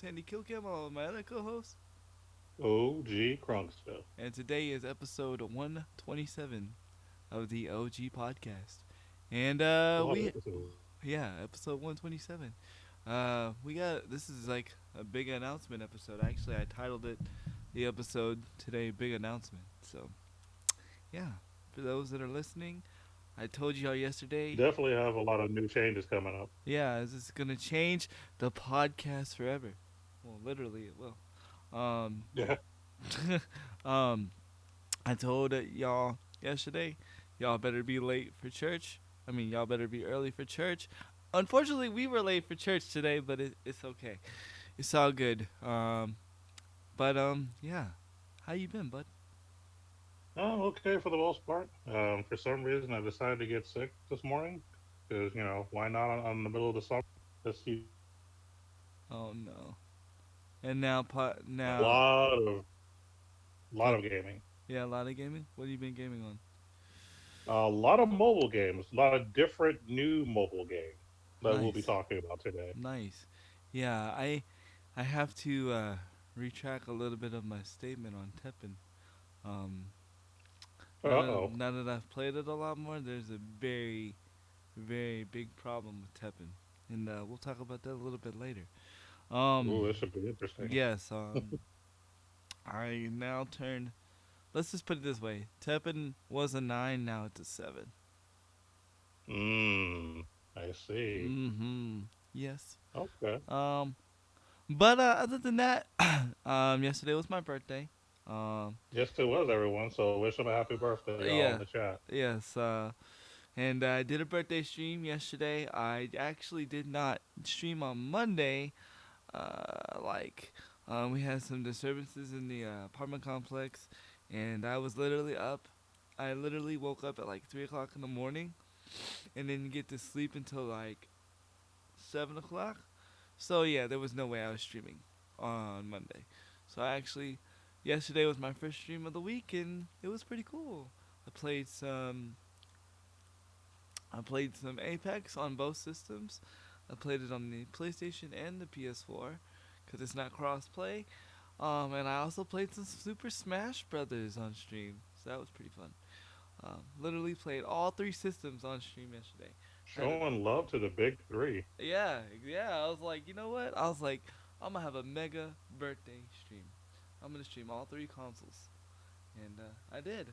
Andy Kilcam, along with my other co-host, OG Krunkster. and today is episode 127 of the OG podcast. And What episode? episode 127. We got this is like a big announcement episode. Actually, I titled it the episode today "Big Announcement." So yeah, for those that are listening, I told you all yesterday. Definitely have a lot of new changes coming up. Yeah, this is gonna change the podcast forever. Well, literally, it will. Um, Yeah. um, I told y'all yesterday, y'all better be late for church. I mean, y'all better be early for church. Unfortunately, we were late for church today, but it's okay. It's all good. Yeah. How you been, bud? Oh, okay for the most part. For some reason, I decided to get sick this morning because why not on the middle of the summer? Just Oh no. And now, a now, lot go. of gaming, Yeah, a lot of gaming. What have you been gaming on? a lot of mobile games, a lot of different new mobile games that we'll be Nice, talking about today. nice. Yeah, I have to retract a little bit of my statement on Teppen. Um, Uh oh. now that I've played it a lot more, there's a very, very big problem with Teppen, and we'll talk about that a little bit later. Ooh, Um, this should be interesting. yes. I now turn. Let's just put it this way: Teppen was a 9, now it's a 7. Mmm. I see. Mm-hmm. Yes. Okay. Um, but other than that, yesterday was my birthday. Um, Yes, it was everyone. So wish them a happy birthday, y'all, in yeah, the chat. yes. And I did a birthday stream yesterday. I actually did not stream on Monday. Like, we had some disturbances in the apartment complex, and I was literally up. I literally woke up at like 3 o'clock in the morning, and didn't get to sleep until like 7 o'clock. So yeah, there was no way I was streaming on Monday. So I actually, yesterday was my first stream of the week, and it was pretty cool. I played some I played some Apex on both systems. I played it on the PlayStation and the PS4 because it's not cross-play. And I also played some Super Smash Brothers on stream, so that was pretty fun. Literally played all three systems on stream yesterday. Had a, Showing love to the big three. yeah. I was like, you know what? I was like, I'm gonna have a mega birthday stream. I'm gonna stream all three consoles, and I did.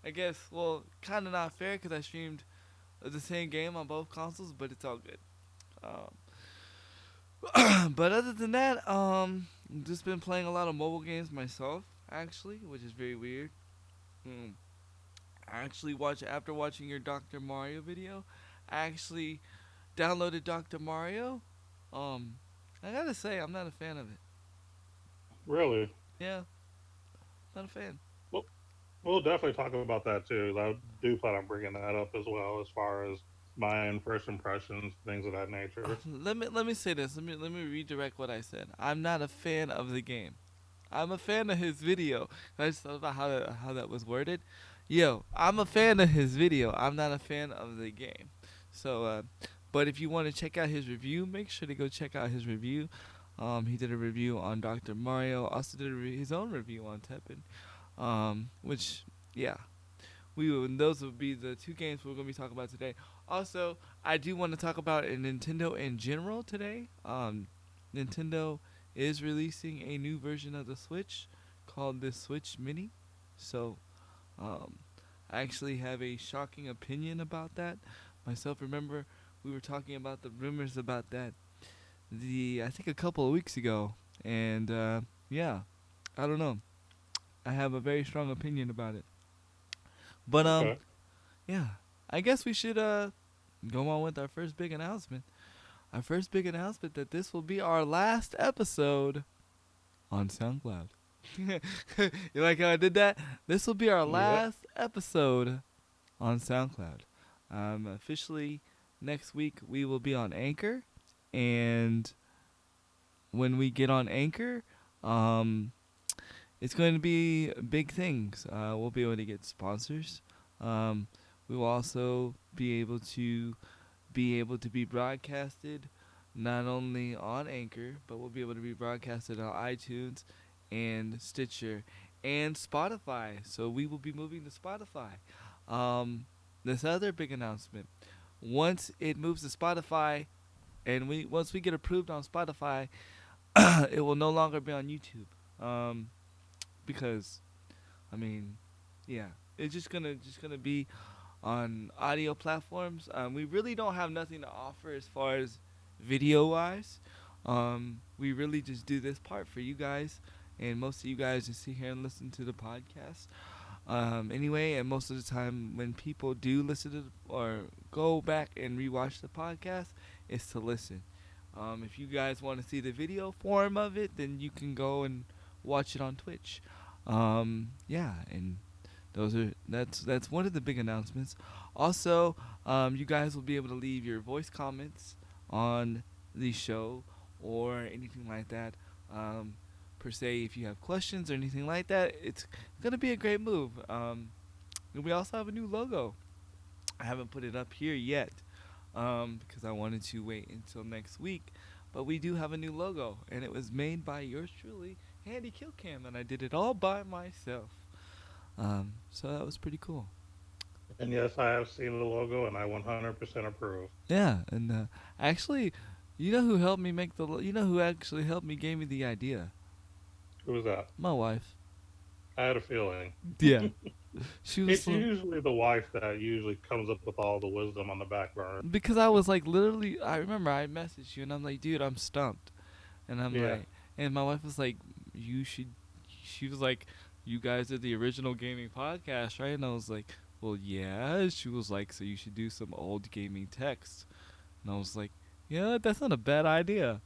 I guess, well, kind of not fair because I streamed the same game on both consoles, but it's all good. But other than that, just been playing a lot of mobile games myself, actually, which is very weird. Mm. I actually after watching your Dr. Mario video, I actually downloaded Dr. Mario. Um, I gotta say, I'm not a fan of it. Really. Yeah, not a fan. Well, we'll definitely talk about that too. I do plan on bringing that up as well, as far as my first impressions, things of that nature. Let me say this. Let me redirect what I said. I'm not a fan of the game. I'm a fan of his video. I just thought about how that was worded. Yo, I'm a fan of his video. I'm not a fan of the game. So, but if you want to check out his review, make sure to go check out his review. He did a review on Dr. Mario. Also did his own review on Teppen. Which, yeah, those would be the two games we're gonna be talking about today. Also, I do want to talk about Nintendo in general today. Nintendo is releasing a new version of the Switch called the Switch Mini. So, um, I actually have a shocking opinion about that myself. Remember, we were talking about the rumors about that I think a couple of weeks ago, and yeah, I don't know. I have a very strong opinion about it. But Okay. yeah, I guess we should go on with our first big announcement. Our first big announcement that this will be our last episode on SoundCloud. You like how I did that? This will be our Yeah. last episode on SoundCloud. Officially, next week we will be on Anchor, and when we get on Anchor, um, it's going to be big things. We'll be able to get sponsors. Um, we will also be able to be broadcasted not only on Anchor, but we'll be able to be broadcasted on iTunes and Stitcher and Spotify. So we will be moving to Spotify. Um, this other big announcement. Once it moves to Spotify, and once we get approved on Spotify, it will no longer be on YouTube. Because I mean, yeah, it's just gonna be on audio platforms. We really don't have nothing to offer as far as video wise. We really just do this part for you guys, and most of you guys just sit here and listen to the podcast. Anyway, and most of the time when people do listen to or go back and rewatch the podcast, it's to listen. If you guys want to see the video form of it, then you can go and watch it on Twitch. Yeah, and that's one of the big announcements. Also, you guys will be able to leave your voice comments on the show or anything like that. Per se, if you have questions or anything like that, it's gonna be a great move. And we also have a new logo. I haven't put it up here yet because I wanted to wait until next week. But we do have a new logo, and it was made by yours truly, Handy Killcam, and I did it all by myself. So that was pretty cool. And yes, I have seen the logo, and I 100% approve. Yeah, and actually, you know who helped me make you know who actually helped me gave me the idea? Who's that? My wife. I had a feeling. Yeah, she was It's usually the wife that usually comes up with all the wisdom on the back burner. because I was like literally. I remember I messaged you and I'm like, dude, I'm stumped, and I'm Yeah. like, and my wife was like, you should. She was like, you guys are the original gaming podcast, right? And I was like, well, yeah. She was like, so you should do some old gaming text. And I was like, yeah, that's not a bad idea.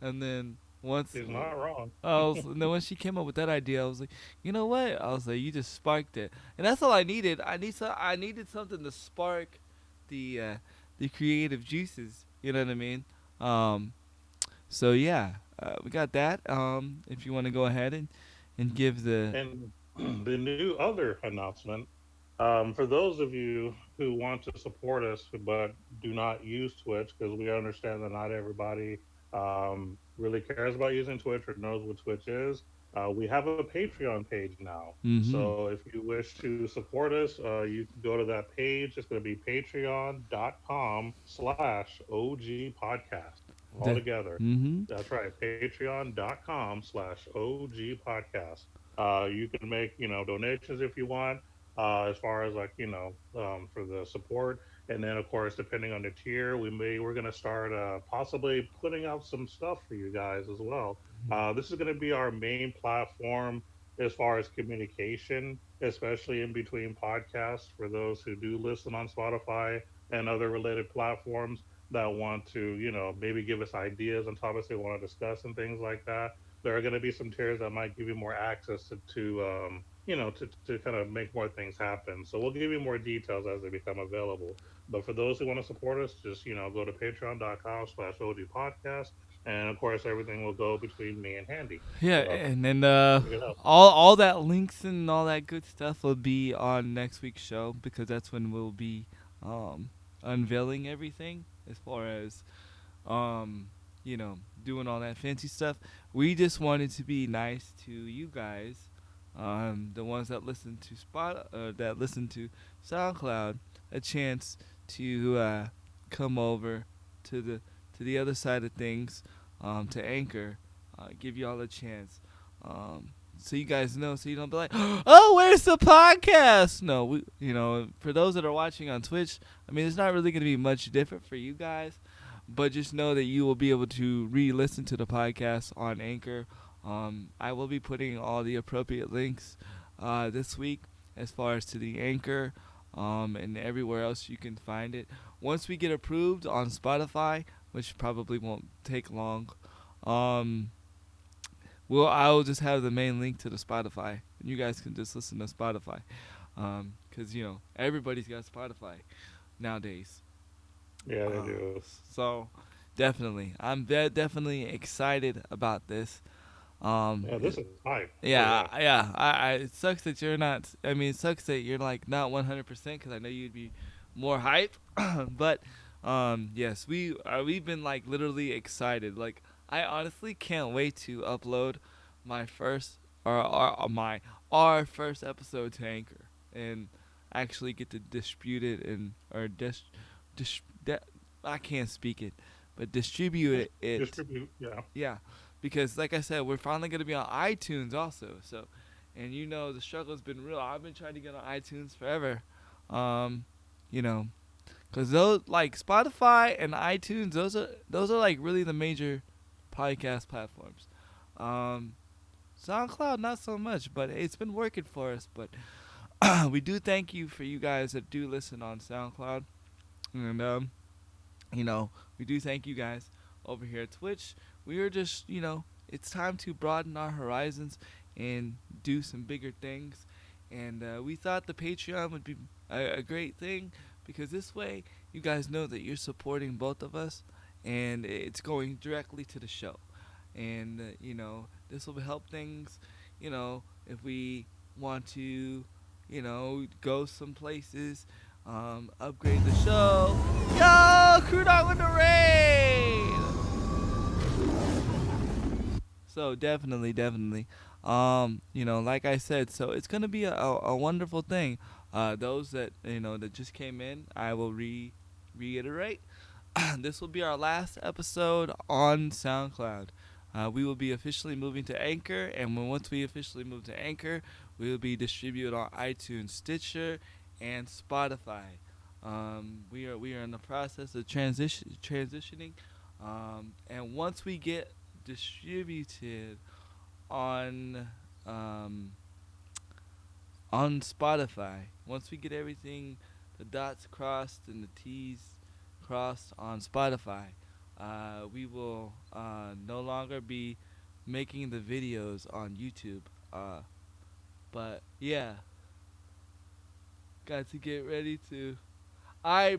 And then once She's not wrong. and then when she came up with that idea, I was like, you know what? I was like, you just sparked it, and that's all I needed. I needed something to spark the uh, the creative juices. You know what I mean? Um, so yeah, we got that. If you want to go ahead and give the And the new other announcement, for those of you who want to support us but do not use Twitch, because we understand that not everybody really cares about using Twitch or knows what Twitch is, we have a Patreon page now. mm-hmm. So if you wish to support us, you can go to that page. It's going to be patreon.com/OG podcast all the together. mm-hmm. That's right. Patreon.com/OG podcast. You can make, donations if you want, as far as like, for the support. And then of course, depending on the tier, we're going to start, possibly putting out some stuff for you guys as well. This is going to be our main platform as far as communication, especially in between podcasts for those who do listen on Spotify and other related platforms that want to, maybe give us ideas on topics they want to discuss and things like that. There are going to be some tiers that might give you more access to kind of make more things happen. So we'll give you more details as they become available. But for those who want to support us, just, go to patreon.com/OG podcast. And of course, everything will go between me and Handy. Yeah, So and then check it out. all that links and all that good stuff will be on next week's show because that's when we'll be um, unveiling everything as far as um, doing all that fancy stuff. We just wanted to be nice to you guys, the ones that listen to that listen to SoundCloud, a chance to come over to the other side of things, to Anchor, give you all a chance. So you guys know, so you don't be like, oh, where's the podcast? No, for those that are watching on Twitch, I mean, it's not really going to be much different for you guys, but just know that you will be able to re-listen to the podcast on Anchor. I will be putting all the appropriate links this week as far as to the Anchor and everywhere else you can find it. Once we get approved on Spotify, which probably won't take long, I'll just have the main link to the Spotify, and you guys can just listen to Spotify, because everybody's got Spotify nowadays. Yeah, they do. So definitely, I'm definitely excited about this. Yeah, this is hype. Oh, Yeah, yeah. yeah. It sucks that you're not. I mean, it sucks that you're like not 100% because I know you'd be more hype. But Yes, we've been like literally excited. Like I honestly can't wait to upload my first my our first episode to Anchor and actually get to distribute it and or dis, de- I can't speak it, but distribute it. Distribute, yeah. Yeah, because like I said, we're finally gonna be on iTunes also. So, and you know the struggle's been real. I've been trying to get on iTunes forever. Um, you know, cause those like Spotify and iTunes, those are like really the major podcast platforms. Um, SoundCloud not so much, but it's been working for us. But we do thank you for you guys that do listen on SoundCloud, and you know, we do thank you guys over here at Twitch. We are just, it's time to broaden our horizons and do some bigger things. And we thought the Patreon would be a great thing because this way you guys know that you're supporting both of us and it's going directly to the show. And, this will help things, if we want to, go some places, upgrade the show. Yo, Crew Dog with the raid. So definitely. Like I said, so it's gonna be a wonderful thing. Those that that just came in, I will reiterate. This will be our last episode on SoundCloud. We will be officially moving to Anchor, and once we officially move to Anchor, we will be distributed on iTunes, Stitcher, and Spotify. We are in the process of transitioning, and once we get distributed on um, on Spotify, once we get everything, the dots crossed and the T's crossed on Spotify, we will no longer be making the videos on YouTube. But yeah, got to get ready to. I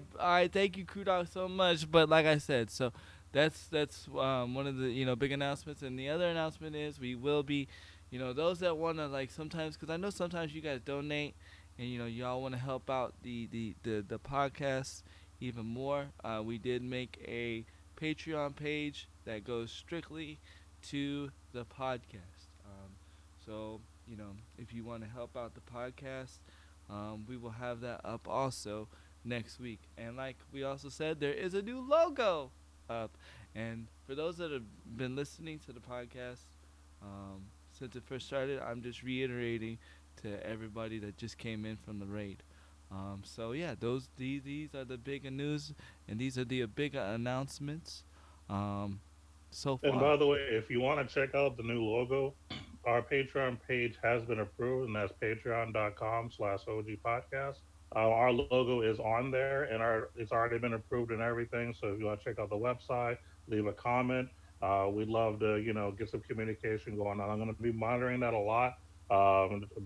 thank you, Crew Dog, so much. But like I said, so that's one of the big announcements. And the other announcement is we will be, those that want to like sometimes because I know sometimes you guys donate and y'all want to help out the podcast even more. We did make a Patreon page that goes strictly to the podcast. So if you want to help out the podcast, we will have that up also next week. And like we also said, there is a new logo up. And for those that have been listening to the podcast since it first started, I'm just reiterating to everybody that just came in from the raid. So yeah, these are the big news, and these are the big announcements um, so And far. by the way, if you want to check out the new logo, our Patreon page has been approved, and that's patreon.com/OG podcast. Our logo is on there, and it's already been approved and everything. So if you want to check out the website, leave a comment. We'd love to, get some communication going on. I'm going to be monitoring that a lot,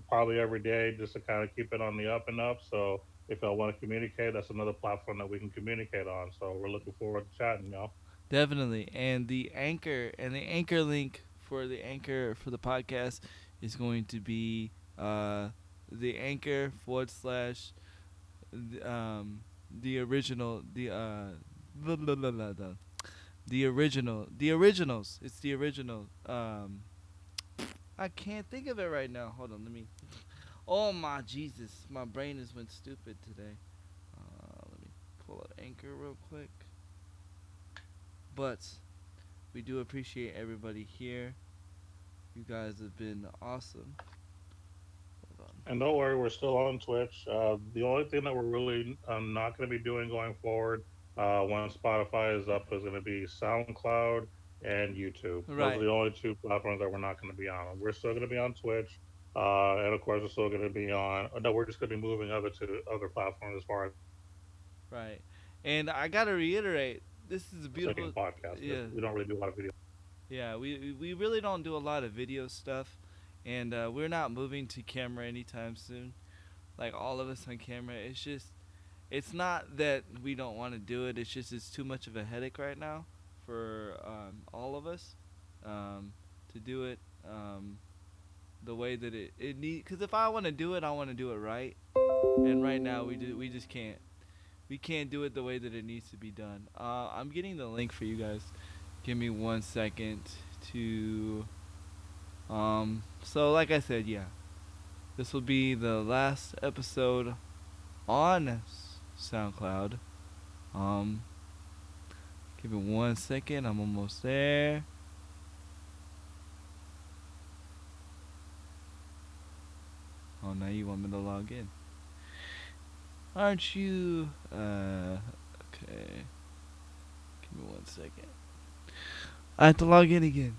probably every day, just to kind of keep it on the up and up. So if y'all want to communicate, that's another platform that we can communicate on. So we're looking forward to chatting, y'all. Definitely. And the anchor link for the anchor for the podcast is going to be the anchor forward slash the original blah, blah, blah, blah, blah. The originals. It's the original. I can't think of it right now. Hold on, let me. Oh my Jesus, my brain has went stupid today. Let me pull up anchor real quick. But we do appreciate everybody here. You guys have been awesome. Hold on. And don't worry, we're still on Twitch. The only thing that we're really not going to be doing going forward once Spotify is up is going to be SoundCloud and YouTube. Those are Right. the only two platforms that we're not going to be on. We're still going to be on Twitch, and of course, we're still going to be on. No, we're just going to be moving over to other platforms as far as Right. And I gotta reiterate, this is a taking beautiful. podcasts. Yeah. We don't really do a lot of video. Yeah. We really don't do a lot of video stuff, and we're not moving to camera anytime soon. Like all of us on camera, it's not that we don't want to do it. It's just it's too much of a headache right now for all of us to do it the way that it need. Because if I want to do it, I want to do it right. And right now we just can't. we can't do it the way that it needs to be done. I'm getting the link for you guys. Give me 1 second to. So like I said, yeah, this will be the last episode on SoundCloud. Um, Give me 1 second. I'm almost there. Oh, now you want me to log in? Aren't you? Okay. Give me 1 second. I have to log in again.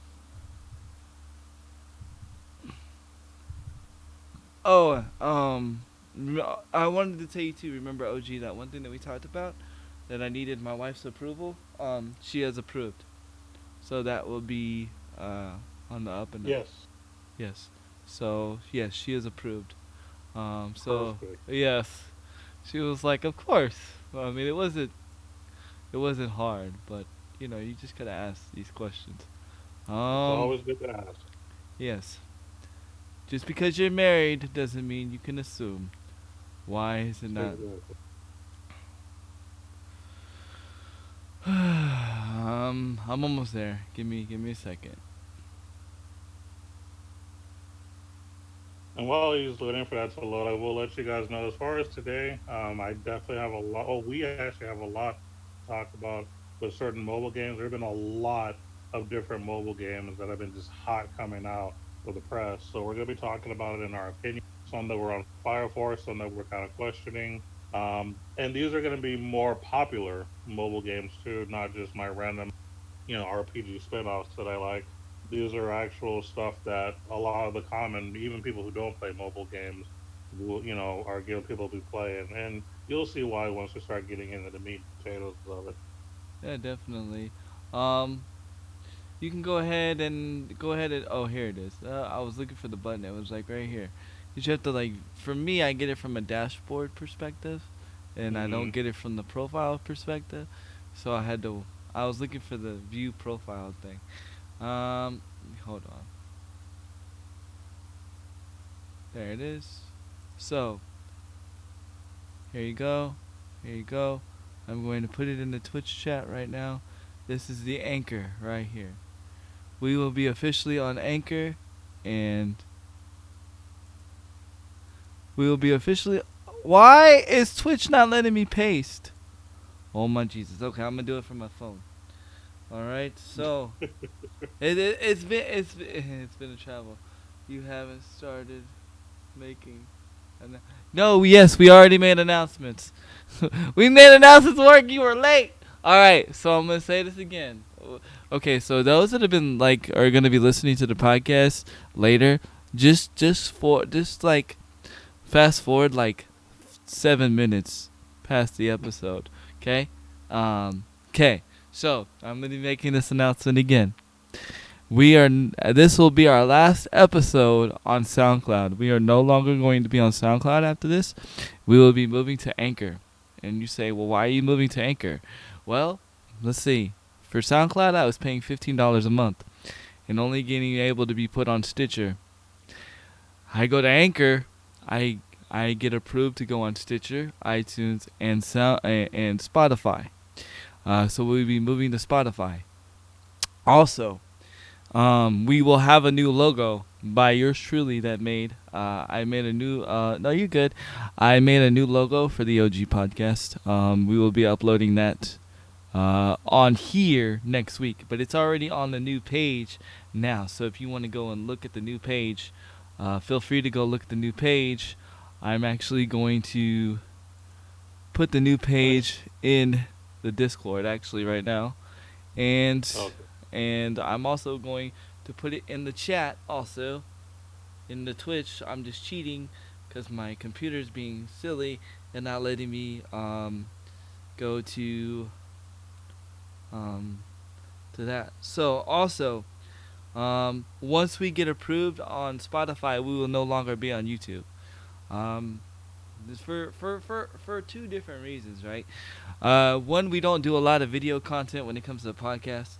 Oh, I wanted to tell you too. Remember, OG, that one thing that we talked about, that I needed my wife's approval. She has approved, so that will be on the up and up. Yes, Yes. So yes, she is approved. So perfect. yes, she was like, of course. Well, I mean, it wasn't hard, but you just gotta ask these questions. It's Um, always good to ask. yes. Just because you're married doesn't mean you can assume. Why is it not? Exactly. I'm almost there. Give me a second. And while he's waiting for that to load, I will let you guys know as far as today, I definitely have a lot. Oh, we actually have a lot to talk about with certain mobile games. There have been a lot of different mobile games that have been just hot coming out with the press. So we're going to be talking about it in our opinion. Some that we're on fire for, some that we're kind of questioning. And these are going to be more popular mobile games too, not just my random, RPG spin-offs that I like. These are actual stuff that a lot of the common, even people who don't play mobile games, are good people to play, and you'll see why once we start getting into the meat and potatoes of it. Yeah, definitely. Um, you can go ahead and oh, here it is. I was looking for the button. It was like right here. You just have to like. For me, I get it from a dashboard perspective, and I don't Hmm. get it from the profile perspective. So I had to. I was looking for the view profile thing. Hold on. There it is. So here you go. Here you go. I'm going to put it in the Twitch chat right now. This is the anchor right here. We will be officially on Anchor, and we will be officially. Why is Twitch not letting me paste? Oh my Jesus! Okay, I'm gonna do it from my phone. All right. So it's been a travel. You haven't started making. No, yes, we already made announcements. We made announcements. Work. You were late. All right. So I'm gonna say this again. Okay. So those that have been like are gonna be listening to the podcast later, just like fast forward like 7 minutes past the episode. Okay. Okay. So I'm gonna be making this announcement again. This will be our last episode on SoundCloud. We are no longer going to be on SoundCloud after this. We will be moving to Anchor. And you say, well, why are you moving to Anchor? Well, let's see. For SoundCloud, I was paying $15 a month and only getting able to be put on Stitcher. I go to Anchor, I get approved to go on Stitcher, iTunes, and Spotify. So we'll be moving to Spotify. Also, we will have a new logo by yours truly that made. I made a new. No, you're good. I made a new logo for the OG podcast. We will be uploading that on here next week, but it's already on the new page now. So if you want to go and look at the new page, feel free to go look at the new page. I'm actually going to put the new Nice. page in the Discord actually right now, and Okay. and I'm also going to put it in the chat also in the Twitch. I'm just cheating because my computer's being silly and not letting me go um to that. So also once we get approved on Spotify, we will no longer be on YouTube. Um, this for two different reasons, right? One, we don't do a lot of video content when it comes to the podcast,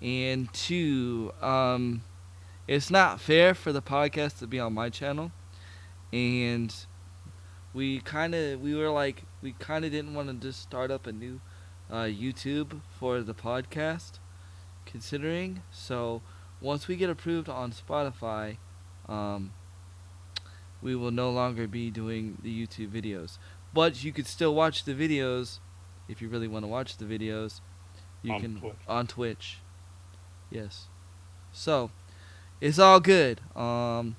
and two, it's not fair for the podcast to be on my channel, and we were like we kind of didn't want to just start up a new YouTube for the podcast, considering. So once we get approved on Spotify, um, we will no longer be doing the YouTube videos. But you could still watch the videos if you really want to watch the videos. You on can Twitch. on Twitch. Yes. So it's all good. Trying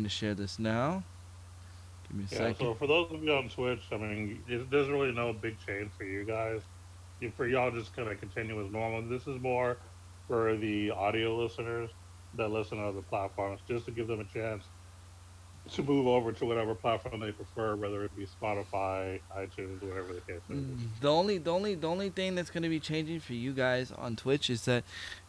to share this now. Give me a Yeah, second. so for those of you on Twitch, I mean, there's really no big change for you guys. For y'all, just kind of continue as normal. This is more for the audio listeners that listen to other platforms, just to give them a chance to move over to whatever platform they prefer, whether it be Spotify, iTunes, whatever the case may be. The only thing that's gonna be changing for you guys on Twitch is that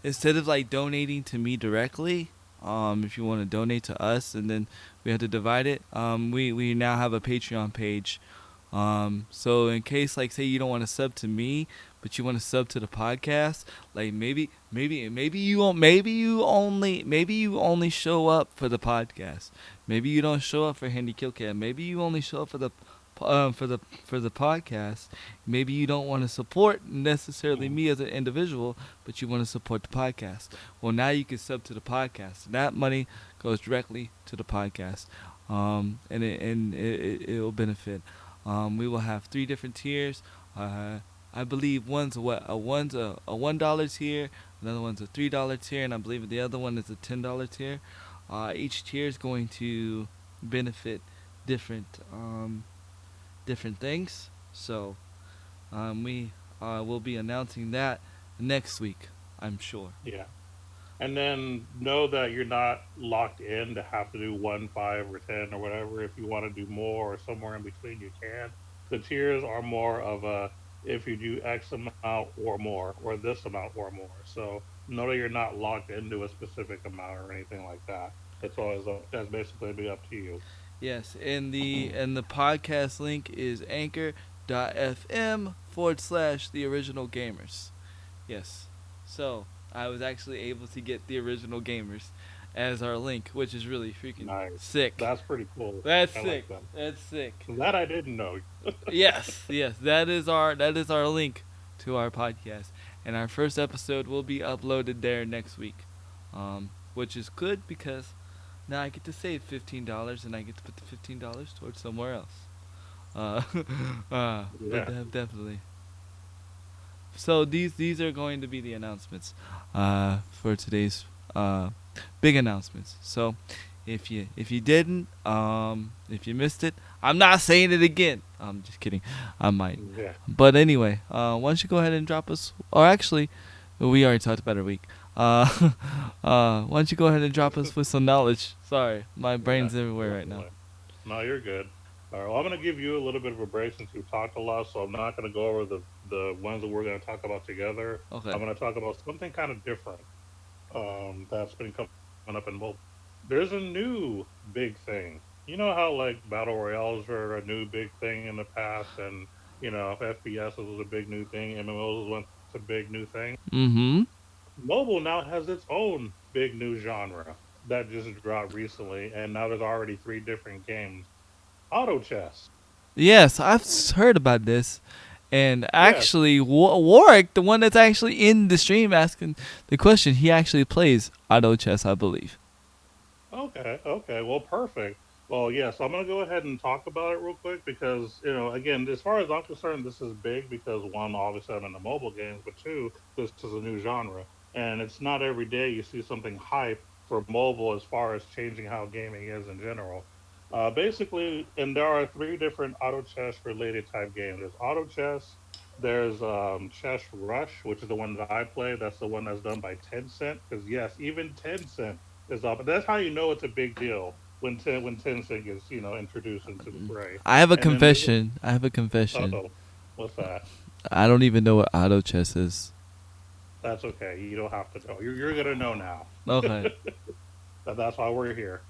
instead of like donating to me directly, if you want to donate to us and then we have to divide it, we now have a Patreon page. So in case like say you don't want to sub to me, but you want to sub to the podcast, like maybe you only show up for the podcast. Maybe you don't show up for Handy Killcat. Maybe you only show up for the for the podcast. Maybe you don't want to support necessarily Mhm. me as an individual, but you want to support the podcast. Well, now you can sub to the podcast. That money goes directly to the podcast, and it will benefit. We will have three different tiers. I believe one's a $1 tier, another one's a $3 tier, and I believe the other one is a $10 tier. Each tier is going to benefit different different things. So we will be announcing that next week, I'm sure. Yeah. And then know that you're not locked in to have to do one, five, or 10 or whatever. If you want to do more or somewhere in between, you can. The tiers are more of a if you do X amount or more, or this amount or more. So know that you're not locked into a specific amount or anything like that. It's always up. That's basically be up to you. Yes, and the podcast link is anchor.fm / the original gamers. Yes. So I was actually able to get the original gamers as our link, which is really freaking Nice. sick. That's pretty cool. That's I sick. like that. That's sick. That I didn't know. Yes, yes, that is our link to our podcast, and our first episode will be uploaded there next week, which is good because now I get to save $15 and I get to put the $15 towards somewhere else. Uh, but Yeah. definitely. So these are going to be the announcements for today's big announcements. So if you didn't if you missed it, I'm not saying it again. I'm just kidding. I might. Yeah. But anyway, why don't you go ahead and drop us? Or actually, we already talked about it a week. Why don't you go ahead and drop us with some knowledge? Sorry, my Yeah. brain's everywhere right now. Definitely. No, you're good. All right. Well, I'm going to give you a little bit of a break since we've talked a lot, so I'm not going to go over the ones that we're going to talk about together. Okay. I'm going to talk about something kind of different that's been coming up in mobile. There's a new big thing. You know how like battle royales were a new big thing in the past, and FPS was a big new thing. MMOs was once a big new thing. Mm-hmm. Mobile now has its own big new genre that just dropped recently, and now there's already three different games. Auto chess. Yes, heard about this. And Yes. actually, Warwick, the one that's actually in the stream asking the question, he actually plays auto chess, I believe. Okay. Okay. Well, perfect. Well, yeah. So I'm gonna go ahead and talk about it real quick because again, as far as I'm concerned, this is big because one, obviously, I'm in the mobile games, but two, this is a new genre, and it's not every day you see something hype for mobile as far as changing how gaming is in general. Basically, and there are three different auto chess related type games. There's auto chess. There's Chess Rush, which is the one that I play. That's the one that's done by Tencent. Because yes, even Tencent is up. That's how you know it's a big deal when Tencent gets introduced into the fray. I have a And then there's confession. I have a confession. oh, what's that? I don't even know what auto chess is. That's okay. You don't have to know. You're gonna know now. Okay. That's why we're here.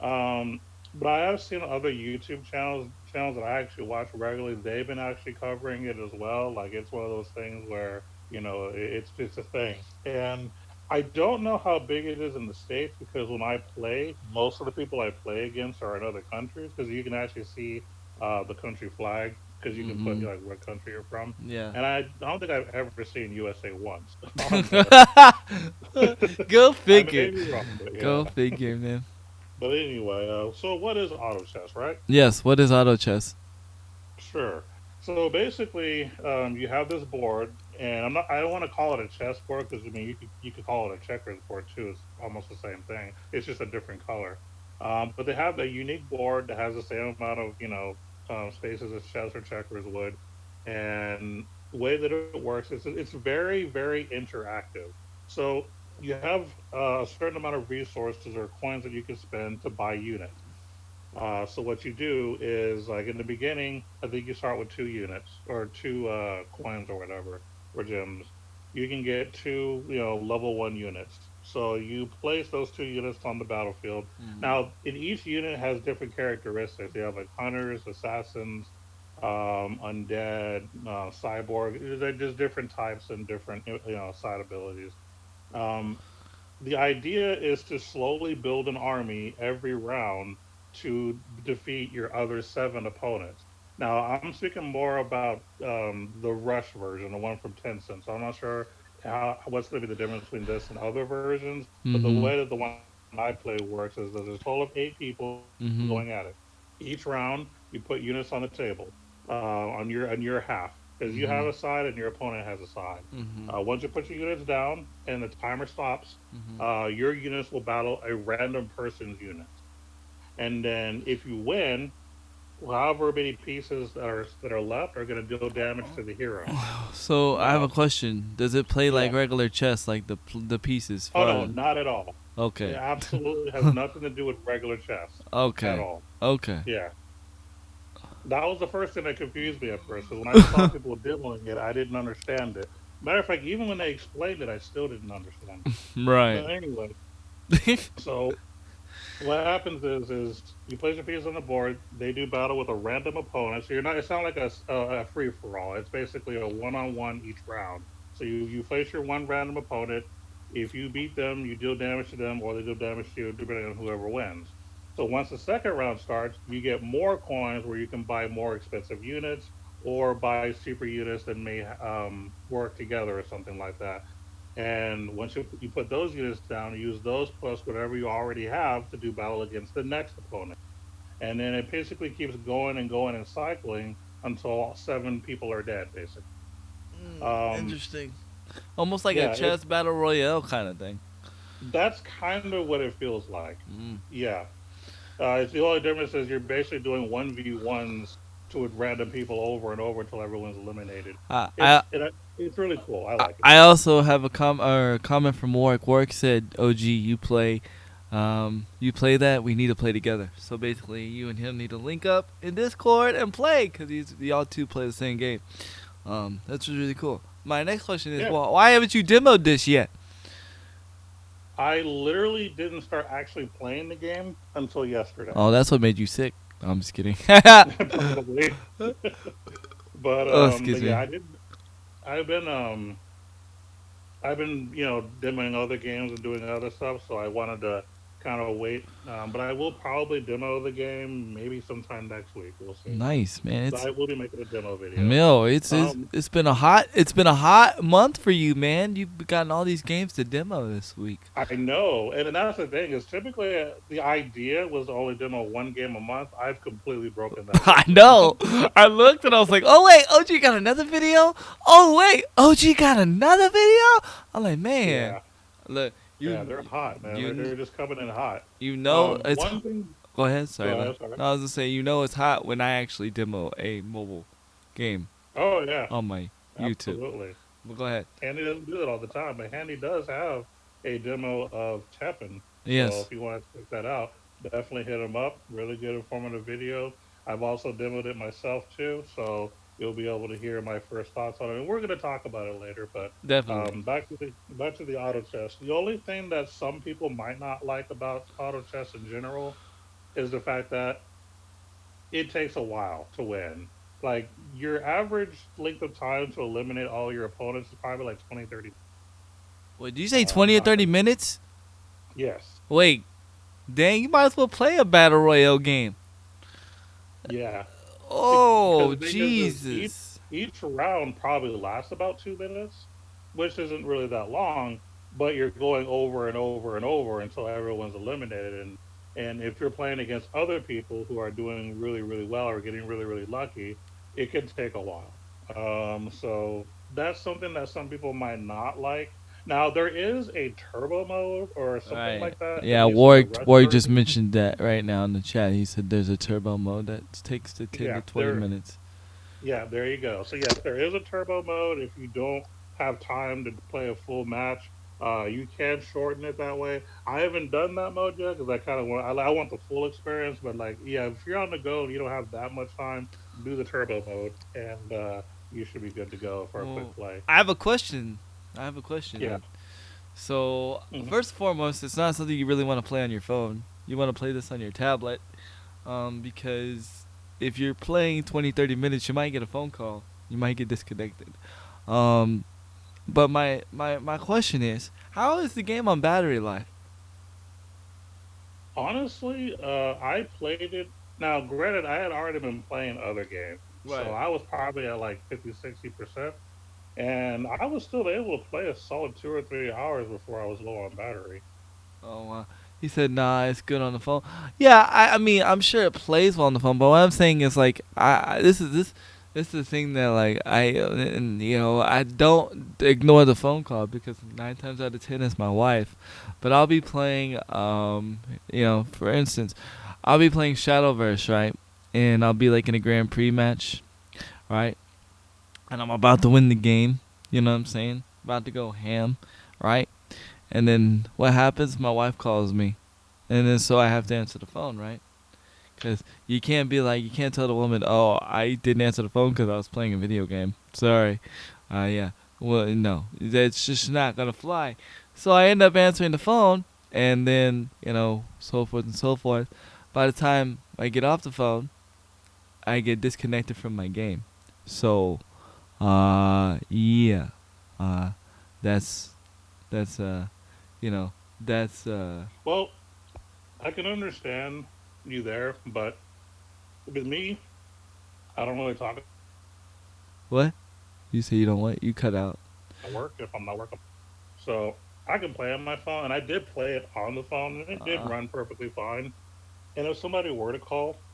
Um, but I have seen other YouTube channels that I actually watch regularly. They've been actually covering it as well. Like it's one of those things where it's just a thing. And I don't know how big it is in the states because when I play, most of the people I play against are in other countries because you can actually see the country flag because you can put Mhm. like what country you're from. Yeah. And I don't think I've ever seen USA once on there. Go I may figure. be wrong, but yeah. Go figure, man. But anyway, so what is auto chess, right? Yes. What is auto chess? Sure. So basically, you have this board, and I'm not. I don't want to call it a chess board because I mean you could call it a checkers board too. It's almost the same thing. It's just a different color. But they have a unique board that has the same amount of spaces as chess or checkers would, and the way that it works is it's very interactive. So you have a certain amount of resources or coins that you can spend to buy units. So what you do is like in the beginning, I think you start with 2 units or two coins or whatever or gems. You can get two, level 1 units. So you place those 2 units on the battlefield. Mhm. Now, in each unit has different characteristics. You have like hunters, assassins, undead, cyborg. They're just different types and different, side abilities. Um, the idea is to slowly build an army every round to defeat your other 7 opponents. Now, I'm speaking more about the Rush version, the one from Tencent. So I'm not sure what's going to be the difference between this and other versions. But the Mhm. way that the one I play works is there's a total of 8 people going at it. Mhm. Each round, you put units on the table on your half because you have a Mhm. side and your opponent has a side. Mhm. Once you put your units down and the timer stops, Mhm. your units will battle a random person's unit. And then if you win, however many pieces that are left are going to deal damage to the hero. So I have a Now, question. Does it play like yeah. regular chess, like the pieces Oh no, for? not at all. It Okay. absolutely has nothing to do with regular chess at Okay. all. Okay. Yeah. That was the first thing that confused me at first. Because when I saw people demoing it, I didn't understand it. Matter of fact, even when they explained it, I still didn't understand it. Right. But anyway, so what happens is you place your pieces on the board. They do battle with a random opponent. So you're not. It's not like a free for all. It's basically a one-on-one each round. So you place your one random opponent. If you beat them, you deal damage to them, or they deal damage to you, depending on whoever wins. So once the second round starts, you get more coins where you can buy more expensive units or buy super units that may work together or something like that. And once you put those units down, you use those plus whatever you already have to do battle against the next opponent. And then it basically keeps going and cycling until all 7 people are dead, basically. Um, Interesting. Almost like a yeah, chess battle royale kind of thing. that's kind of what it feels like. Mm. Yeah. It's the only difference is you're basically doing 1v1s to with random people over and over until everyone's eliminated. I I It's really cool. I I like it. I also have a comment from Warwick. Warwick said, "OG, you play that. We need to play together. So basically, you and him need to link up in Discord and play because y'all two play the same game. That's really cool. My next question is, Yeah. well, why haven't you demoed this yet? I literally didn't start actually playing the game until yesterday. Oh, that's what made you sick. I'm just kidding. Probably. But Oh, but excuse yeah, me. I've been I've been, demoing other games and doing other stuff, so I wanted to kind of wait. But I will probably demo the game maybe sometime next week. We'll see. Nice, man. So It's I will be making a demo video. Mil, it's Um, it's been a hot month for you, man. You've gotten all these games to demo this week. I know, and that's the thing is typically the idea was to only demo one game a month. I've completely broken that I record. know. I looked and I was like, oh wait, OG got another video. Oh wait, OG got another video. I'm like, man, Yeah, look, yeah, they're hot, man. you They're just coming in hot. you know it's. One thing. Go ahead, Go sorry. ahead. Sorry. No, I was gonna say, it's hot when I actually demo a mobile game Oh yeah, on my YouTube. absolutely. But go ahead. Handy doesn't do it all the time, but Handy does have a demo of Teppen. So Yes, if you want to check that out, definitely hit him up. Really good informative video. I've also demoed it myself too, so you'll be able to hear my first thoughts on it. And we're going to talk about it later, but definitely. back to the auto chess. The only thing that some people might not like about auto chess in general is the fact that it takes a while to win. Like your average length of time to eliminate all your opponents is probably like 20, 30. Wait, did you say 20 or Not 30 gonna. minutes? Yes. Wait, dang, you might as well play a battle royale game. Yeah. Oh, Because the thing is Jesus. each round probably lasts about 2 minutes, which isn't really that long. But you're going over and over and over until everyone's eliminated. And if you're playing against other people who are doing really really well or getting really really lucky, it can take a while. So that's something that some people might not like. Now there is a turbo mode or something Right. like that, at Yeah, least in the Warwick rush Warwick just version. mentioned that right now in the chat. He said there's a turbo mode that takes the 10 Yeah, to 20 there. minutes. Yeah, there you go. So yes, there is a turbo mode. If you don't have time to play a full match, you can shorten it that way. I haven't done that mode yet because I kind of want I want the full experience. But like, yeah, if you're on the go and you don't have that much time, do the turbo mode, and you should be good to go for a quick Well, play. I have a question. I have a question Yeah. then. So, Hmm. first and foremost, it's not something you really want to play on your phone. You want to play this on your tablet, because if you're playing 20, 30 minutes, you might get a phone call. You might get disconnected. Um, but my question is, how is the game on battery life? Honestly, I played it. Now, granted, I had already been playing other games, so Right. I was probably at like 50, 60%. And I was still able to play a solid 2 or 3 hours before I was low on battery. Oh, he said, nah, it's good on the phone. Yeah, I mean, I'm sure it plays well on the phone, but what I'm saying is, like, this is the thing that, like, and, I don't ignore the phone call because 9 times out of 10 it's my wife. But I'll be playing, for instance, I'll be playing Shadowverse, right? And I'll be, like, in a Grand Prix match, right? And I'm about to win the game, you know what I'm saying? About to go ham, right? And then what happens? My wife calls me, and then so I have to answer the phone, right? Because you can't be like, you can't tell the woman, oh, I didn't answer the phone because I was playing a video game. Sorry. Yeah. Well, no, that's just not gonna fly. So I end up answering the phone, and then so forth and so forth. By the time I get off the phone, I get disconnected from my game. So, yeah, uh, that's that's you know, that's Well, I can understand you there, but with me, I don't really talk what? You say you don't want you cut out. at work if I'm not working. So I can play on my phone, and I did play it on the phone, and it did Uh, run perfectly fine. And if somebody were to call,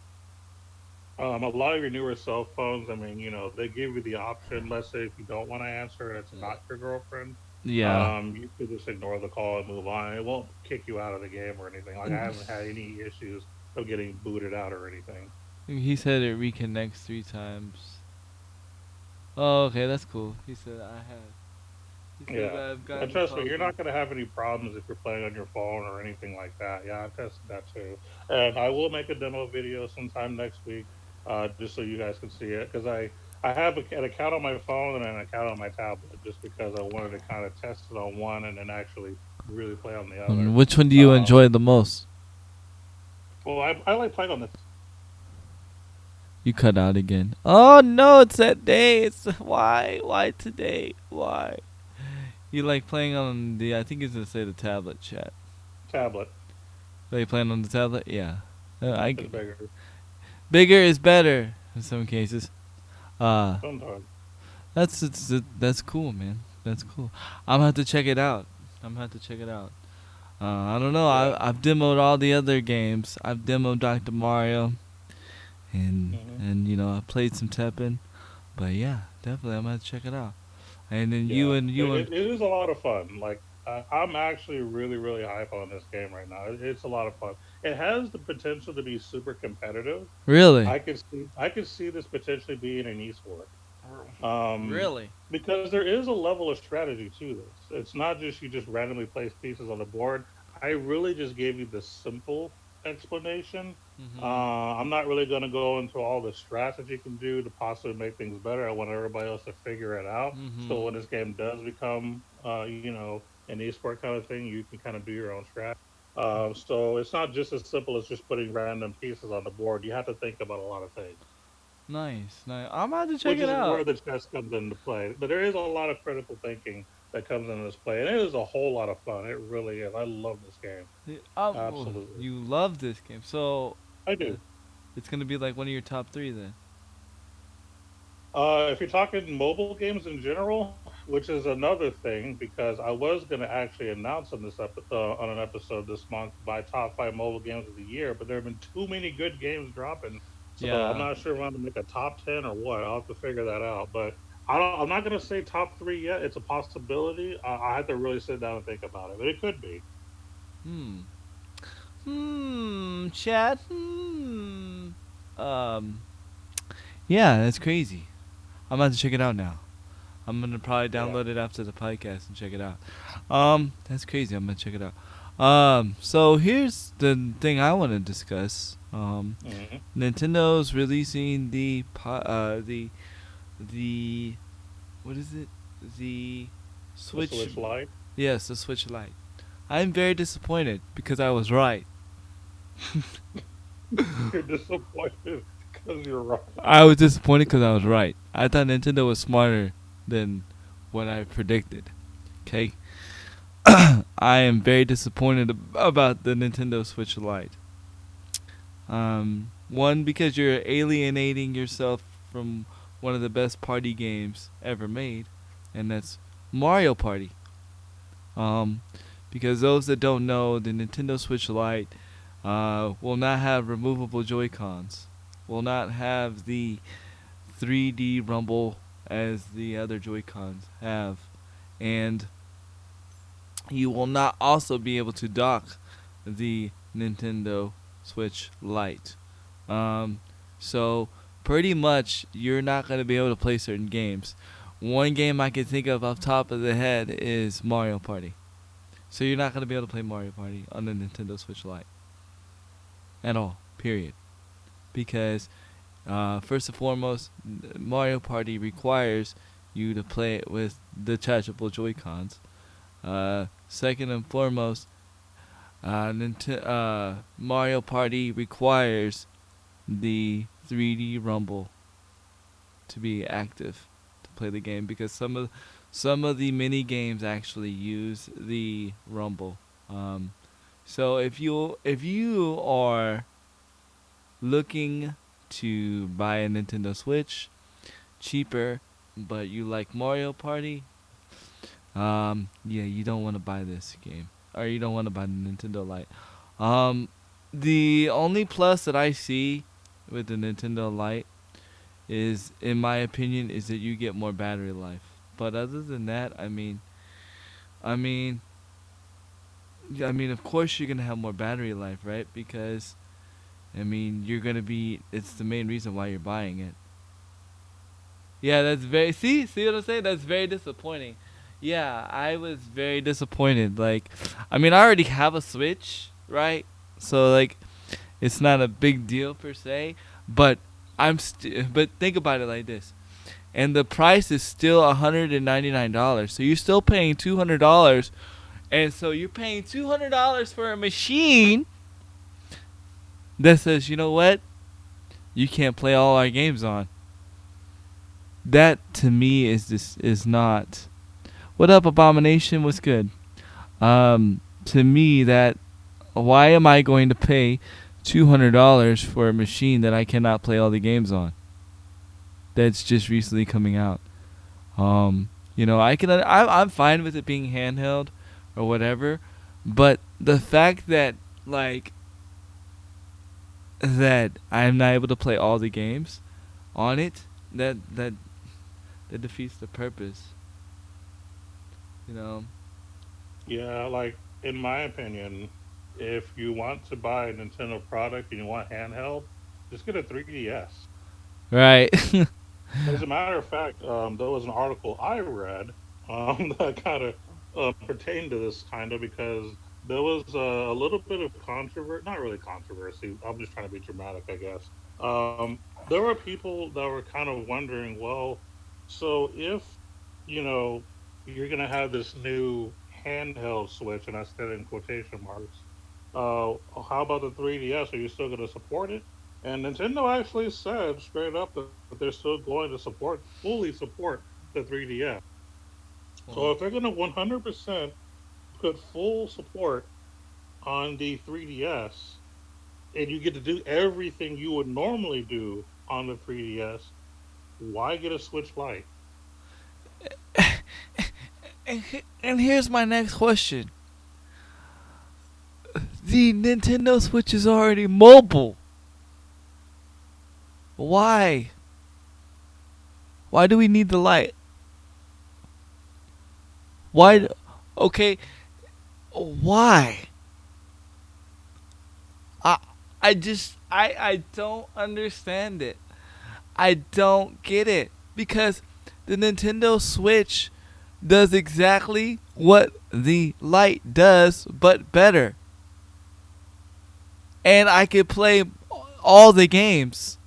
a lot of your newer cell phones, I mean, they give you the option. Let's say if you don't want to answer and it's not your girlfriend, yeah. you could just ignore the call and move on. It won't kick you out of the game or anything. Like I haven't had any issues of getting booted out or anything. He said it reconnects 3 times. Oh, okay, that's cool. He said I have. He said Yeah. I've And gotten trust me, calls you're from. not going to have any problems if you're playing on your phone or anything like that. Yeah, I've tested that too. And I will make a demo video sometime next week, just so you guys can see it. Because I have an account on my phone and an account on my tablet, just because I wanted to kind of test it on one and then actually really play on the other. Which one do you Um, enjoy the most? well, I like playing on the. You cut out again. Oh no, it's that day. It's why today? Why? You like playing on the? I think he's gonna say the tablet chat. Tablet. Are you playing on the tablet? Yeah. I It's bigger bigger is better in some cases. Uh, sometimes. that's cool, man. That's cool. I'm gonna have to check it out. I'm gonna have to check it out. I don't know. Yeah. I've demoed all the other games. I've demoed Dr. Mario, and Hmm. I played some Tekken. But yeah, definitely I'm gonna have to check it out. And then Yeah, you and it is a lot of fun. Like I'm actually really, really hype on this game right now. It's a lot of fun. It has the potential to be super competitive. really, I could see this potentially being an esport. Um, really. because there is a level of strategy to this. It's not just you just randomly place pieces on the board. I really just gave you the simple explanation. Mhm. I'm not really going to go into all the strats that you can do to possibly make things better. I want everybody else to figure it out. So when Mhm. this game does become, an esport kind of thing, you can kind of do your own strat. So it's not just as simple as just putting random pieces on the board. You have to think about a lot of things, Nice, nice. I'm about to check which it is where out. the chess comes into play. But there is a lot of critical thinking that comes into this play, and it is a whole lot of fun. It really is. I love this game. Oh, Absolutely, you love this game, so I uh, do. it's gonna be like one of your top three then. If you're talking mobile games in general, which is another thing, because I was going to actually announce on on an episode this month my top 5 mobile games of the year, but there have been too many good games dropping, so I'm Yeah. not sure if I'm going to make a top 10 or what. I'll have to figure that out. But I'm not going to say top three yet. It's a possibility. I have to really sit down and think about it, but it could be. Hmm. Chad. Um. Yeah, that's crazy. I'm about to check it out now. I'm gonna probably Yeah. download it after the podcast and check it out. That's crazy. I'm gonna check it out. So here's the thing I want to discuss. Hmm. Nintendo's releasing the what is it? The The Switch. Switch Lite. Yes, the Switch Lite. I'm very disappointed because I was right. You're disappointed because you're right. I was disappointed because I was right. I thought Nintendo was smarter than what I predicted. Okay, I am very disappointed about the Nintendo Switch Lite. One, because you're alienating yourself from one of the best party games ever made, and that's Mario Party. Um, because those that don't know, the Nintendo Switch Lite will not have removable Joy Cons, will not have the 3D rumble as the other Joy Cons have, and you will not also be able to dock the Nintendo Switch Lite. Um, so pretty much you're not going to be able to play certain games. One game I can think of off top of the head is Mario Party. So you're not going to be able to play Mario Party on the Nintendo Switch Lite at all. Period. Because first and foremost, Mario Party requires you to play it with detachable Joy Cons. Second and foremost, Mario Party requires the 3D Rumble to be active to play the game because some of the mini games actually use the Rumble. Um, so if you are looking to buy a Nintendo Switch cheaper, but you like Mario Party, yeah, you don't want to buy this game, or you don't want to buy the Nintendo Lite. Um, the only plus that I see with the Nintendo Lite is, in my opinion, is that you get more battery life. But other than that, I mean, of course you're gonna have more battery life, right? Because you're gonna be. It's the main reason why you're buying it. Yeah, that's very. See what I'm saying? That's very disappointing. Yeah, I was very disappointed. Like, I already have a Switch, right? So like, it's not a big deal per se. But but think about it like this. And the price is still $199. So you're still paying $200, and so you're paying $200 for a machine that says, you know what, you can't play all our games on. That to me is not. What up, Abomination? What's good? To me, that why am I going to pay $200 for a machine that I cannot play all the games on? That's just recently coming out. I'm fine with it being handheld or whatever, but the fact that like that I'm not able to play all the games on it, that defeats the purpose. You know. Yeah, like in my opinion, if you want to buy a Nintendo product and you want handheld, just get a 3DS. Right. As a matter of fact, there was an article I read that kind of pertained to this kind of because there was a little bit of controversy, not really controversy. I'm just trying to be dramatic, I guess. There were people that were kind of wondering, well, so if you know you're gonna have this new handheld Switch, and I said in quotation marks, how about the 3DS? Are you still gonna support it? And Nintendo actually said straight up that they're still going to fully support the 3DS. So Well, if they're going to 100% put full support on the 3DS, and you get to do everything you would normally do on the 3DS, why get a Switch Lite? And here's my next question: the Nintendo Switch is already mobile. Why? Why do we need the light? Why? Yeah. Okay, why? I I don't understand it. I don't get it because the Nintendo Switch does exactly what the light does but better. And I can play all the games.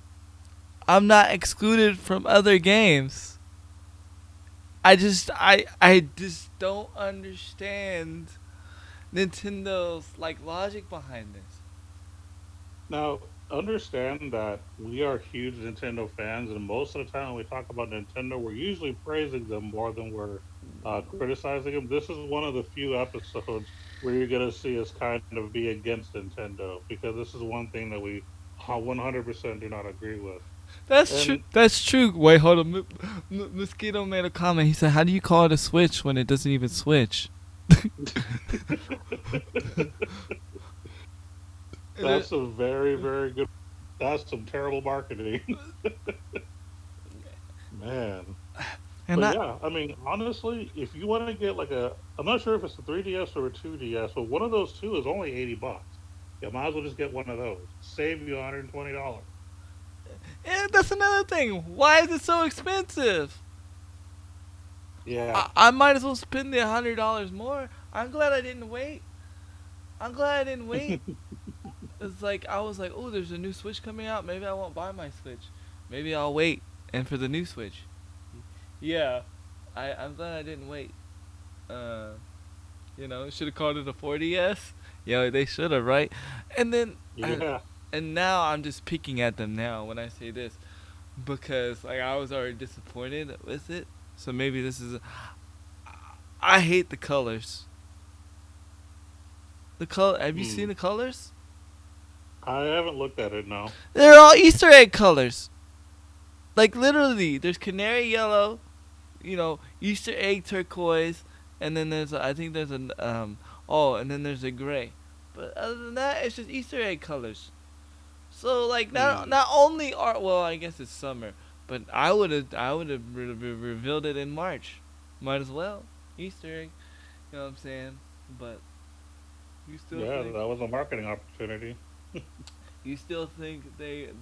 I'm not excluded from other games. I just don't understand Nintendo's like logic behind this. Now, understand that we are huge Nintendo fans, and most of the time when we talk about Nintendo, we're usually praising them more than we're criticizing them. This is one of the few episodes where you're going to see us kind of be against Nintendo because this is one thing that we 100% do not agree with. That's true. And That's true. Wait, hold on. Mosquito made a comment. He said, "How do you call it a switch when it doesn't even switch?" And that's a very, very good. That's some terrible marketing, man. and But I yeah, I mean, honestly, if you want to get like a, I'm not sure if it's a 3DS or a 2DS, but one of those two is only $80. You might as well just get one of those. Save you $120. and that's another thing. Why is it so expensive? Yeah. I might as well spend the $100 more. I'm glad I didn't wait. I'm glad I didn't wait. It's like I was like, oh, there's a new Switch coming out. Maybe I won't buy my Switch. Maybe I'll wait and for the new Switch. Yeah, I'm glad I didn't wait. Uh, should have called it a 4DS. Yeah, they should have, right? And then, Yeah. and now I'm just picking at them now when I say this because like I was already disappointed with it. So maybe this is. I hate the colors. The color. Have you seen Hmm. the colors? I haven't looked at it now. They're all Easter egg colors. Like literally, there's canary yellow, Easter egg turquoise, and then I think there's an and then there's a gray. But other than that, it's just Easter egg colors. So like Hmm. not only are well, I guess it's summer, but I would have revealed it in March. Might as well Easter egg. You know what I'm saying? But you still Yeah, think that was a marketing opportunity.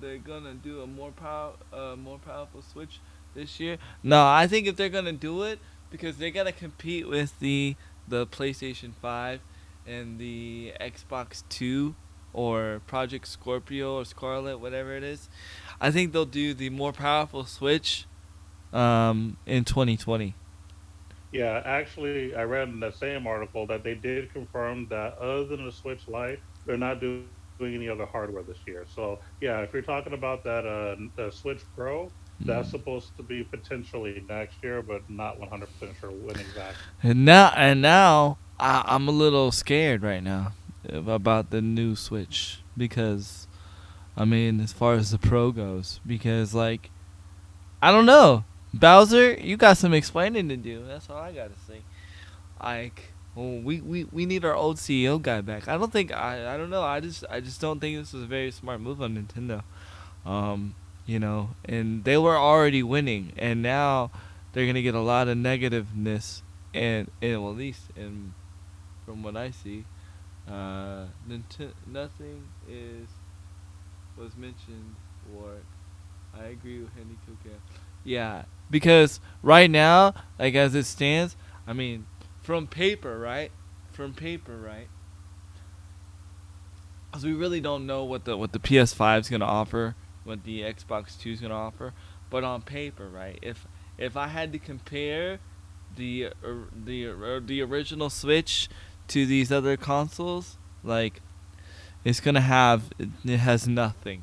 they're gonna do a more powerful Switch this year? No, I think if they're gonna do it because they gotta compete with the PlayStation 5 and the Xbox 2 or Project Scorpio or Scarlet, whatever it is. I think they'll do the more powerful Switch in 2020. Yeah, actually, I read in that same article that they did confirm that other than the Switch Lite, they're not doing any other hardware this year. So yeah, if you're talking about that the Switch Pro, that's Mm. supposed to be potentially next year, but not 100% sure when exactly. And now I'm a little scared right now about the new Switch because I mean, as far as the Pro goes, because like I don't know, Bowser, you got some explaining to do. That's all I gotta say. Like, well, we need our old CEO guy back. I don't know. I just don't think this was a very smart move on Nintendo. Um, and they were already winning, and now they're gonna get a lot of negativeness, and well, at least in from what I see, nothing is was mentioned or I agree with Henry Kuka. Yeah, because right now, like as it stands, I mean, from paper, right? From paper, right? Because we really don't know what the PS5 is gonna offer, what the Xbox 2 is gonna offer, but on paper, right? If I had to compare the original Switch to these other consoles, like it has nothing.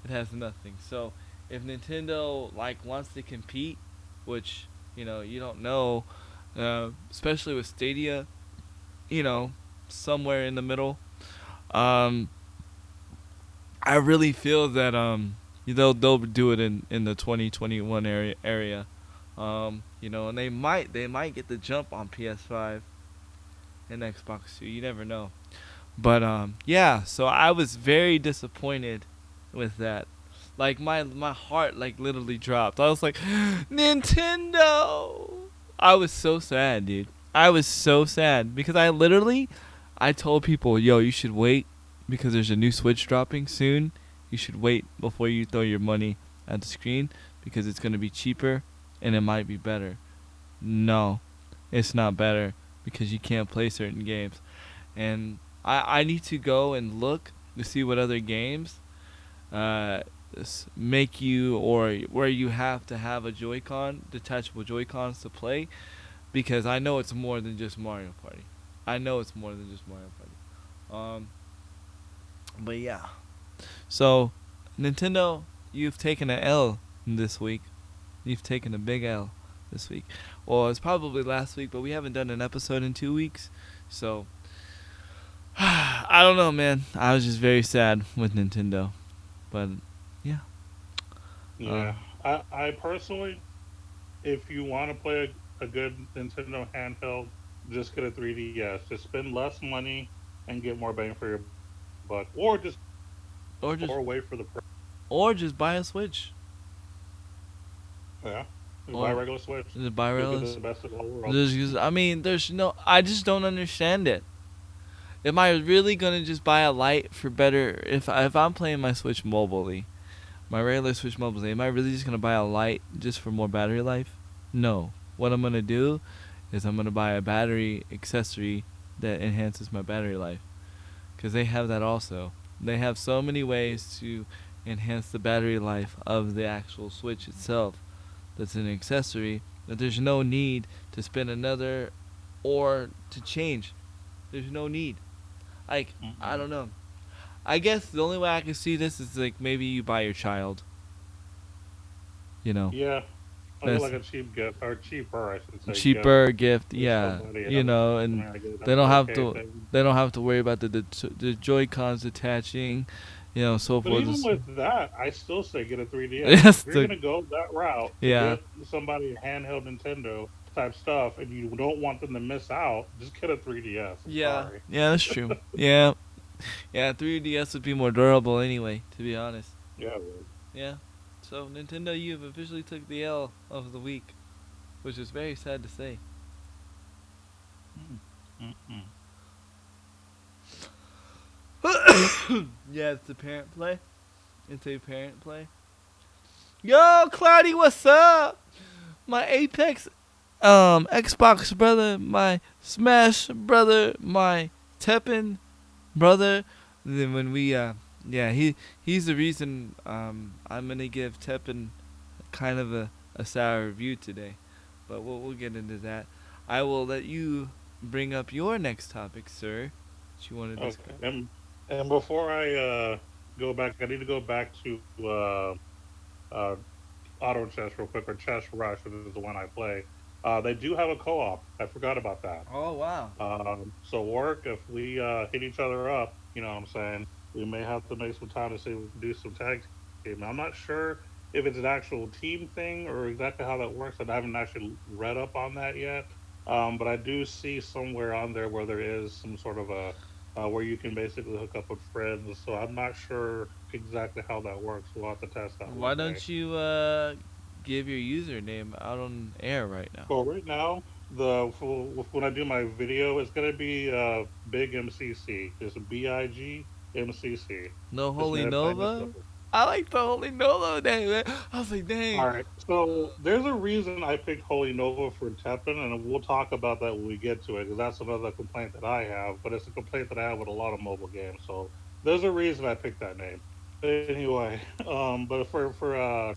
It has nothing. So if Nintendo like wants to compete, which you don't know, especially with Stadia, you know, somewhere in the middle. Um, I really feel that They'll do it in the 2021 area. And they might get the jump on PS5 and Xbox 2. You never know. But yeah. So I was very disappointed with that. Like my heart like literally dropped. I was like, Nintendo. I was so sad, dude. I was so sad because I told people, yo, you should wait because there's a new Switch dropping soon. You should wait before you throw your money at the screen because it's gonna be cheaper and it might be better. No, it's not better because you can't play certain games. And I need to go and look to see what other games uh, make you or where you have to have a Joy-Con, detachable Joy-Cons to play, because I know it's more than just Mario Party. I know it's more than just Mario Party. But yeah. So, Nintendo, you've taken an L this week. You've taken a big L this week. Well, it's probably last week, but we haven't done an episode in 2 weeks. So, I don't know, man. I was just very sad with Nintendo. But, yeah. Yeah. I personally, if you want to play a good Nintendo handheld, just get a 3DS. Just spend less money and get more bang for your buck, or just Or or just wait for the price. or just buy a Switch. Yeah, you buy a Or regular Switch. just buy You'll get Relish. the best of all worlds. I mean, I just don't understand it. Am I really gonna just buy a light for better if I'm playing my Switch mobilely, my regular Switch mobilely? Am I really just gonna buy a light just for more battery life? No. What I'm gonna do is I'm gonna buy a battery accessory that enhances my battery life, because they have that also. They have so many ways to enhance the battery life of the actual Switch itself. That's an accessory that there's no need to spend another or to change. There's no need. Like, I don't know. I guess the only way I can see this is like maybe you buy your child. You know, Yeah, that's like a cheap gift or cheaper, I should say, gift cheaper gift. for Yeah, somebody you else. know, I and mean, I get they that don't have 4K to. thing. They don't have to worry about the Joy Cons attaching. So But forth. even with that, I still say get a 3DS. Yes, If you're gonna go that route to yeah, get somebody a handheld Nintendo type stuff, and you don't want them to miss out, just get a 3DS. I'm yeah, sorry. yeah. That's true. Yeah, yeah. 3DS would be more durable anyway. To be honest. Yeah. Well, Yeah. So Nintendo, you've officially took the L of the week, which is very sad to say. mm-mm. Yeah, it's a parent play. It's a parent play. Yo, Cloudy, what's up? My Apex, Xbox brother, my Smash brother, my Tekken brother. Then when we, yeah, he's the reason, I'm gonna give Tekken kind of a sour review today, but we'll get into that. I will let you bring up your next topic, sir. That you want to Okay. discuss. And before I go back, I need to go back to uh, Auto Chess real quick, or Chess Rush, which is the one I play. They do have a co-op. I forgot about that. Oh wow. So work, if we hit each other up, you know what I'm saying, we may have to make some time to see if we can do some tag team. I'm not sure if it's an actual team thing or exactly how that works. I haven't actually read up on that yet. But I do see somewhere on there where there is some sort of a where you can basically hook up with friends. So I'm not sure exactly how that works. We'll have to test that Why one day. don't you give your username out on air right now? Well, right now, when I do my video, it's gonna be Big MCC. Just BIG MCC. No Just Holy made it plain and Nova? simple. I like the Holy Nova name, man. I was like, All dang. right. So there's a reason I picked Holy Nova for Teppen, and we'll talk about that when we get to it, because that's another complaint that I have. But it's a complaint that I have with a lot of mobile games. So there's a reason I picked that name. Anyway, but for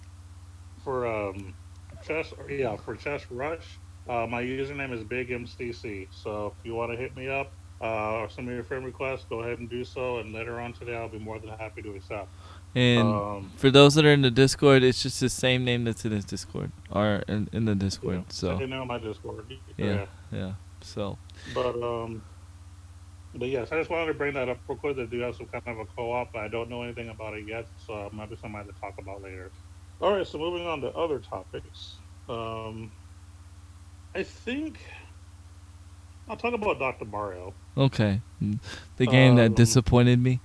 chess, yeah, for Chess Rush, my username is Big MCC. So if you want to hit me up or send me your friend request, go ahead and do so. And later on today, I'll be more than happy to accept. And Um, for those that are in the Discord, it's just the same name that's in his Discord or in the yeah, Discord. So send it on my Discord. yeah, Yeah. yeah. So But But yes, I just wanted to bring that up real quick. They do have some kind of a co-op, but I don't know anything about it yet, so it might be something to talk about later. All right, so moving on to other topics. Um, I think I'll talk about Dr. Mario. Okay. The game that Um, disappointed me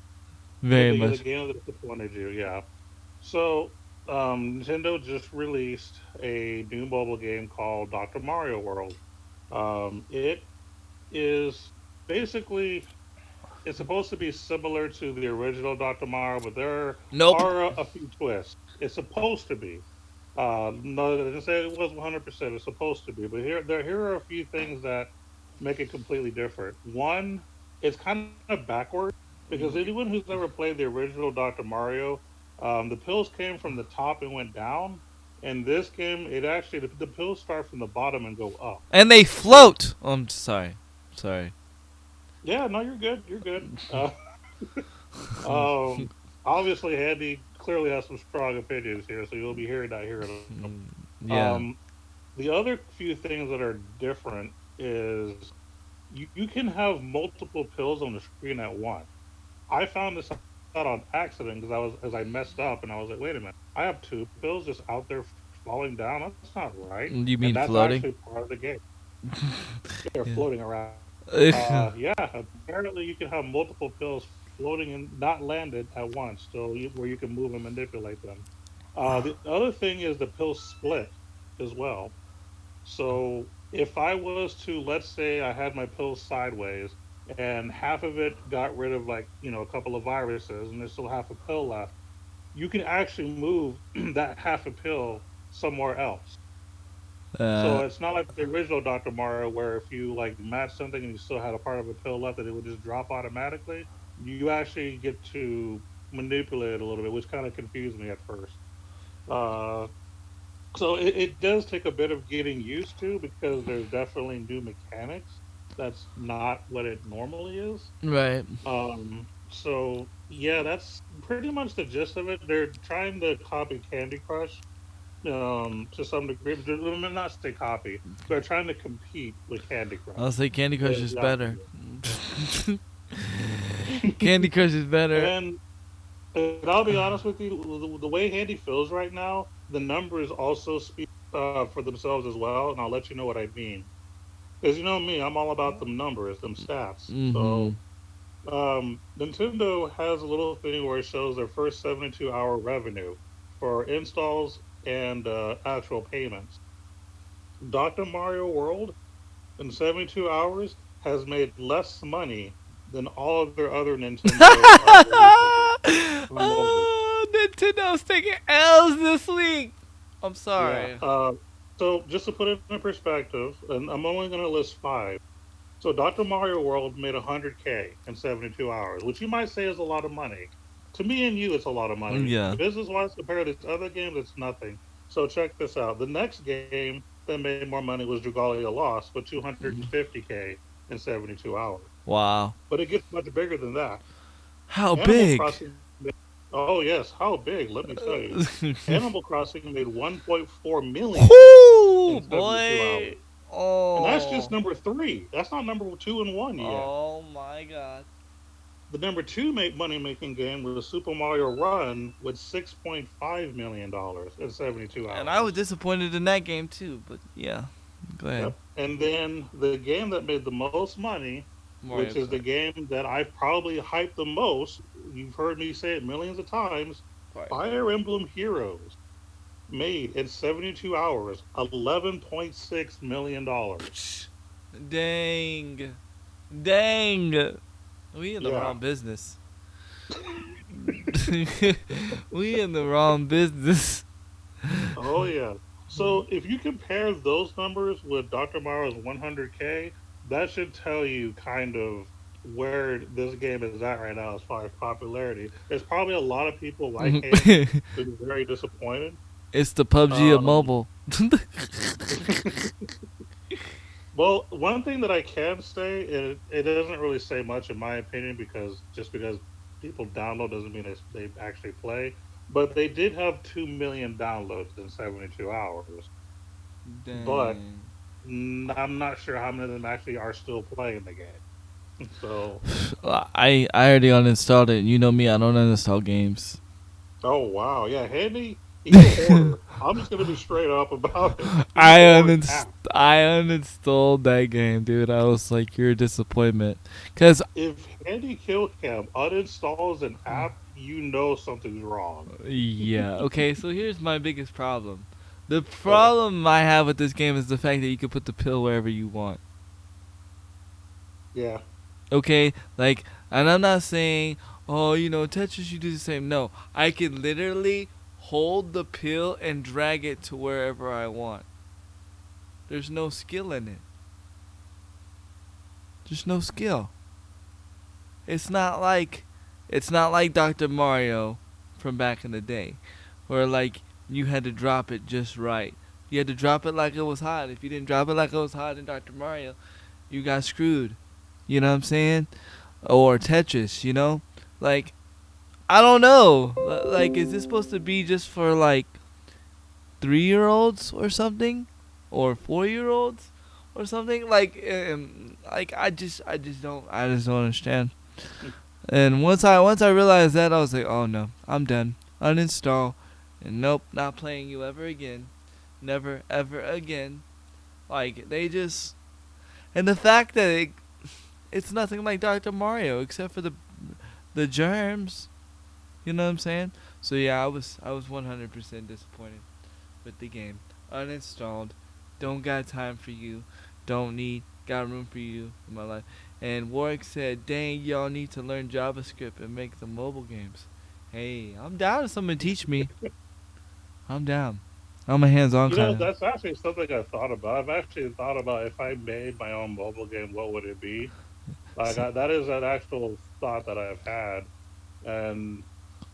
yeah, very the much. game that disappointed you, yeah. So, Nintendo just released a new mobile game called Dr. Mario World. It is basically it's supposed to be similar to the original Dr. Mario, but there Nope. are a few twists. It's supposed to be. No, I didn't say it was 100%. It's supposed to be, but here are a few things that make it completely different. One, it's kind of backwards because anyone who's ever played the original Dr. Mario, the pills came from the top and went down. In this game, it actually the pills start from the bottom and go up. And they So float. Oh, I'm sorry. Sorry. yeah, no, you're good. You're good. Um, Obviously, Andy clearly has some strong opinions here, so you'll be hearing that here in a minute. Yeah. The other few things that are different is you can have multiple pills on the screen at once. I found this out on accident because I messed up and I was like, wait a minute, I have two pills just out there falling down. That's not right, You and mean that's actually floating? part of the game. They're Yeah. floating around. Yeah, apparently you can have multiple pills floating and not landed at once, where you can move and manipulate them. The other thing is the pills split as well. So if I was to, let's say, I had my pills sideways, and half of it got rid of like a couple of viruses, and there's still half a pill left, you can actually move that half a pill somewhere else. uh, So it's not like the original Dr. Mario where if you like match something and you still had a part of a pill left that it would just drop automatically. You actually get to manipulate it a little bit, which kind of confused me at first. Uh, so it does take a bit of getting used to because there's definitely new mechanics. That's not what it normally is. right. So yeah, that's pretty much the gist of it. They're trying to copy Candy Crush to some degree. Let me not say copy. They're trying to compete with Candy I'll Crush. say Candy Crush Is is the better. idea. Candy Crush is better. And I'll be honest with you, the way Handy feels right now, the numbers also speak for themselves as well, and I'll let you know what I mean. Because you know me, I'm all about them numbers, them stats. Mm-hmm. So Nintendo has a little thing where it shows their first 72-hour revenue for installs and actual payments. Dr. Mario World in 72 hours has made less money than all of their other Nintendo releases on mobile. Oh, Nintendo's taking L's this week. I'm Yeah. sorry. So just to put it in perspective, and I'm only going to list five. So Dr. Mario World made 100K in 72 hours, which you might say is a lot of money. To me and you, it's a lot of money. Yeah. Business wise, compared to these other games, it's nothing. So check this out. The next game that made more money was Dragalia Lost with 250K in 72 hours. Wow. But it gets much bigger than that. How Animal big? Crossing. Oh yes, how big? Let me tell you. Animal Crossing made 1.4 million Whoo, in 72 boy. hours, and that's just Oh. number three. That's not number two and one yet. Oh my god. The number two money making game was Super Mario Run with $6.5 million in 72 And I was hours. disappointed in that game too, but yeah. Go ahead. Yep. And then the game that made the most money, which Mario is the Kart. game that I've probably hyped the most, you've heard me say it millions of times, Mario Kart. Fire Emblem Heroes made in 72 hours $11.6 million. Dang. Dang. We in the Yeah. wrong business. We in the wrong business. Oh yeah. So if you compare those numbers with Dr. Mario's 100K, that should tell you kind of where this game is at right now as far as popularity. There's probably a lot of people like Andy who's very disappointed. It's the PUBG of Um, mobile. well, one thing that I can say, it doesn't really say much in my opinion because just because people download doesn't mean they actually play. But they did have 2 million downloads in 72 hours. But Dang. I'm not sure how many of them actually are still playing the game. So, I already uninstalled it. You know me, I don't uninstall games. oh wow, yeah, Handy, he's a hoarder. I'm just gonna be straight up about it. He hoards apps. I uninstalled that game, dude. I was like, you're a disappointment. Cause If Handy Killcam uninstalls an app, you know something's wrong. yeah, okay. So here's my biggest problem. The Okay. problem I have with this game is the fact that you can put the pill wherever you want. Yeah. Okay, like, and I'm not saying, oh, Tetris, you do the same. No, I can literally hold the pill and drag it to wherever I want. There's no skill in it. There's no skill. It's not like, it's not like Dr. Mario from back in the day, where like you had to drop it just right. You had to drop it like it was hot. If you didn't drop it like it was hot in Dr. Mario, you got screwed. You know what I'm saying? Or Tetris, like, I don't know. Like, is this supposed to be just for like 3-year-olds or something, or 4-year-olds or something? Like I just don't understand. And once I realized that, I was like, oh no, I'm done. Uninstall, and nope, not playing you ever again, never ever again. Like they just, and the fact that it's nothing like Dr. Mario except for the germs. You know what I'm saying? So yeah, I was 100% disappointed with the game. Uninstalled. Don't got time for you. Don't need got room for you in my life. And Warwick said, "Dang, y'all need to learn JavaScript and make the mobile games." Hey, I'm down if someone teach me. I'm down. I'm a hands-on You know, kind of. that's actually something I've thought about. I've actually thought about if I made my own mobile game, what would it be? That is an actual thought that I've had, and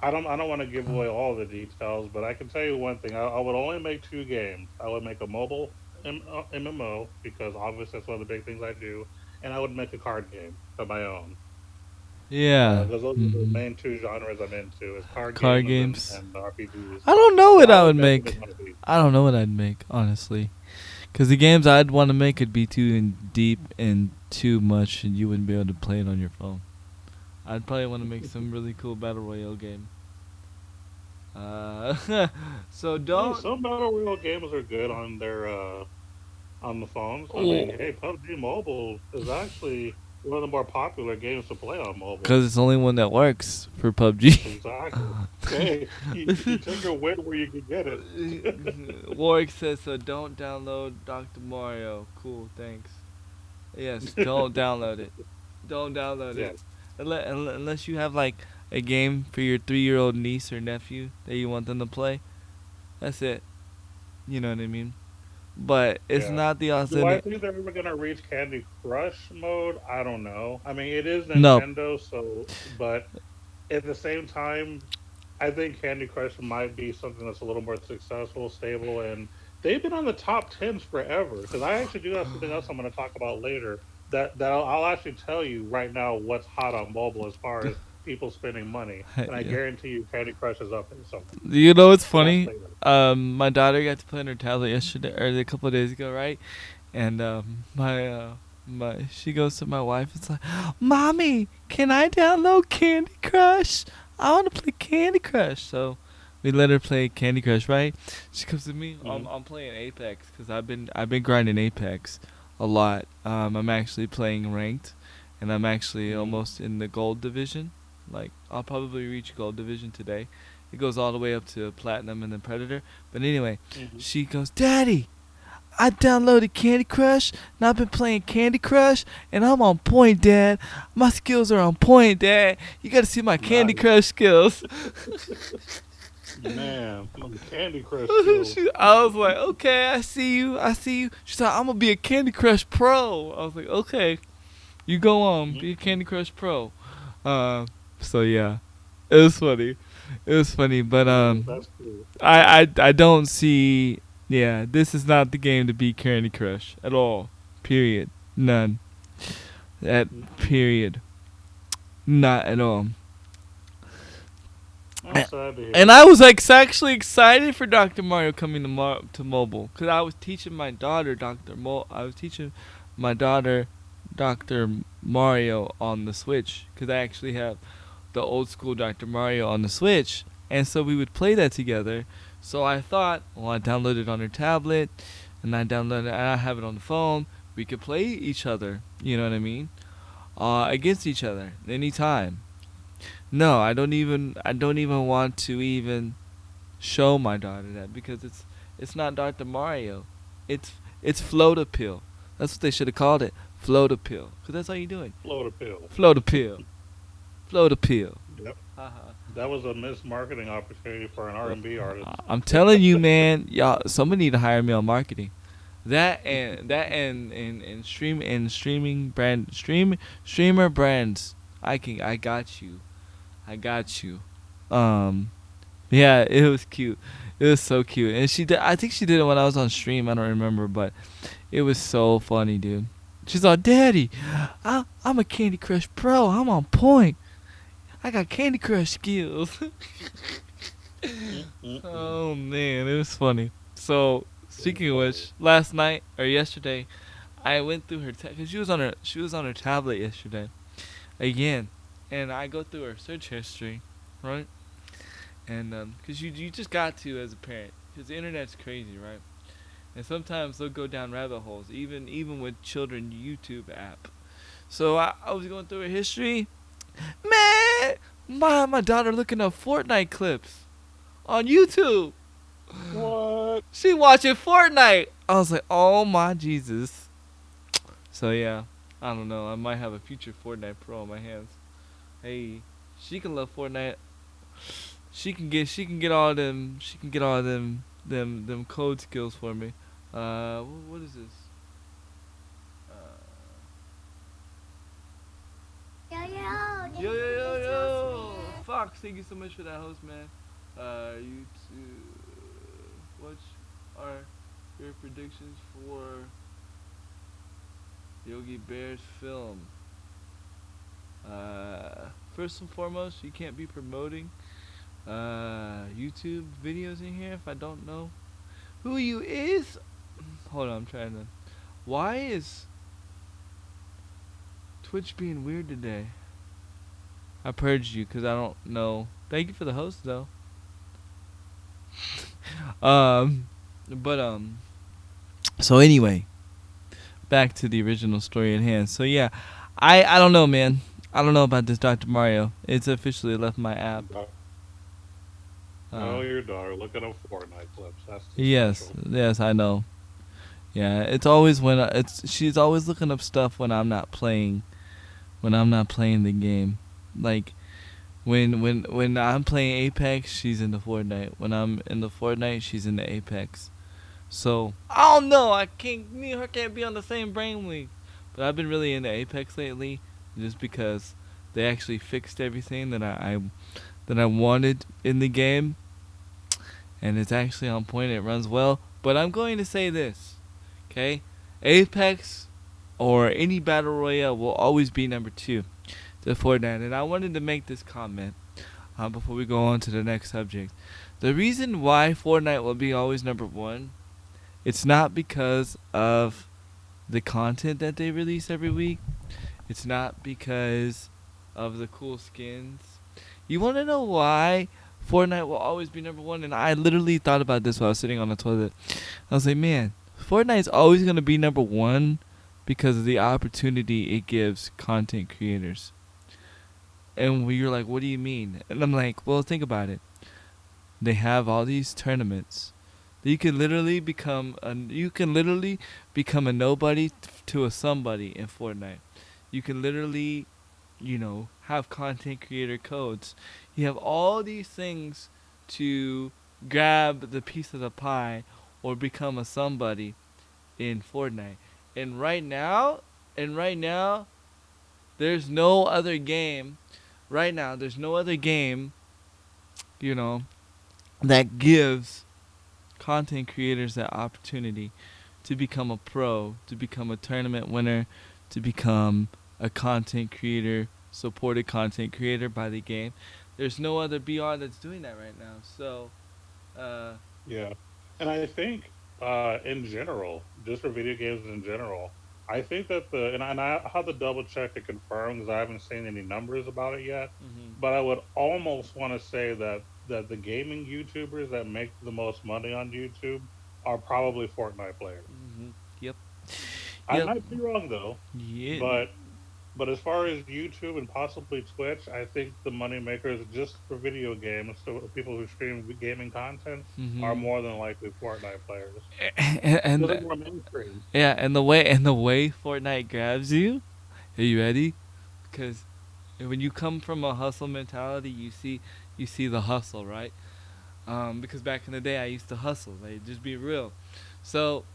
I don't want to give away all the details, but I can tell you one thing. I would only make two games. I would make a mobile MMO because obviously that's one of the big things I do, and I would make a card game of my own. Yeah. Because those are the Hmm. main two genres I'm into is card Card games games. and RPGs. I don't know So what that I would would definitely make. want to be. I don't know what I'd make, honestly. Because the games I'd want to make could be too deep and too much, and you wouldn't be able to play it on your phone. I'd probably want to make some really cool battle royale game. So Hey, don't. some battle royale games are good on the phones. I mean, Oh, hey, PUBG Mobile is actually one of the more popular games to play on mobile. because it's the only one that works for PUBG. Exactly. Hey, you take a win where you can get it. Warwick says so. Don't download Dr. Mario. Cool, thanks. Yes, don't download it. Don't download it. Yeah. Unless you have like a game for your 3-year-old niece or nephew that you want them to play. That's it. You know what I mean? But it's Yeah. not the Do I authentic. think they're ever gonna reach Candy Crush mode? I don't know. I mean, it is No, Nintendo, so but at the same time, I think Candy Crush might be something that's a little more successful, stable, and they've been on the top tens forever. Because I actually do have something else I'm going to talk about later. That I'll actually tell you right now what's hot on mobile as far as people spending money, and I yeah. guarantee you Candy Crush is up there somewhere. You know what's But that's funny? later. My daughter got to play on her tablet yesterday or a couple of days ago, right? And my she goes to my wife. It's like, "Mommy, can I download Candy Crush? I want to play Candy Crush." So we let her play Candy Crush, right? She comes to me. Hmm. I'm playing Apex because I've been grinding Apex a lot. I'm actually playing ranked, and I'm actually Hmm. almost in the gold division. Like I'll probably reach gold division today. It goes all the way up to platinum and then predator. But anyway, Hmm. she goes, "Daddy, I downloaded Candy Crush and I've been playing Candy Crush and I'm on point, Dad. My skills are on point, Dad. You gotta see my Candy Nice. Crush skills." Man, some Candy Crush skills. I was like, "Okay, I see you. I see you." She's like, "I'm gonna be a Candy Crush pro." I was like, "Okay, you go on, Hmm. be a Candy Crush pro." Uh, so yeah, it was funny. It was funny, but That's cool. I don't see. Yeah, this is not the game to beat Candy Crush at all. Period. None. At period. Not at all. I'm sad to And hear. I was like actually excited for Dr. Mario coming to mobile because I was teaching my daughter I was teaching my daughter Dr. Mario on the Switch because I actually have the old school Dr. Mario on the Switch, and so we would play that together. So I thought, well, I downloaded it on her tablet, and I have it on the phone. We could play each other. You know what I mean? Against each other anytime. No, I don't even want to even show my daughter that because it's not Dr. Mario. It's it's float appeal. That's what they should have called it. Float appeal. Cause that's all you're doing. Float appeal. Float appeal. Float appeal. Yep. Haha. That was a missed marketing opportunity for an R&B artist. I'm telling you, man, y'all, somebody need to hire me on marketing. And streaming streamer brands. I got you. I got you. Um, yeah, it was cute. It was so cute, and she did. I think she did it when I was on stream. I don't remember, but it was so funny, dude. She's like, "Daddy, I'm a Candy Crush pro. I'm on point. I got Candy Crush skills." Mm-mm-mm. Oh man, it was funny. So speaking of which, last night or yesterday, I went through her because she was on her tablet yesterday again, and I go through her search history, right? And because you just got to as a parent, because the internet's crazy, right? And sometimes they'll go down rabbit holes, even with children YouTube app. So I was going through her history, man. My daughter looking up Fortnite clips on YouTube. What? She watching Fortnite. I was like, oh my Jesus. So yeah, I don't know. I might have a future Fortnite Pro on my hands. Hey, she can love Fortnite. She can get all them code skills for me. What is this? Uh, yo yo yo yo. Fox, thank you so much for that host, man. You two, what are your predictions for Yogi Bear's film? First and foremost, you can't be promoting YouTube videos in here if I don't know who you is. Hold on, I'm trying to. Why is Twitch being weird today? I purged you because I don't know. Thank you for the host though. um, but. So anyway, back to the original story at hand. So yeah, I don't know, man. I don't know about this Dr. Mario. It's officially left my app. No, your daughter looking up Fortnite clips. That's too Yes, special. yes, I know. Yeah, it's always when it's she's always looking up stuff when I'm not playing. When I'm not playing the game, like when I'm playing Apex, she's in the Fortnite. When I'm in the Fortnite, she's in the Apex. So I don't know. I can't. Me and her can't be on the same brainwave. But I've been really into Apex lately, just because they actually fixed everything that I wanted in the game, and it's actually on point. It runs well. But I'm going to say this, okay? Apex or any battle royale will always be number two to Fortnite. And I wanted to make this comment before we go on to the next subject. The reason why Fortnite will be always number one, it's not because of the content that they release every week. It's not because of the cool skins. You want to know why Fortnite will always be number one? And I literally thought about this while I was sitting on the toilet. I was like, man, Fortnite's always going to be number one because of the opportunity it gives content creators. And you're like, what do you mean? And I'm like, well, think about it. They have all these tournaments. You can literally become a nobody to a somebody in Fortnite. You can literally, have content creator codes. You have all these things to grab the piece of the pie or become a somebody in Fortnite. And right now, there's no other game. Right now, there's no other game, you know, that gives content creators that opportunity to become a pro, to become a tournament winner, to become a content creator, supported content creator by the game. There's no other BR that's doing that right now. So, uh, Yeah, and I think in general, just for video games in general, I think that I have to double check to confirm because I haven't seen any numbers about it yet. Mhm. But I would almost want to say that the gaming YouTubers that make the most money on YouTube are probably Fortnite players. Mhm. Yep. I Yep. might be wrong though, Yeah. but as far as YouTube and possibly Twitch, I think the money makers just for video games, so people who stream gaming content, are Mhm. more than likely Fortnite players because And they're more mainstream. yeah, and the way Fortnite grabs you. Are you ready? Because when you come from a hustle mentality, you see the hustle, right? Because back in the day, I used to hustle. Like, just be real. So,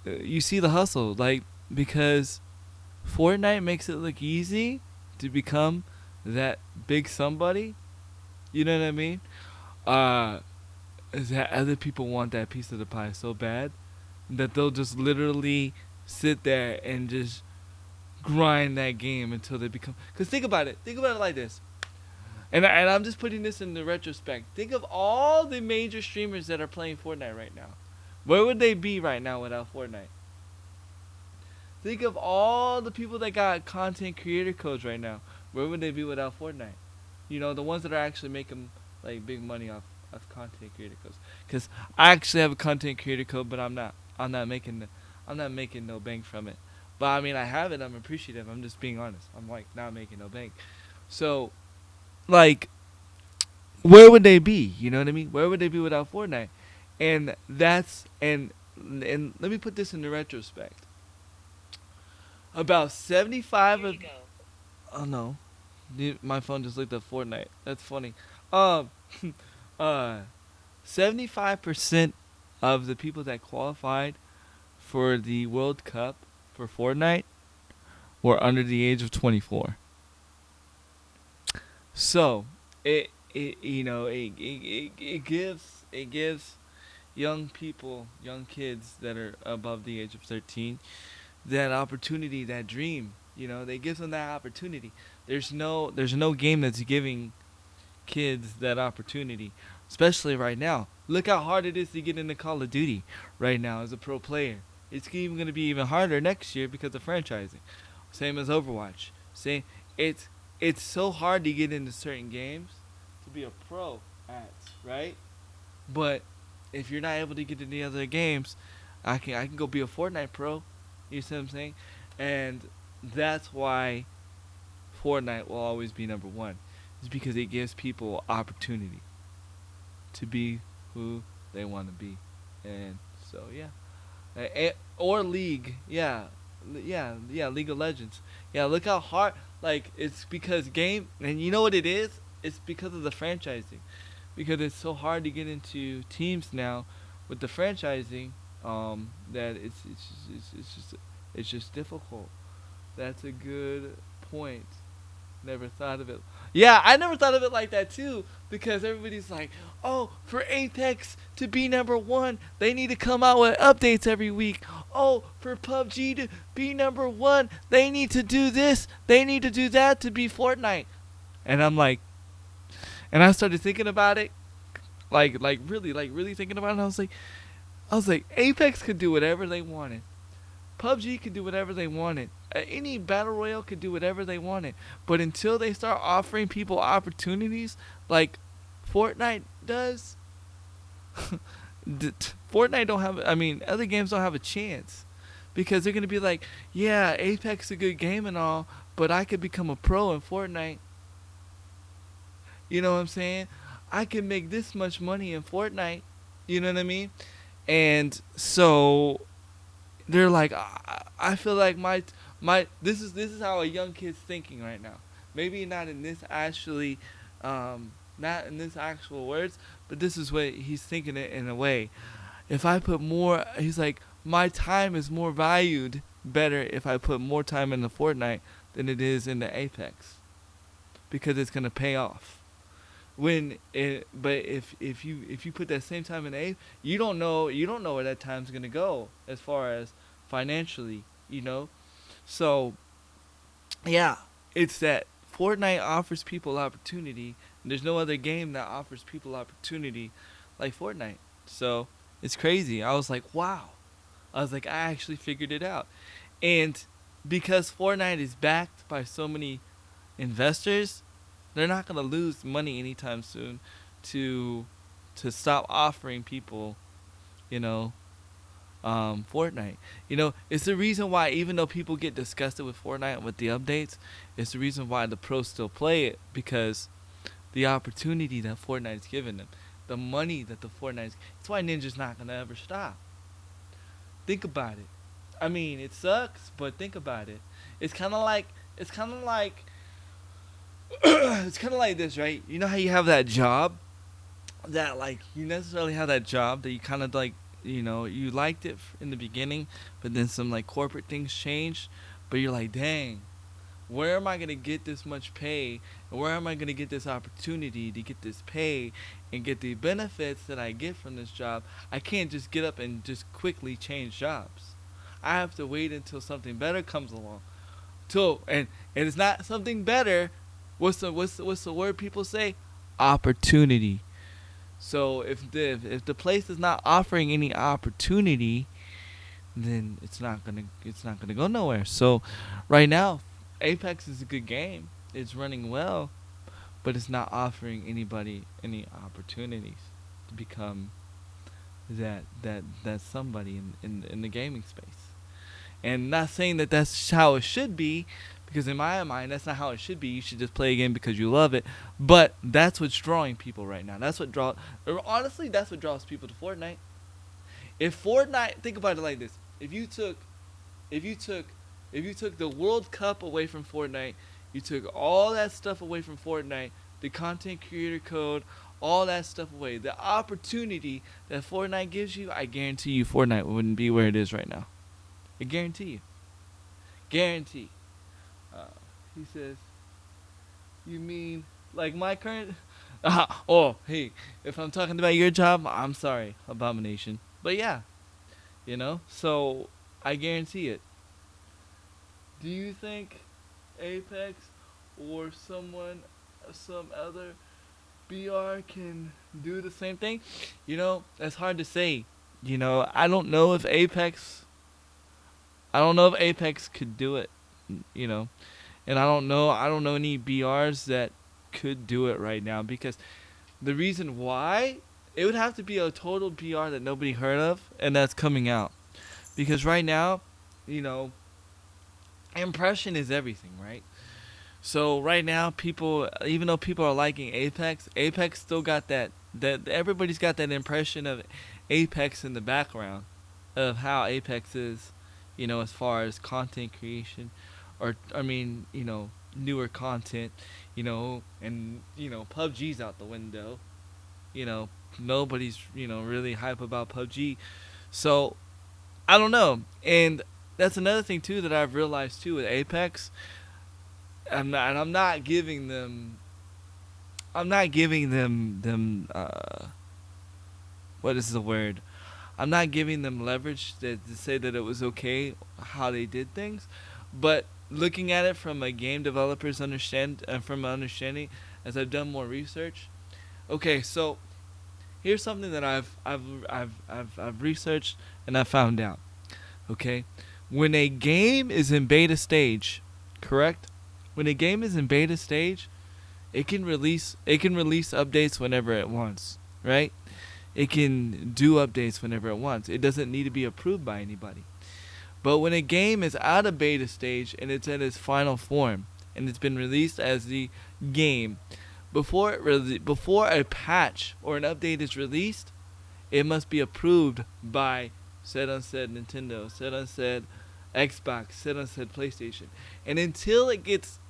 you see the hustle, like, because Fortnite makes it look easy to become that big somebody. You know what I mean? Uh, is that other people want that piece of the pie so bad that they'll just literally sit there and just grind that game until they become. Because think about it. Think about it like this. And I'm just putting this in the retrospect. Think of all the major streamers that are playing Fortnite right now. Where would they be right now without Fortnite? Think of all the people that got content creator codes right now. Where would they be without Fortnite? You know, the ones that are actually making like big money off content creator codes. Cause I actually have a content creator code, but I'm not making no bank from it. But I mean, I have it. I'm appreciative. I'm just being honest. I'm like not making no bank. So like, where would they be? You know what I mean? Where would they be without Fortnite? And that's and let me put this in the retrospect. About 75 of oh no, my phone just looked at Fortnite. That's funny. Um, uh, 75% of the people that qualified for the World Cup for Fortnite were under the age of 24. So it gives young people, young kids that are above the age of 13, that opportunity, that dream. They gives them that opportunity. There's no game that's giving kids that opportunity, especially right now. Look how hard it is to get into Call of Duty right now as a pro player. It's even going to be even harder next year because of franchising. Same as Overwatch. Same. It's it's so hard to get into certain games to be a pro at, right? But if you're not able to get into the other games, I can go be a Fortnite pro. You see what I'm saying? And that's why Fortnite will always be number one. Is because it gives people opportunity to be who they want to be, and so yeah. Or League, yeah, yeah, League of Legends, yeah. Look how hard, like it's because game, and you know what it is? It's because of the franchising, because it's so hard to get into teams now with the franchising. That it's just difficult. That's a good point. Never thought of it. Yeah, I never thought of it like that too. Because everybody's like, oh, for Apex to be number one, they need to come out with updates every week. Oh, for PUBG to be number one, they need to do this, they need to do that to be Fortnite. And I'm like, and I started thinking about it, like really thinking about it. And I was like, Apex could do whatever they wanted. PUBG could do whatever they wanted. Any battle royale could do whatever they wanted. But until they start offering people opportunities like Fortnite does, Fortnite don't have. I mean, other games don't have a chance because they're gonna be like, yeah, Apex is a good game and all, but I could become a pro in Fortnite. You know what I'm saying? I can make this much money in Fortnite. You know what I mean? And so they're like, I feel like my this is how a young kid's thinking right now. Maybe not in this actual words, but this is what he's thinking it in a way. If I put more, he's like, my time is more valued better if I put more time in the Fortnite than it is in the Apex because it's gonna pay off. But if you put that same time in A, you don't know where that time's gonna go as far as financially, So yeah, it's that Fortnite offers people opportunity, and there's no other game that offers people opportunity like Fortnite. So it's crazy. I was like, wow, I was like, I actually figured it out. And because Fortnite is backed by so many investors, they're not gonna lose money anytime soon to stop offering people, you know, Fortnite. It's the reason why even though people get disgusted with Fortnite with the updates, it's the reason why the pros still play it because the opportunity that Fortnite's given them, the money that the Fortnite's. It's why Ninja's not gonna ever stop. Think about it. I mean, it sucks, but think about it. It's kind of like it's kind of like it's kind of like this, right? You know how you have that job that like you necessarily have that job that you kind of like, you liked it in the beginning, but then some like corporate things changed, but you're like, dang, where am I gonna get this much pay, and where am I gonna get this opportunity to get this pay and get the benefits that I get from this job? I can't just get up and just quickly change jobs. I have to wait until something better comes along. And it's not something better. What's the word people say? Opportunity. So if the place is not offering any opportunity, then it's not gonna go nowhere. So right now, Apex is a good game. It's running well, but it's not offering anybody any opportunities to become that somebody in the gaming space. And not saying that that's how it should be, because in my mind that's not how it should be. You should just play a game because you love it. But that's what's drawing people right now. Honestly, that's what draws people to Fortnite. If Fortnite, think about it like this: if you took if you took the World Cup away from Fortnite, you took all that stuff away from Fortnite, the content creator code, all that stuff away, the opportunity that Fortnite gives you, I guarantee you Fortnite wouldn't be where it is right now. I guarantee you. Guarantee. Uh, he says, you mean like my current? Oh, hey, if I'm talking about your job, I'm sorry, Abomination. But yeah, so I guarantee it. Do you think Apex or some other BR can do the same thing? That's hard to say. I don't know if Apex. I don't know if Apex could do it. You know, and I don't know. I don't know any BRs that could do it right now because the reason why it would have to be a total BR that nobody heard of and that's coming out. Because right now, you know, impression is everything, right? So right now, people, even though people are liking Apex, Apex still got that everybody's got that impression of Apex in the background of how Apex is, as far as content creation, or I mean, newer content, and PUBG's out the window, you know, nobody's really hype about PUBG, so I don't know, and that's another thing too that I've realized too with Apex. I'm not giving them. I'm not giving them. What is the word? I'm not giving them leverage to say that it was okay how they did things, but looking at it from a game developer's from my understanding, as I've done more research. Okay, so here's something that I've researched and I found out. Okay, when a game is in beta stage, correct? When a game is in beta stage, it can release updates whenever it wants, right? It can do updates whenever it wants. It doesn't need to be approved by anybody. But when a game is out of beta stage and it's in its final form and it's been released as the game, before a patch or an update is released, it must be approved by said unsaid Nintendo, said unsaid Xbox, said unsaid PlayStation. And until it gets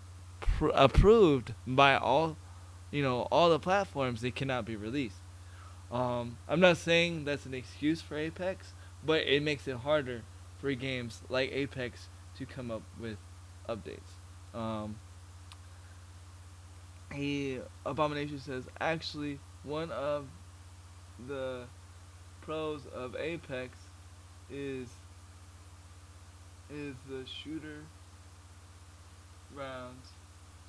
approved by all the platforms, it cannot be released. I'm not saying that's an excuse for Apex, but it makes it harder for games like Apex to come up with updates. Um, Abomination says, actually, one of the pros of Apex is the shooter rounds.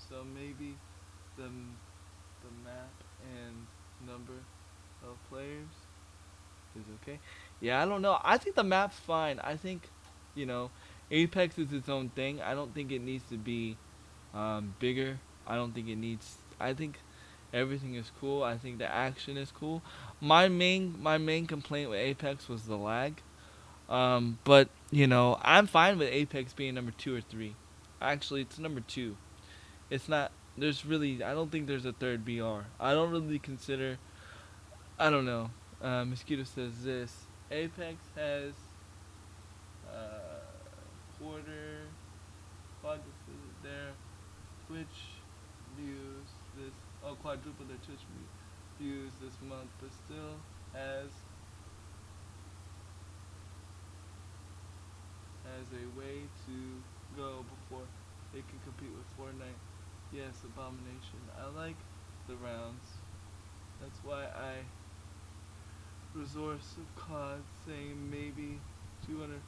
So maybe the map and number of players. is okay. Yeah, I don't know. I think the map's fine. I think, you know, Apex is its own thing. I don't think it needs to be bigger. I don't think it needs. I think everything is cool. I think the action is cool. My main complaint with Apex was the lag. But you know, I'm fine with Apex being number 2 or 3. Actually, it's number 2. It's not. There's really. I don't think there's a third BR. I don't really consider. I don't know. Mosquito says this. Apex has quarter quadruple their Twitch views this. Oh, quadruple their Twitch views this month, but still has a way to go before they can compete with Fortnite. Yes, Abomination. I like the rounds. That's why I resource of COD saying maybe 200.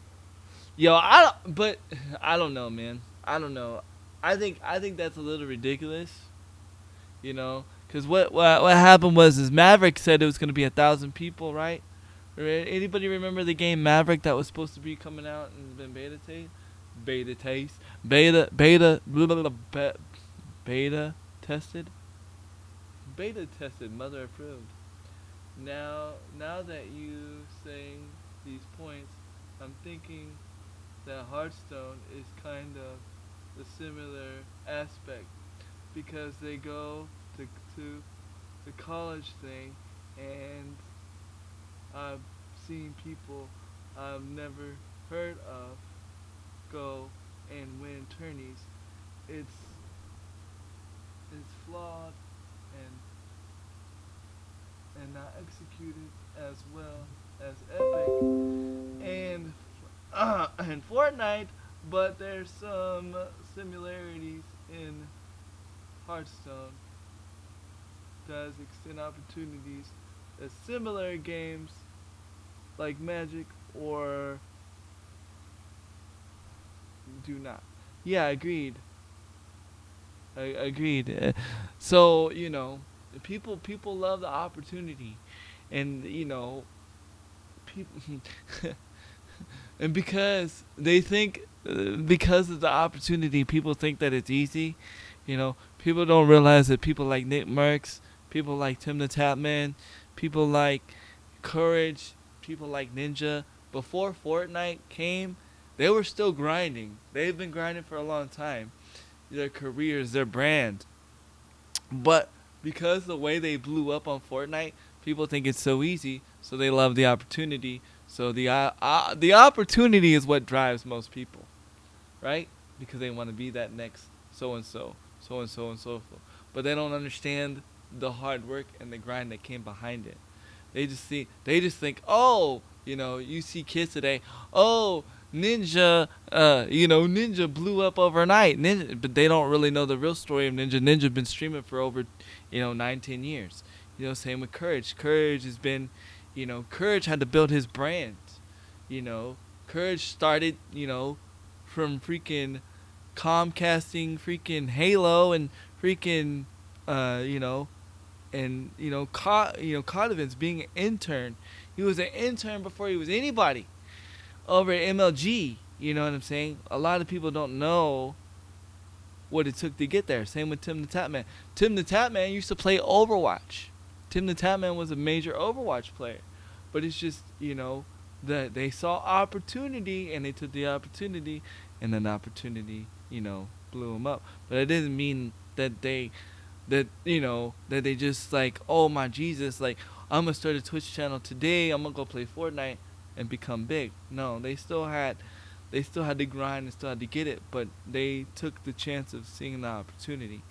Yo, but I don't know, man. I don't know. I think that's a little ridiculous, you know, because what happened was is Maverick said it was gonna be 1,000 people, right? Anybody remember the game Maverick that was supposed to be coming out and been beta tested, mother approved. Now that you saying these points, I'm thinking that Hearthstone is kind of the similar aspect because they go to the college thing, and I've seen people I've never heard of go and win tourneys. It's it's flawed and not executed as well as Epic and Fortnite, but there's some similarities in Hearthstone. Does extend opportunities that similar games like Magic or do not. Yeah, agreed. Agreed. So you know, people love the opportunity, and you know, people, and because they think, because of the opportunity, people think that it's easy. You know, people don't realize that people like Nick Merckx, people like Tim the Tapman, people like Courage, people like Ninja, before Fortnite came, they were still grinding. They've been grinding for a long time. Their careers, their brand. But because the way they blew up on Fortnite, people think it's so easy, so they love the opportunity. So the opportunity is what drives most people, right? Because they want to be that next so and so, so and so and so forth. But they don't understand the hard work and the grind that came behind it. They just think, oh, you know, you see kids today, oh, Ninja, Ninja blew up overnight. Ninja, but they don't really know the real story of Ninja. Ninja been streaming for over, 9, 10 years. You know, same with Courage. Courage has been, Courage had to build his brand. You know, Courage started, from freaking Comcasting, freaking Halo, and freaking, you know, and Codovans being an intern. He was an intern before he was anybody over at MLG. You know what I'm saying? A lot of people don't know what it took to get there. Same with Tim the Tapman. Tim the Tapman used to play Overwatch. Tim the Tapman was a major Overwatch player, but it's just that they saw opportunity and they took the opportunity, and then the opportunity blew them up. But it doesn't mean that they just like, oh my Jesus, like, I'm gonna start a Twitch channel today, I'm gonna go play Fortnite and become big. No, they still had to grind and still had to get it, but they took the chance of seeing the opportunity.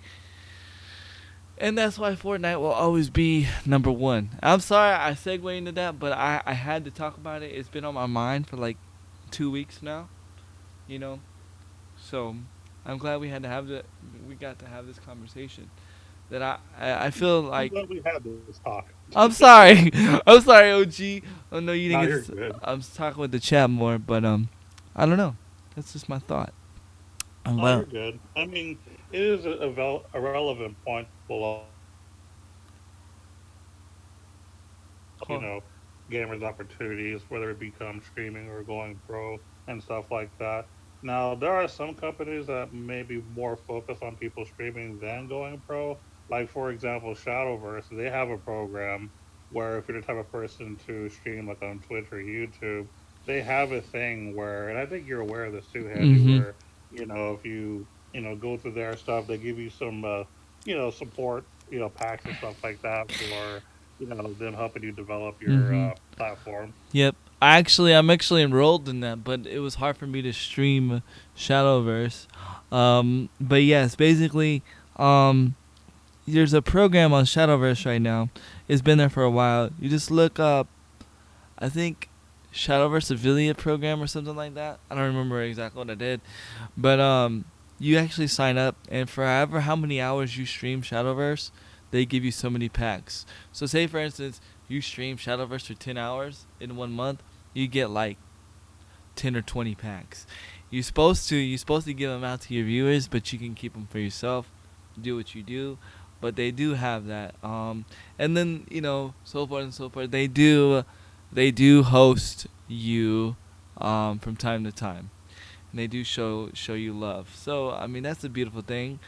And that's why Fortnite will always be number one. I'm sorry I segued into that, but I had to talk about it. It's been on my mind for like 2 weeks now, you know. So I'm glad we got to have this conversation. That I feel I'm like glad we had this talk. I'm sorry. I'm sorry, OG. I know you Now didn't you're get. good. I'm talking with the chat more, but I don't know. That's just my thought. No, Well, you're good. I mean, it is a relevant point. Well, cool. gamers opportunities, whether it become streaming or going pro and stuff like that. Now, there are some companies that may be more focused on people streaming than going pro. Like, for example, Shadowverse, they have a program where if you're the type of person to stream like on Twitch or YouTube, they have a thing where, and I think you're aware of this too, Handy, Mm-hmm. where, if you, go through their stuff, they give you some, support, packs and stuff like that for, them helping you develop your Mm-hmm. platform. Yep. I'm actually enrolled in that, but it was hard for me to stream Shadowverse. But yes, basically, um, there's a program on Shadowverse right now. It's been there for a while. You just look up, I think, Shadowverse affiliate program or something like that. I don't remember exactly what I did, but you actually sign up, and for however how many hours you stream Shadowverse, they give you so many packs. So say for instance, you stream Shadowverse for 10 hours in 1 month, you get like 10 or 20 packs. You're supposed to give them out to your viewers, but you can keep them for yourself. Do what you do, but they do have that. And then so forth and so forth. They do host you from time to time, and they do show you love. So I mean that's a beautiful thing,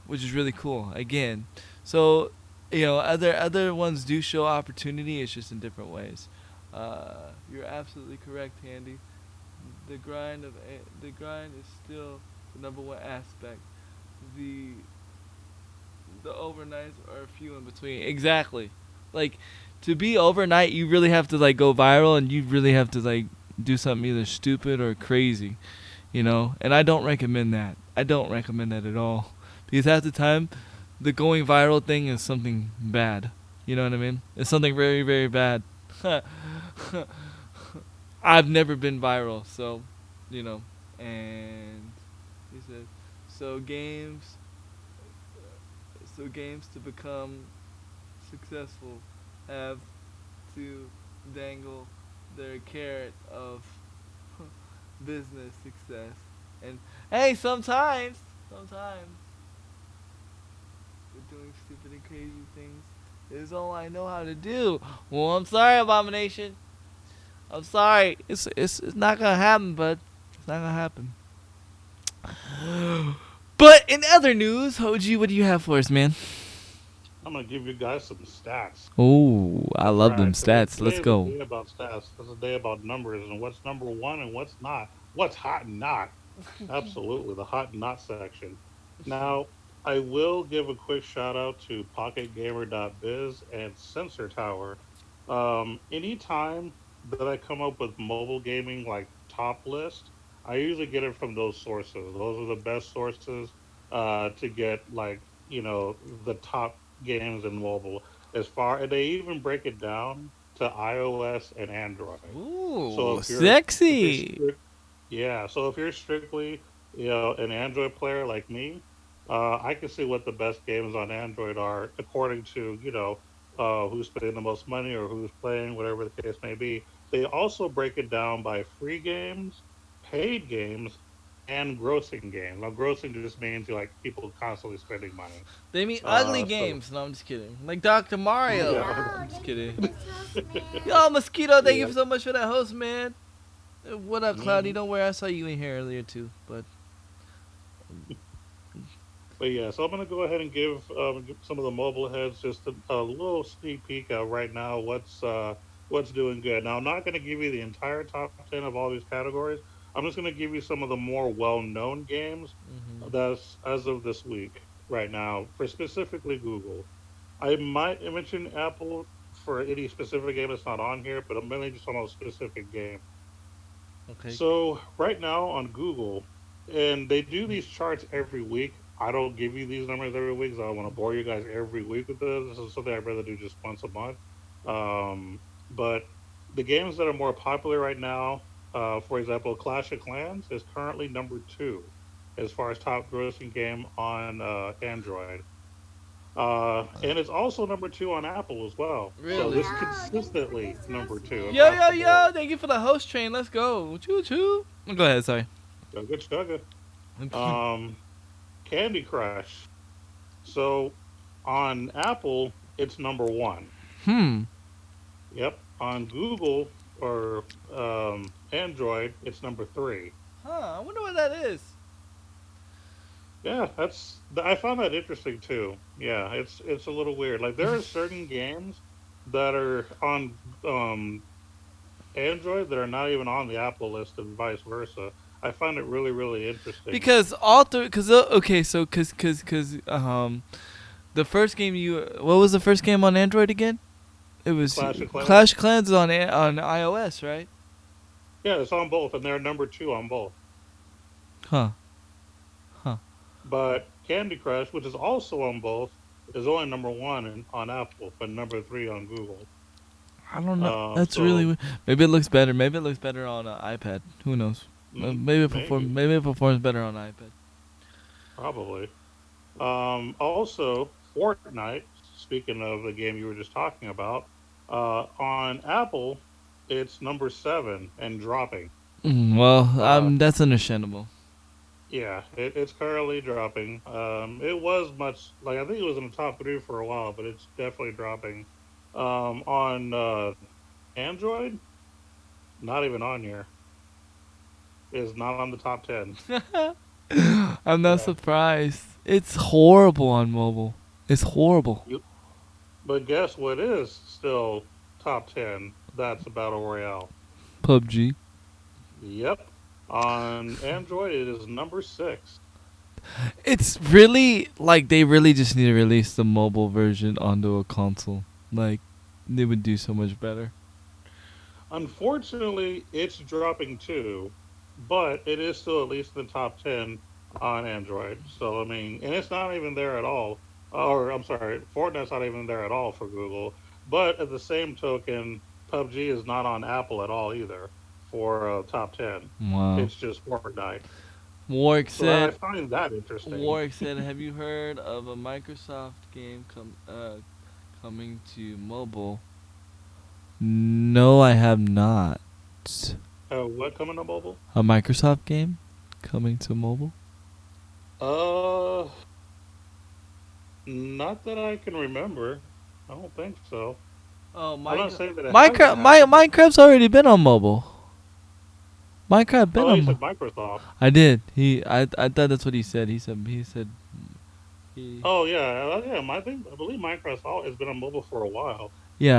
which is really cool. Again, so other ones do show opportunity. It's just in different ways. You're absolutely correct, Handy. The grind is still the number one aspect. The the overnights are few in between. Exactly. Like to be overnight, you really have to like go viral, and you really have to like do something either stupid or crazy, And I don't recommend that. I don't recommend that at all, because half the time, the going viral thing is something bad. You know what I mean? It's something very very bad. I've never been viral, so you know. And he said, so games, so games to become successful have to dangle their carrot of business success. And hey, sometimes doing stupid and crazy things is all I know how to do. Well, I'm sorry, Abomination. I'm sorry. It's not gonna happen, bud. It's not gonna happen. But in other news, Hoji, what do you have for us, man? I'm gonna give you guys some stats. Oh, I That's love them right. stats. Today Let's is a go. day about stats. This is a day about numbers and what's number one and what's not. What's hot and not. Absolutely, the hot and not section. Now, I will give a quick shout out to PocketGamer.biz and Sensor Tower. Anytime that I come up with mobile gaming like top list, I usually get it from those sources. Those are the best sources to get like the top games in mobile. As far and they even break it down to iOS and Android. So Ooh, if you're sexy. yeah, so if you're strictly, an Android player like me, I can see what the best games on Android are according to, who's spending the most money or who's playing, whatever the case may be. They also break it down by free games, paid games, and grossing games. Now, grossing just means like people constantly spending money. They mean ugly So games. No, I'm just kidding. Like Dr. Mario. yeah, I'm just kidding. Yo, Mosquito, thank you yeah. so much for that host, man. What up, Cloudy? hmm Don't worry, I saw you in here earlier too. But But yeah, so I'm gonna go ahead and give some of the mobile heads just a little sneak peek at right now what's doing good. Now I'm not gonna give you the entire top ten of all these categories. I'm just gonna give you some of the more well known games hmm that's as of this week right now for specifically Google. I might mention Apple for any specific game that's not on here, but I'm mainly just on a specific game. okay. So right now on Google, and they do these charts every week. I don't give you these numbers every week, so I don't want to bore you guys every week with this. This is something I'd rather do just once a month. But the games that are more popular right now, for example, Clash of Clans is currently number two as far as top grossing game on Android. And it's also number two on Apple as well. So Really? this consistently number two Yo, across yo, the board. yo! Thank you for the host train. Let's go. Choo choo. Go ahead. Sorry. Chugga chugga. Um, Candy Crush. So on Apple, it's number one. hmm. Yep. On Google or Android, it's number three. Huh? I wonder what that is. Yeah, I found that interesting too. Yeah, it's a little weird. Like there are certain games that are on Android that are not even on the Apple list and vice versa. I find it really really interesting. Because all three, okay, so the first game what was the first game on Android again? It was Clash of Clans. Clash of Clans is on iOS, right? Yeah, it's on both, and they're number two on both. Huh? Huh? But Candy Crush, which is also on both, is only number one on Apple, but number three on Google. I don't know. That's really So maybe it looks better. Maybe it looks better on iPad. Who knows? maybe Maybe it performs better on iPad. probably. Also, Fortnite. Speaking of the game you were just talking about, on Apple, it's number seven and dropping. Well, Uh, that's understandable. yeah, it's currently dropping. It was much like I think it was in the top three for a while, but it's definitely dropping. On Android, not even on here. Is not on the top 10. I'm not Yeah. surprised. It's horrible on mobile. It's horrible. You, but guess what is still top 10? That's a Battle Royale. PUBG. Yep. On Android, it is number six. It's really like they really just need to release the mobile version onto a console. Like they would do so much better. Unfortunately, it's dropping too, but it is still at least in the top 10 on Android. So, I mean, and it's not even there at all. Or, I'm sorry, Fortnite's not even there at all for Google. But at the same token, PUBG is not on Apple at all either for top 10. Wow. It's just Fortnite. Warwick So I said. find that interesting. Warwick said, "Have you heard of a Microsoft game coming to mobile?" No, I have not. What coming to mobile? A Microsoft game coming to mobile? Uh, Not that I can remember. I don't think so. Oh, I'm not saying that it hasn't happened. Minecraft's already been on mobile. Minecraft been Oh, you on. said Microsoft. I did. I thought that's what he said. He said he. Oh yeah, yeah. I believe Microsoft has been on mobile for a while.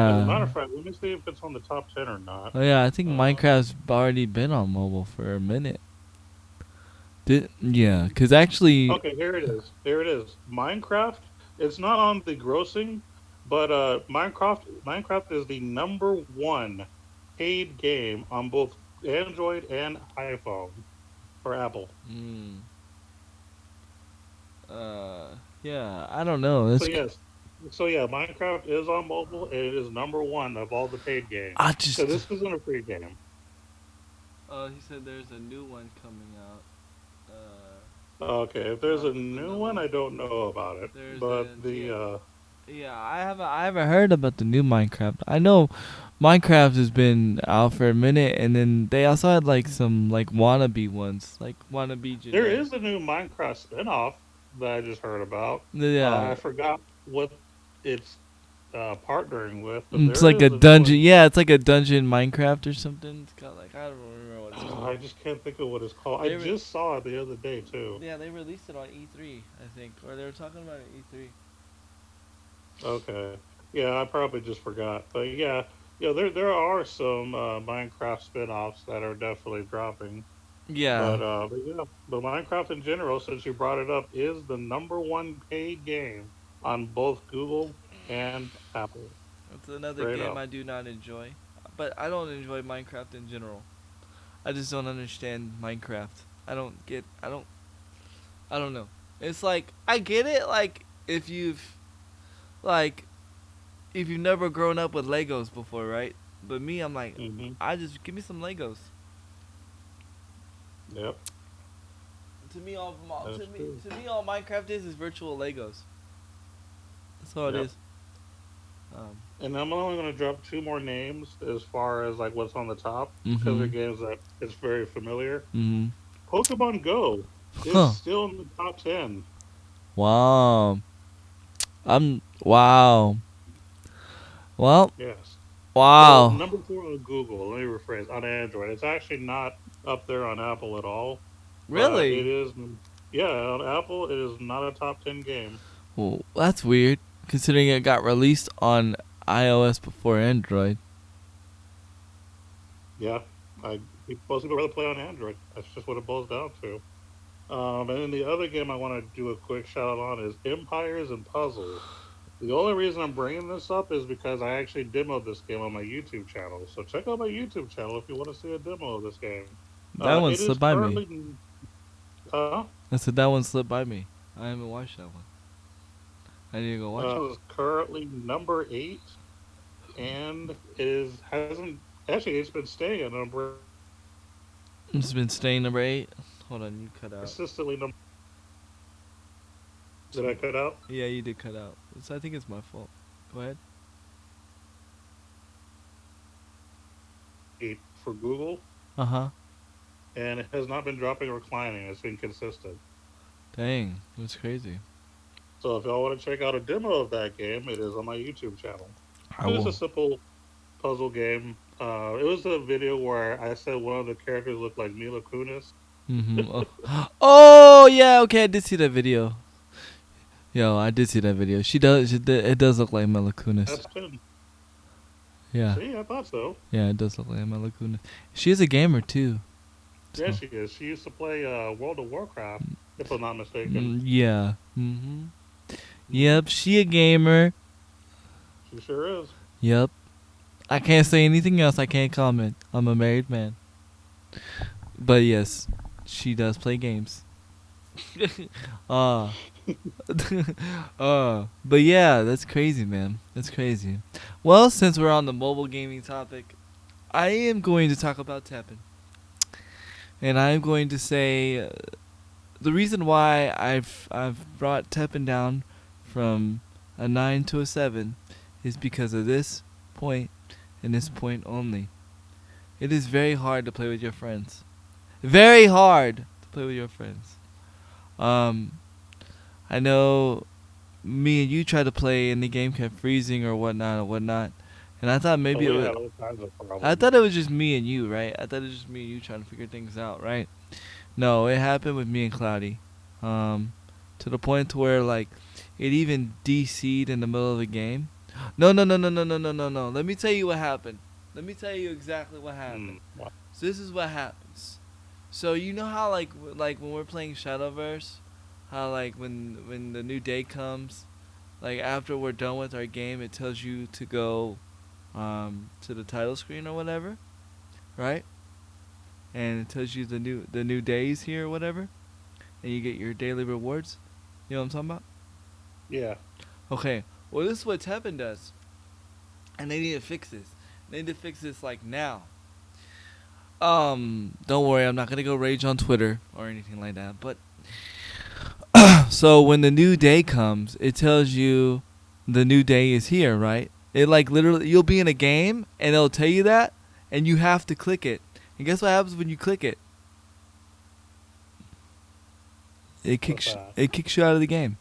As a Yeah. matter of fact, let me see if it's on the top 10 or not. Oh yeah, I think Uh, Minecraft's already been on mobile for a minute. Yeah, cause actually, okay, here it is. Here it is. Minecraft. It's not on the grossing, but Minecraft is the number one paid game on both Android and iPhone for Apple. mm, yeah, I don't know. So yes, so yeah, Minecraft is on mobile and it is number one of all the paid games. I Because just. this isn't a free game. He said there's a new one coming out. Okay, if there's a For new one, mobile. I don't know about it. There's But a the yeah. Yeah, I haven't heard about the new Minecraft. I know Minecraft has been out for a minute, and then they also had like some like wannabe ones, like wannabe there genetic. is a new Minecraft spinoff that I just heard about. Yeah, I forgot what it's partnering with, but it's there like a is a new dungeon. one. Yeah, it's like a dungeon Minecraft or something. It's got like I don't remember what it's I called. just can't think of what it's called. I They re- just saw it the other day too. yeah, they released it on E3, I think, or they were talking about it at E3. Okay, yeah, I probably just forgot. But yeah, yeah, there are some Minecraft spinoffs that are definitely dropping. Yeah, But yeah, but Minecraft in general, since you brought it up, is the number one paid game on both Google and Apple. it's another Straight game up. I do not enjoy, but I don't enjoy Minecraft in general. I just don't understand Minecraft. I don't get. I don't know. It's like I get it. Like if you've never grown up with Legos before, right? But me, I'm like, Hmm. I just give me some Legos. Yep, To me, that's true. all Minecraft is virtual Legos. That's all it Yep. is. Um, And I'm only going to drop two more names as far as like what's on the top because they're mhm. games that it's very familiar. Mhm. Pokemon Go is Huh. still in the top 10. Wow. Wow. Well, Yes. Well, Wow. number four on Google. Let me rephrase on Android. It's actually not up there on Apple at all, but it Really? is. Yeah, on Apple, it is not a top 10 game. Well, that's weird, considering it got released on iOS before Android. Yeah, most people rather play on Android. That's just what it boils down to. And then the other game I want to do a quick shout out on is Empires and Puzzles. The only reason I'm bringing this up is because I actually demoed this game on my YouTube channel. So check out my YouTube channel if you want to see a demo of this game. That one It is slipped by me. currently, uh, I said that one slipped by me. I haven't watched that one. I need to go watch it. is currently number 8, and is hasn't actually it's been staying at number It's been staying number 8. Hold on, you cut out. consistently number. Did I cut out? Yeah, you did cut out. I think it's my fault. Go ahead. 8 for Google, Uh huh. and it has not been dropping or declining. It's been consistent. Dang, that's crazy. So if y'all want to check out a demo of that game, it is on my YouTube channel. I It is a will. simple puzzle game. It was a video where I said one of the characters looked like Mila Kunis. Oh. Oh yeah. Okay, I did see that video. Yo, I did see that video. She does. It does look like Mila Kunis. That's 10. Yeah. See, I thought so. Yeah, it does look like Mila Kunis. She is a gamer too. Yeah, So. she is. She used to play World of Warcraft, if I'm not mistaken. Yeah. Hmm. Yep. She a gamer. She sure is. Yep. I can't say anything else. I can't comment. I'm a married man. But yes, she does play games. uh, but yeah, that's crazy, man. That's crazy. Well, since we're on the mobile gaming topic, I am going to talk about Teppen. And I'm going to say the reason why I've brought Teppen down from a 9 to a 7 is because of this point and this point only. It is very hard to play with your friends. Very hard to play with your friends. Um, I know me and you tried to play and the game kept freezing or whatnot. And I thought Oh, maybe it we was, had all kinds of I problems. thought it was just me and you, right? I thought it was just me and you trying to figure things out, right? No, it happened with me and Cloudy. Um, to the point to where like it even DC'd in the middle of the game. No. Let me tell you what happened. Let me tell you exactly what happened. Wow. So this is what happens. So you know how like when we're playing Shadowverse, how like when the new day comes, like after we're done with our game, it tells you to go to the title screen or whatever, right? And it tells you the new days here or whatever, and you get your daily rewards. You know what I'm talking about? Yeah. Okay. Well, this is what Tevin does, and they need to fix this. They need to fix this like now. Don't worry, I'm not gonna go rage on Twitter or anything like that. But so when the new day comes, it tells you the new day is here, right? It like literally, you'll be in a game and it'll tell you that, and you have to click it. And guess what happens when you click it? What's that? It kicks you out of the game.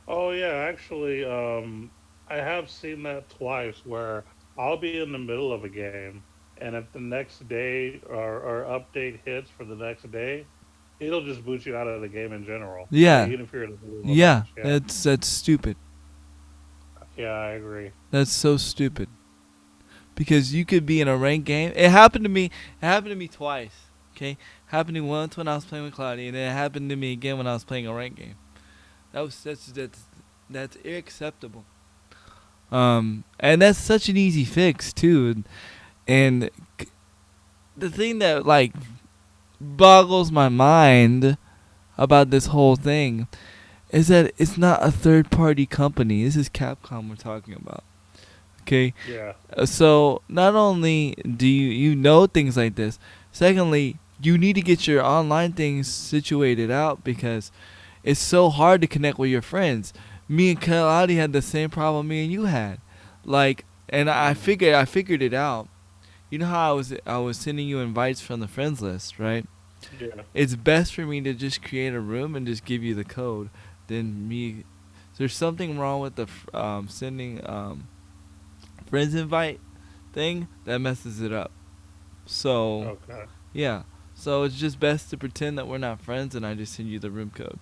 Oh yeah, actually, I have seen that twice where I'll be in the middle of a game, and if the next day or update hits for the next day, it'll just boot you out of the game in general. Like Yeah, even if you're in the middle of a yeah. match. Yeah, That's stupid. yeah, I agree. That's so stupid. Because you could be in a ranked game. It happened to me. It happened to me twice. Okay, happened to me once when I was playing with Cloudy, and then it happened to me again when I was playing a ranked game. That's unacceptable. And that's such an easy fix too. And the thing that like boggles my mind about this whole thing is that it's not a third party company. This is Capcom we're talking about. Okay, Yeah, so not only do you know things like this, secondly, you need to get your online things situated out because it's so hard to connect with your friends. Me and Kaladi had the same problem me and you had. Like, and I figured it out. You know how I was sending you invites from the friends list, right? yeah, It's best for me to just create a room and just give you the code than me. There's something wrong with the sending friends invite thing, that messes it up. So Okay. yeah, so it's just best to pretend that we're not friends, and I just send you the room code.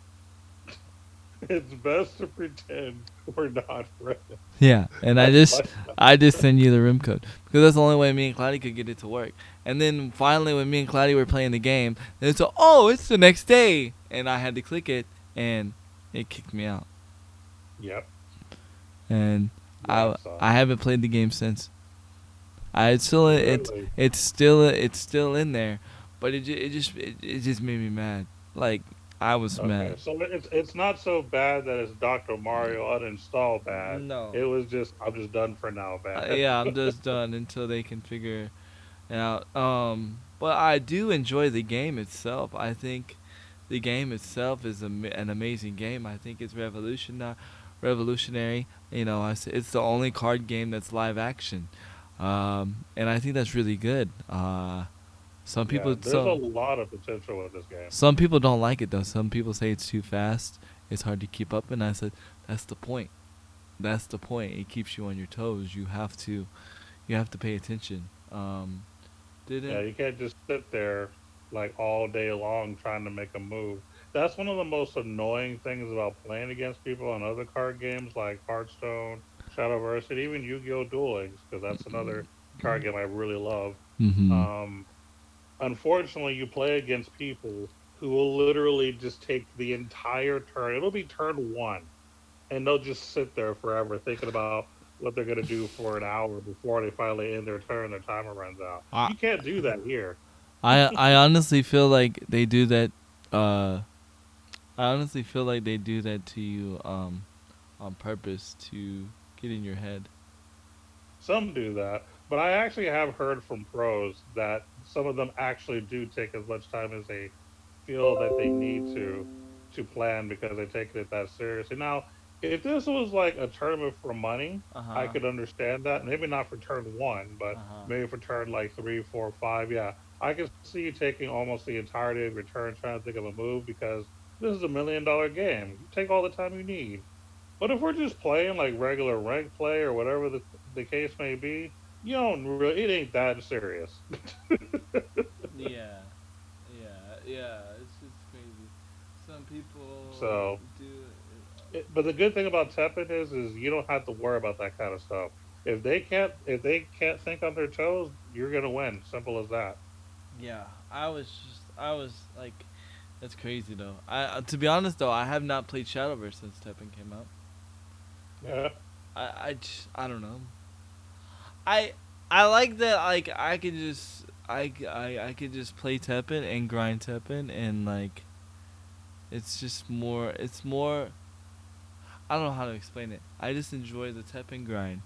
It's best to pretend we're not friends. Yeah, and I like that. I just send you the room code because that's the only way me and Cloudy could get it to work. And then finally, when me and Cloudy were playing the game, it's oh, it's the next day, and I had to click it, and it kicked me out. Yep. And Yeah, that sucks. I haven't played the game since. I it's still Really? it's still in there, but it just made me mad. Like I was Okay. mad. So it's not so bad that it's Dr. Mario uninstall bad. No. It was just I'm just done for now bad. Yeah, I'm just done until they can figure it out. But I do enjoy the game itself. I think the game itself is an amazing game. I think it's revolutionary. You know, it's the only card game that's live action, and I think that's really good. Some Yeah, people there's a lot of potential with this game. some people don't like it though. Some people say it's too fast. It's hard to keep up, and I said that's the point. That's the point. It keeps you on your toes. You have to pay attention. Yeah, Didn't you can't just sit there like all day long trying to make a move. That's one of the most annoying things about playing against people on other card games like Hearthstone, Shadowverse, and even Yu-Gi-Oh! Duel Links, because that's another card game I really love. Mm-hmm. Um, Unfortunately, you play against people who will literally just take the entire turn. It'll be turn one, and they'll just sit there forever thinking about what they're going to do for an hour before they finally end their turn. Their timer runs out. I You can't do that here. I honestly feel like they do that. Uh, I honestly feel like they do that to you on purpose to get in your head. Some do that, but I actually have heard from pros that some of them actually do take as much time as they feel that they need to plan because they take it that seriously. Now, if this was like a tournament for money, Uh I huh. could understand that. Maybe not for turn one, but Uh huh. maybe for turn like three, four, five. Yeah, I could see you taking almost the entirety of your turn trying to think of a move because this is $1 million game. You take all the time you need. But if we're just playing like regular rank play or whatever the case may be, you don't really, it ain't that serious. Yeah. Yeah. It's just crazy. Some people So do. but the good thing about Tepid is you don't have to worry about that kind of stuff. If they can't think on their toes, you're gonna win. Simple as that. Yeah. I was like, that's crazy though. To be honest though, I have not played Shadowverse since Tekken came out. Yeah. I don't know. I I like that like I could just play Teppen and grind Teppen and like it's just more it's more I don't know how to explain it. I just enjoy the Teppen grind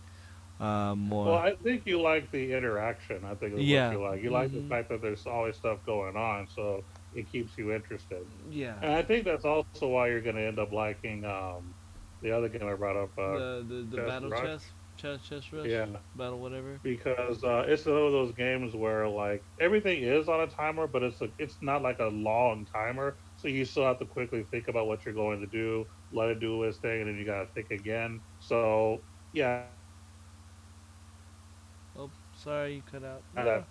Well, more. I think you like the interaction. I think is what Yeah. you like. You like the Mhm. fact that there's always stuff going on, so it keeps you interested. Yeah. And I think that's also why you're gonna end up liking the other game I brought up, The Chess battle Rush. chess rush Yeah, battle whatever. because it's one of those games where like everything is on a timer, but it's not like a long timer, so you still have to quickly think about what you're going to do, let it do its thing, and then you gotta think again. So yeah, Oh, sorry you cut out. No.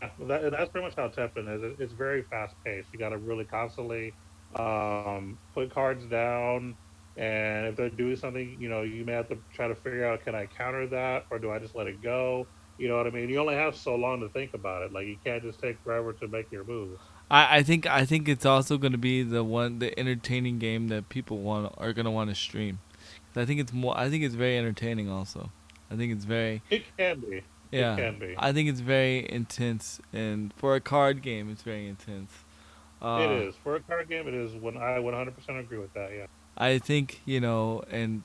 that's pretty much how Teppen is. It's very fast paced. You got to really constantly put cards down, and if they're doing something, you know, you may have to try to figure out can I counter that or do I just let it go? You know what I mean? You only have so long to think about it. Like you can't just take forever to make your move. I think it's also gonna be the entertaining game that people want are gonna want to stream. I think it's more. I think it's very entertaining. Also, I think it's very It can be. It yeah. can be. I think it's very intense, and for a card game, it's very intense. It Uh, is for a card game. It is. When I 100% agree with that. Yeah. I think and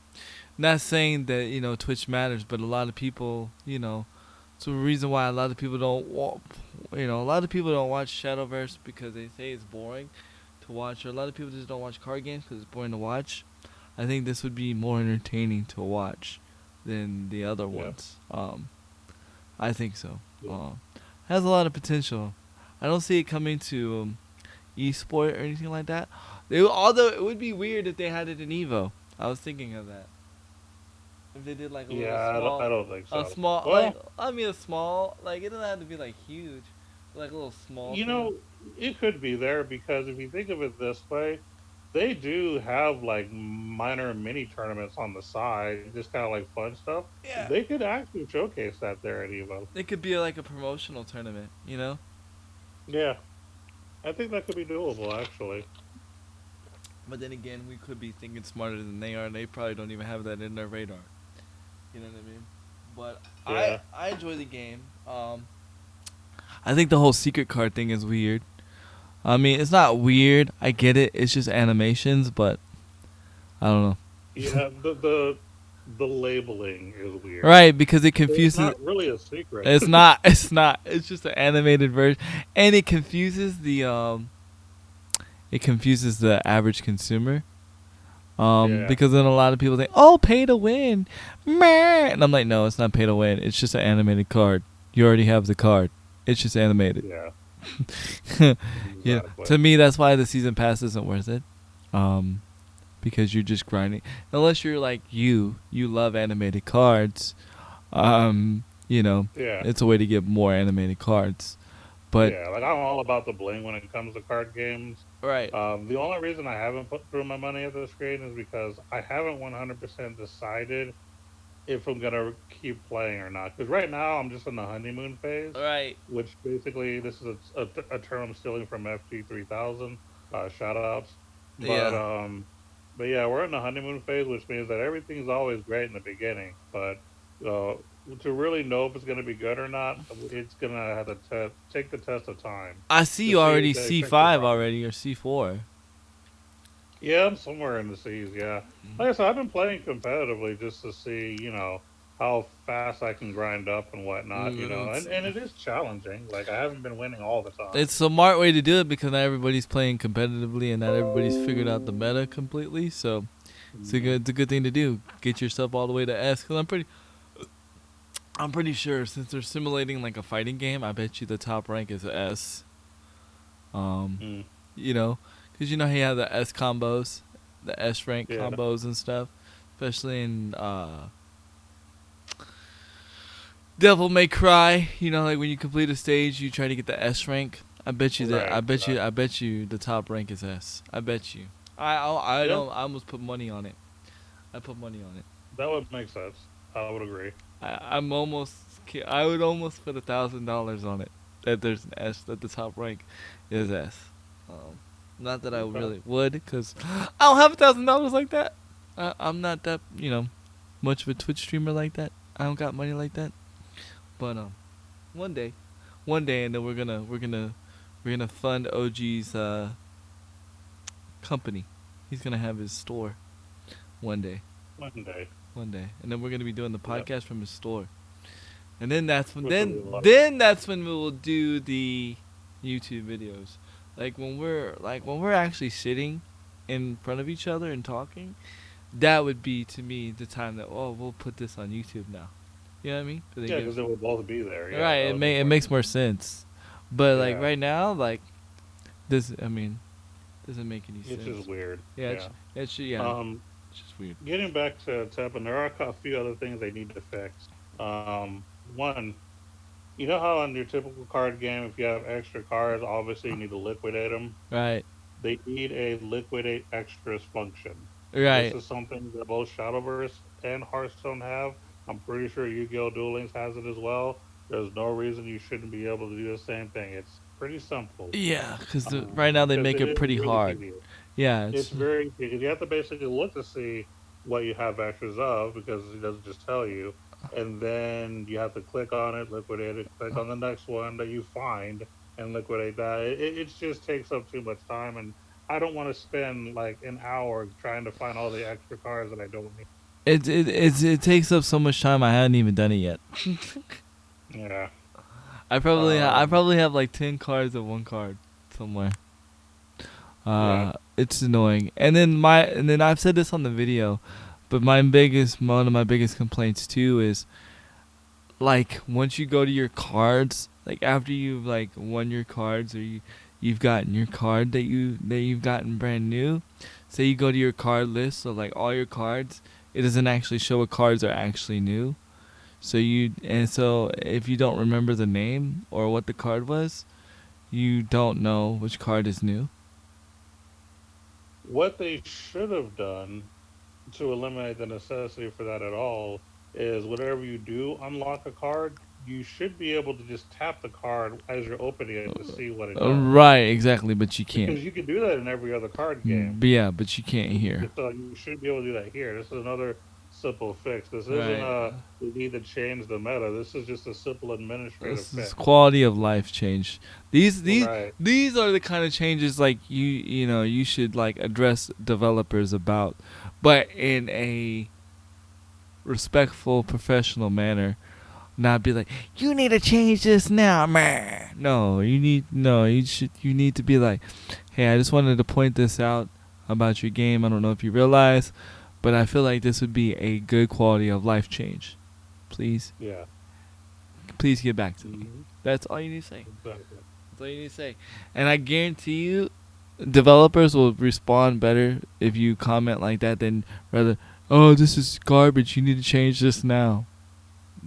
not saying that Twitch matters, but a lot of people, it's a reason why a lot of people a lot of people don't watch Shadowverse because they say it's boring to watch, or a lot of people just don't watch card games because it's boring to watch. I think this would be more entertaining to watch than the other Yeah. ones. I think so. Yeah. Has a lot of potential. I don't see it coming to esport or anything like that. Although it would be weird if they had it in Evo. I was thinking of that. If they did like a little Yeah, I small, don't think a so. small like Well, I mean a small like it doesn't have to be like huge, but like a little small you thing. know, it could be there because if you think of it this way, they do have like minor mini tournaments on the side, just kind of like fun stuff. Yeah, They could actually showcase that there at Evo. it could be like a promotional tournament, you know. Yeah, I think that could be doable actually. But then again, we could be thinking smarter than they are, and they probably don't even have that in their radar. You know what I mean? But I Yeah, I enjoy the game. I think the whole secret card thing is weird. I mean, it's not weird. I get it. It's just animations, but I don't know. yeah. The labeling is weird. Right, because it It's confuses. not really a secret. It's not. It's not. It's just an animated version, and it confuses the It confuses the average consumer. Yeah, Because then a lot of people think, "Oh, pay to win," meh. And I'm like, "No, it's not pay to win. It's just an animated card. You already have the card. It's just animated." yeah, Yeah. exactly. To me, that's why the season pass isn't worth it. Um, because you're just grinding. Unless you're like you love animated cards. You know, Yeah, it's a way to get more animated cards. But yeah. Like I'm all about the bling when it comes to card games. right, The only reason I haven't put through my money at this screen is because I haven't 100% decided if I'm gonna keep playing or not. Because right now I'm just in the honeymoon phase, right, which basically this is a term stealing from FG3000. Shout outs, but yeah. um, but yeah, we're in the honeymoon phase, which means that everything's always great in the beginning, but uh, to really know if it's gonna be good or not, it's gonna have to take the test of time I see to you see already to check the C5 progress. already or C4. Yeah, I'm somewhere in the seas. Yeah, like I said, I've been playing competitively just to see, how fast I can grind up and whatnot. It's, And it is challenging. Like I haven't been winning all the time. it's a smart way to do it because not everybody's playing competitively and not everybody's figured out the meta completely. So Hmm. it's a good thing to do. Get yourself all the way to S. Because I'm pretty sure since they're simulating like a fighting game, I bet you the top rank is S. Um, Mm. you know, because you know he had the S combos, the S rank Yeah, combos and stuff, especially in Devil May Cry. You know, like when you complete a stage, you try to get the S rank. I bet you that. right. I bet you the top rank is S. I bet you. I Yeah, don't. I almost put money on it. I put money on it. that would make sense. I would agree. I'm almost. I would almost put $1,000 on it. That there's an S. That the top rank is S. Um, not that I Okay. really would, cause I don't have $1,000 like that. I'm not that much of a Twitch streamer like that. I don't got money like that. But one day, and then we're gonna fund OG's company. He's gonna have his store one day, One day, and then we're gonna be doing the yeah, podcast from his store. And then that's when which would be lovely. then that's when we will do the YouTube videos. Like when we're actually sitting in front of each other and talking, that would be to me the time that we'll put this on YouTube now. You know what I mean? 'Cause it Yeah, because gives they would both be there. Yeah, right. that would be It funny. makes more sense. But like Yeah, right now, like this, I mean, doesn't make any it's just sense. weird. Yeah, Yeah. yeah, Um, it's just weird. Getting back to Teppen, there are a few other things they need to fix. One, you know how on your typical card game, if you have extra cards, obviously you need to liquidate them. Right, They need a liquidate extras function. This right. is something that both Shadowverse and Hearthstone have. I'm pretty sure Yu-Gi-Oh! Duel Links has it as well. There's no reason you shouldn't be able to do the same thing. It's pretty simple. Yeah, because right now they Because make it it is pretty really hard. tedious. Yeah, It's it's very because you have to basically look to see what you have extras of because it doesn't just tell you, and then you have to click on it, liquidate it, click on the next one that you find and liquidate that. It just takes up too much time, and I don't want to spend like an hour trying to find all the extra cards that I don't need. it takes up so much time. I hadn't even done it yet. Yeah. I Um. probably have like 10 cards of one card somewhere. Yeah. It's annoying. And then I've said this on the video, but one of my biggest complaints too is like once you go to your cards, like after you've like won your cards or you've gotten your card that you've gotten brand new, say you go to your card list, so like all your cards, it doesn't actually show what cards are actually new. So if you don't remember the name or what the card was, you don't know which card is new. What they should have done to eliminate the necessity for that at all is whenever you do unlock a card, you should be able to just tap the card as you're opening it to see what it does. Right, exactly, but you can't. Because you can do that in every other card game. But yeah, but you can't here. So you should be able to do that here. This is another simple fix. This isn't Right. a we need to change the meta. This is just a simple administrative This is fix. quality of life change. These these Right. these are the kind of changes like you know you should like address developers about, but in a respectful, professional manner. Not be like, you need to change this now, man. You need to be like, hey, I just wanted to point this out about your game. I don't know if you realize, but I feel like this would be a good quality of life change. Please, Yeah. please get back to me. Hmm. That's all you need to say. Exactly. That's all you need to say. And I guarantee you, developers will respond better if you comment like that than rather, oh, this is garbage. You need to change this now.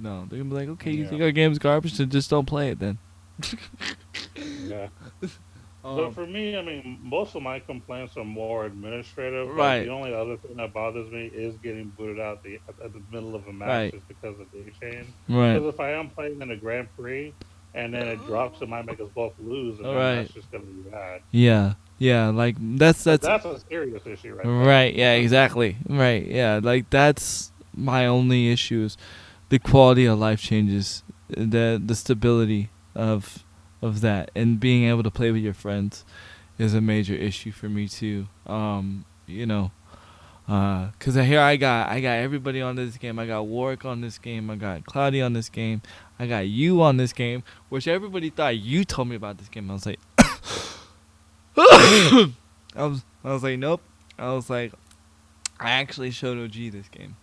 No, they're gonna be like, okay, you Yeah. think our game's garbage, then just don't play it then. Yeah. But Um, for me, I mean, most of my complaints are more administrative. Like right, the only other thing that bothers me is getting booted out at the middle of a match right, just because of date change. right, Because if I am playing in a Grand Prix and then it drops, it might make us both lose, and all then right. that's just gonna be bad. Yeah, yeah, like Like that's that's a serious issue right there. right. Yeah, exactly. Right. Yeah, like that's my only issues. The quality of life changes, the stability of that, and being able to play with your friends is a major issue for me too. You know, cause here I got everybody on this game. I got Warwick on this game. I got Cloudy on this game. I got you on this game, which everybody thought you told me about this game. I was like, I was like, nope. I was like, I actually showed OG this game.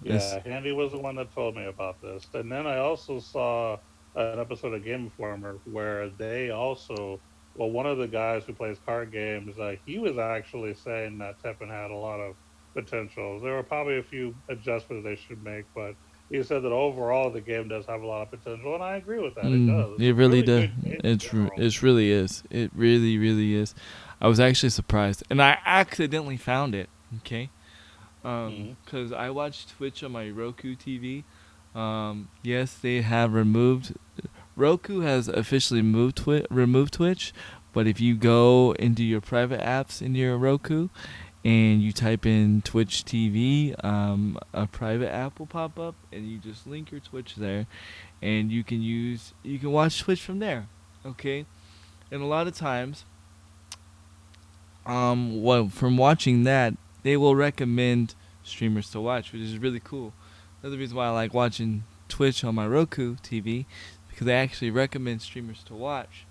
It's Yeah, Handy was the one that told me about this. And then I also saw an episode of Game Informer where they also, well, one of the guys who plays card games, he was actually saying that Teppen had a lot of potential. There were probably a few adjustments they should make, but he said that overall the game does have a lot of potential, and I agree with that. It does. It's a it really really does. good game in general. It really is. It really really is. I was actually surprised, and I accidentally found it. Okay, Hmm. because I watch Twitch on my Roku TV. Yes, they have removed. Roku has officially removed Twitch, but if you go into your private apps in your Roku and you type in Twitch TV, a private app will pop up, and you just link your Twitch there, and you can watch Twitch from there. Okay, and a lot of times, well, from watching that, they will recommend streamers to watch, which is really cool. Another reason why I like watching Twitch on my Roku TV, because they actually recommend streamers to watch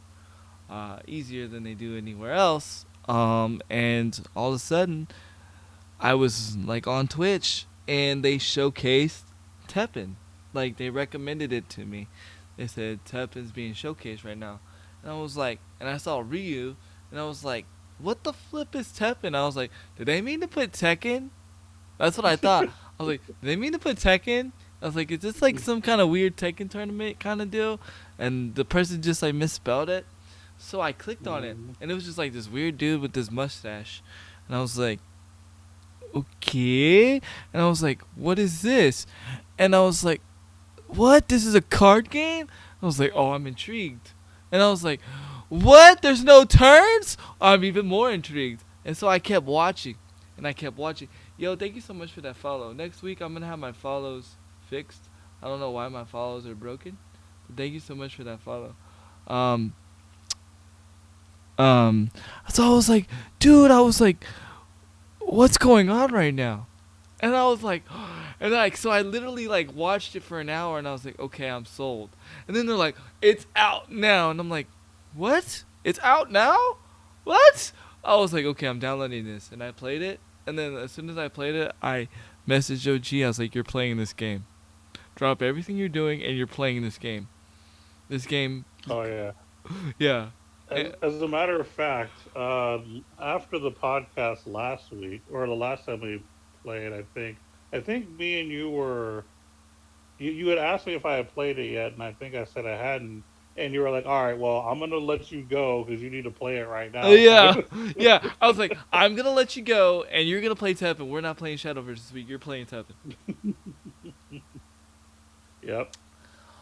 easier than they do anywhere else. And all of a sudden, I was like on Twitch, and they showcased Teppen. Like they recommended it to me. They said Teppen's being showcased right now, and I was like, and I saw Ryu, and I was like, what the flip is Teppen? I was like, did they mean to put Tekken? That's what I thought. I was like, did they mean to put Tekken? I was like, is this like some kind of weird Tekken tournament kind of deal? And the person just like misspelled it. So I clicked on it, Hmm. and it was just like this weird dude with this mustache, and I was like, okay. And I was like, what is this? And I was like, what? This is a card game? I was like, oh, I'm intrigued. And I was like, what? There's no turns? I'm even more intrigued. And so I kept watching, and I kept watching. Yo, thank you so much for that follow. Next week, I'm going to have my follows fixed. I don't know why my follows are broken, but thank you so much for that follow. Um, um, so I was like, dude, I was like, what's going on right now? And I was like, and like, so I literally like watched it for an hour, and I was like, okay, I'm sold. And then they're like, it's out now, and I'm like, what? It's out now? What? I was like, okay, I'm downloading this, and I played it. And then as soon as I played it, I messaged OG. I was like, you're playing this game. Drop everything you're doing, and you're playing this game. This game, Oh yeah. yeah. As a matter of fact, after the podcast last week, or the last time we played. I think me and you were you had asked me if I had played it yet, and I think I said I hadn't. And you were like, "All right, well, I'm gonna let you go because you need to play it right Oh now." Kind yeah, of. yeah. I was like, I'm gonna let you go, and you're gonna play Teppen. We're not playing Shadowverse this week. You're playing Teppen. Yep.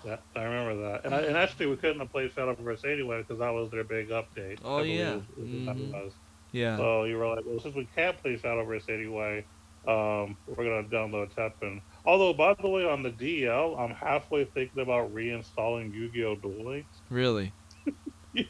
Yeah, I remember that. And actually, we couldn't have played Shadowverse anyway because that was their big update. Oh I yeah. believe is what that Mhm. was. Yeah. So you were like, "Well, since we can't play Shadowverse anyway, we're gonna download Teppen." Although, by the way, on the DL, I'm halfway thinking about reinstalling Yu-Gi-Oh! Duel Links. Really. Yeah,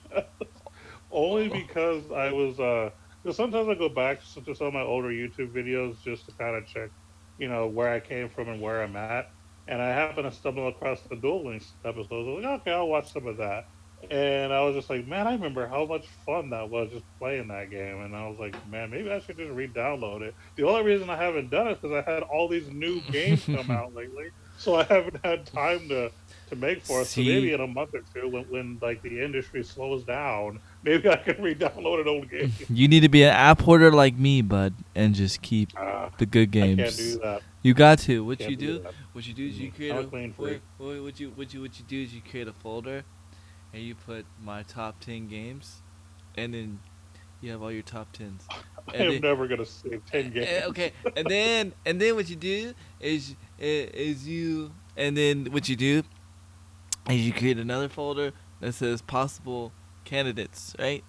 only Oh. because I was 'cause sometimes I go back to some of my older YouTube videos just to kind of check, where I came from and where I'm at. And I happened to stumble across the Duel Links episode. I was like, okay, I'll watch some of that. And I was just like, man, I remember how much fun that was just playing that game. And I was like, man, maybe I should just re-download it. The only reason I haven't done it is because I had all these new games come out lately, so I haven't had time to make for it. So See, maybe in a month or two, when like the industry slows down, maybe I can re-download an old game. you need to be an app hoarder like me, bud, and just keep Ah, the good I can't do games. that. You got to. What you Can't do do? that. What you do is you create I'm a a. clean freak. What you do is you create a folder, and you put my top 10 games, and then you have all your top tens, I and am then never gonna save 10 games. okay, and then what you do is you and then what you do is you create another folder that says possible candidates, right?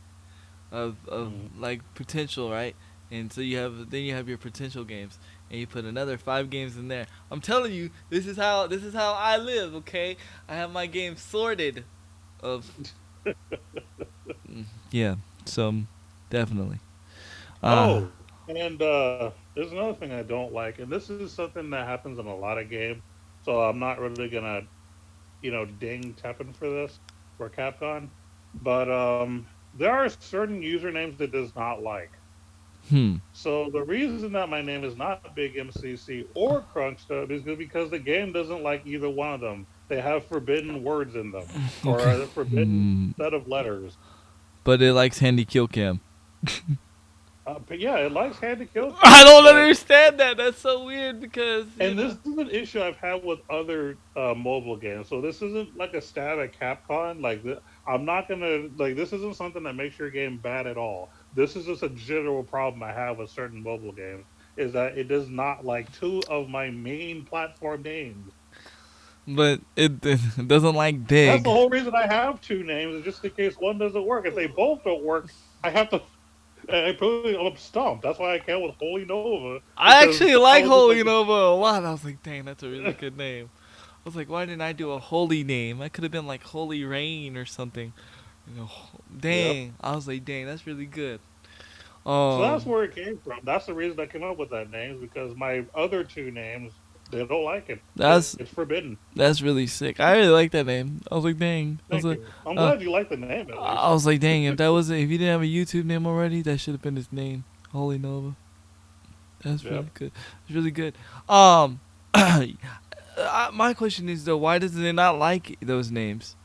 Of Mm. like potential, right? And so you have your potential games, and you put another 5 games in there. I'm telling you, this is how I live. Okay, I have my games sorted. Of yeah, so definitely. Uh Oh, and there's another thing I don't like, and this is something that happens in a lot of games. So I'm not really gonna, ding Teppen for this or Capcom, but there are certain usernames that does not like. hmm. So the reason that my name is not Big MCC or Crunkstub is because the game doesn't like either one of them. They have forbidden words in them, or Okay. a forbidden Hmm. set of letters. But it likes handy kill cam. But yeah, it likes hand to kill I cam, don't but understand that. That's so weird because and this is an issue I've had with other mobile games. So this isn't like a stab at Capcom. I'm not gonna like this isn't something that makes your game bad at all. This is just a general problem I have with certain mobile games. Is that it does not like two of my main platform names. but it doesn't like That's the dig. whole reason I have two names, is just in case one doesn't work. If they both don't work, I have to. I'm stumped. That's why I can't with Holy Nova, I because actually I like was just like, Holy Nova a lot. I was like, dang, that's a really good name. I was like, why didn't I do a holy name? I could have been like Holy Rain or something. yep. Dang. I was like, dang, that's really good. So that's Um, where it came from. That's the reason I came up with that name, is because my other two names, they don't like it. that's It's forbidden. that's really sick. I really like that name. I was like, dang. Thank you. I'm Uh, glad you like the name at least. I was like, dang. If you didn't have a YouTube name already, that should have been his name, Holy Nova. That's really Yep. good. It's really good. Um, my question is though, why does it not like those names?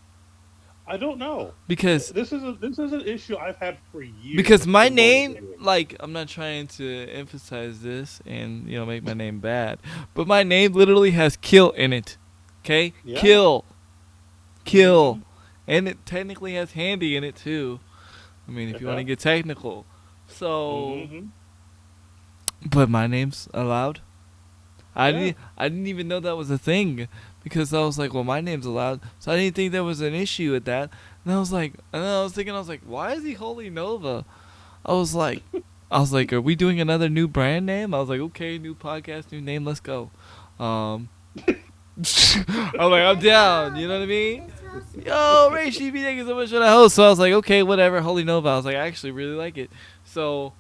I don't know. Because This is an issue I've had for years because my with mobile name, gaming. like, I'm not trying to emphasize this and make my name bad, but my name literally has kill in it. Okay, Yeah. kill, kill, Hmm. and it technically has handy in it too. I mean, if you want to Yeah. get technical. So, Hmm. but my name's allowed. Yeah. I didn't even know that was a thing because I was like, well, my name's allowed, so I didn't think there was an issue with that. And I was like, and then I was like, why is he Holy Nova? I was like, are we doing another new brand name? I was like, okay, new podcast, new name, let's go. Um, I'm like, I'm down. You know what I mean? Yo, Ray Sheepy, thank you so much for the host. So I was like, okay, whatever, Holy Nova. I was like, I actually really like it. So,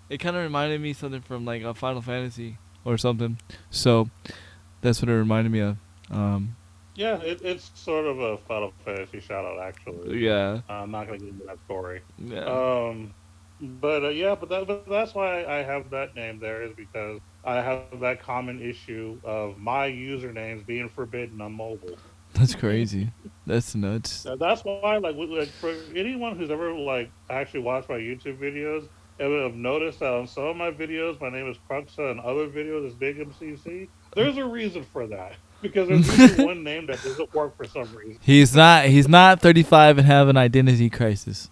it kind of reminded me something from like a Final Fantasy or something. So that's what it reminded me of. Yeah. It's sort of a Final Fantasy shout out, actually. Yeah, I'm not gonna get into that story. yeah, Um, but yeah, but that's why I have that name there, is because I have that common issue of my usernames being forbidden on mobile. that's crazy. That's nuts. That's why, like, for anyone who's ever like actually watched my YouTube videos, I've noticed that on some of my videos, my name is Cruxa, and other videos is Big MCC. There's a reason for that because there's usually one name that doesn't work for some reason. He's not 35 and have an identity crisis.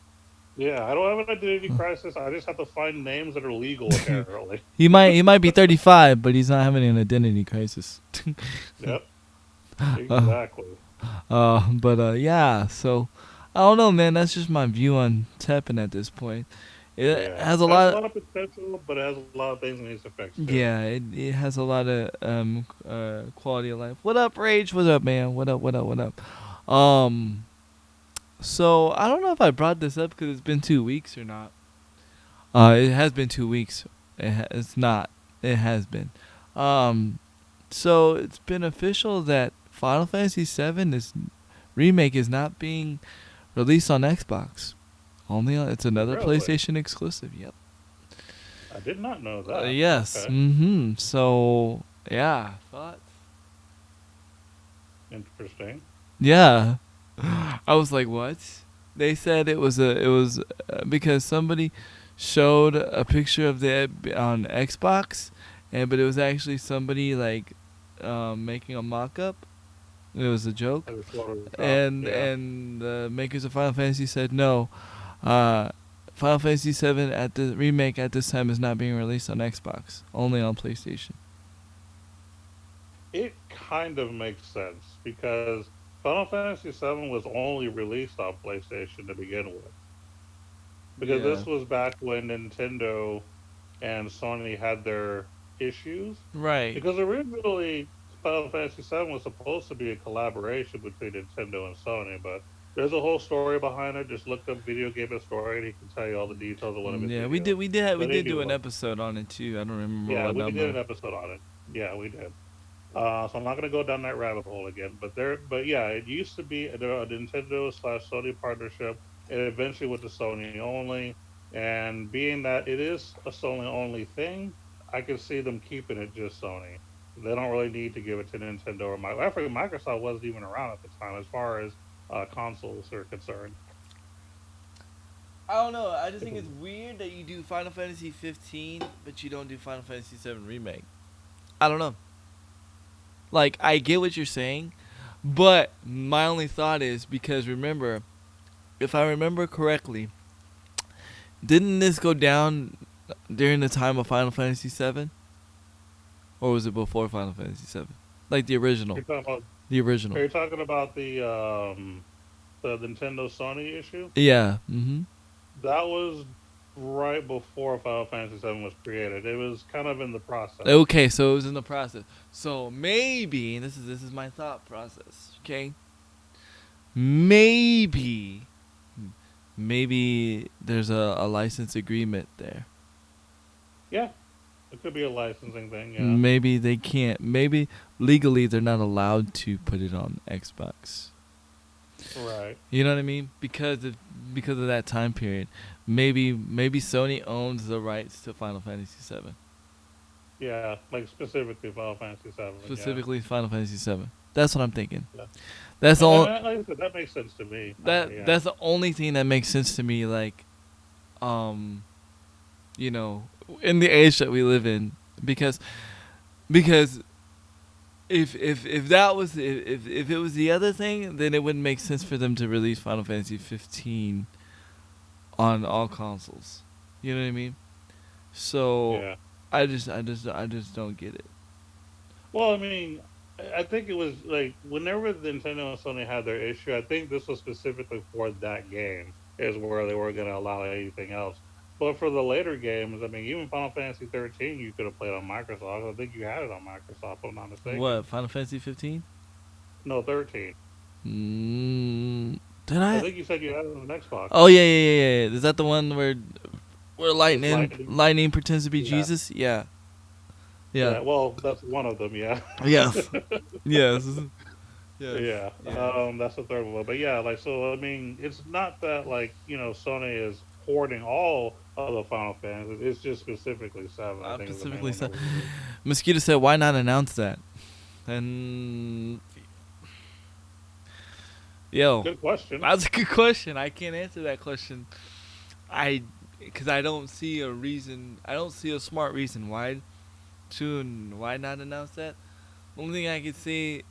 Yeah, I don't have an identity crisis. I just have to find names that are legal apparently. He might be 35, but he's not having an identity crisis. Yep, uh, exactly. but yeah, so I don't know, man. That's just my view on Teppen at this point. It Yeah, has a has a lot. lot of potential, but it has a lot of things it needs to fix too. Yeah, it has a lot of quality of life. What up, Rage? What up, man? What up? What up? What up? So I don't know if I brought this up because it's been 2 weeks or not. It has been 2 weeks. It's not. It has been. Um, so it's been official that Final Fantasy VII is remake is not being released on Xbox. Only it's another Really, PlayStation exclusive. Yep. I did not know that. Yes. Okay, Mm-hmm. So yeah. Thoughts? interesting. Yeah. I was like, what? They said it was because somebody showed a picture of the on Xbox, and but it was actually somebody like making a mock-up. It was a joke, I just wanted to drop. and Yeah. and the makers of Final Fantasy said no. Uh, Final Fantasy VII at the remake at this time is not being released on Xbox, only on PlayStation. It kind of makes sense because Final Fantasy VII was only released on PlayStation to begin with. Because Yeah. this was back when Nintendo and Sony had their issues. Right. Because originally Final Fantasy VII was supposed to be a collaboration between Nintendo and Sony, but there's a whole story behind it. Just look up Video Game Story and he can tell you all the details of one of his Yeah, we videos. did we did we But did do an anyway, episode on it too. I don't remember yeah, what we did number. an episode on it. Yeah, we did. So I'm not gonna go down that rabbit hole again. But yeah, it used to be a Nintendo slash Sony partnership. It eventually went to Sony only, and being that it is a Sony only thing, I can see them keeping it just Sony. They don't really need to give it to Nintendo or Microsoft. I forget Microsoft wasn't even around at the time as far as consoles are concerned. I don't know. I just think it's weird that you do Final Fantasy 15, but you don't do Final Fantasy 7 remake. I don't know. Like I get what you're saying, but my only thought is because remember, if I remember correctly, didn't this go down during the time of Final Fantasy 7, or was it before Final Fantasy 7? Like the original, You're talking about, the are original. you talking about the Nintendo Sony issue? Yeah. Mhm. That was right before Final Fantasy VII was created. It was kind of in the process. Okay, so it was in the process. So maybe this is my thought process. Okay, maybe maybe there's a license agreement there. Yeah, it could be a licensing thing. Yeah, Maybe they can't. Maybe legally they're not allowed to put it on Xbox. right. You know what I mean? Because of that time period. Maybe Sony owns the rights to Final Fantasy 7. Yeah, like specifically Final Fantasy VII. Yeah, Specifically Final Fantasy 7. That's what I'm thinking. yeah. That's And, all. like I said, that makes sense to me. Yeah, That's the only thing that makes sense to me. Like, um, you know, in the age that we live in, because because if that was if it was the other thing, then it wouldn't make sense for them to release Final Fantasy 15 on all consoles. You know what I mean? So yeah. I just don't get it. Well, I mean, I think it was like whenever Nintendo and Sony had their issue, I think this was specifically for that game is where they were going to allow anything else. But for the later games, I mean, even Final Fantasy 13, you could have played on Microsoft. I think you had it on Microsoft, if I'm not mistaken. What Final Fantasy 15? No, 13. Mm, did I I? think you said you had it on Xbox. Oh yeah. Is that the one where It's lightning. lightning pretends to be Yeah. Jesus? Yeah. Yeah. Yeah. Well, that's one of them. Yeah. Yes. Yes. Yes. Yeah. Yes. That's the third one. But yeah, like so. I mean, it's not that like Sony is hoarding all of the Final Fantasies. It's just specifically seven. I I think is the main specifically one that said was released. Mosquito said why not announce that? And yo, Good question. that's a good question. I can't answer that question. I because I don't see a reason. I don't see a smart reason why not announce that. The only thing I could say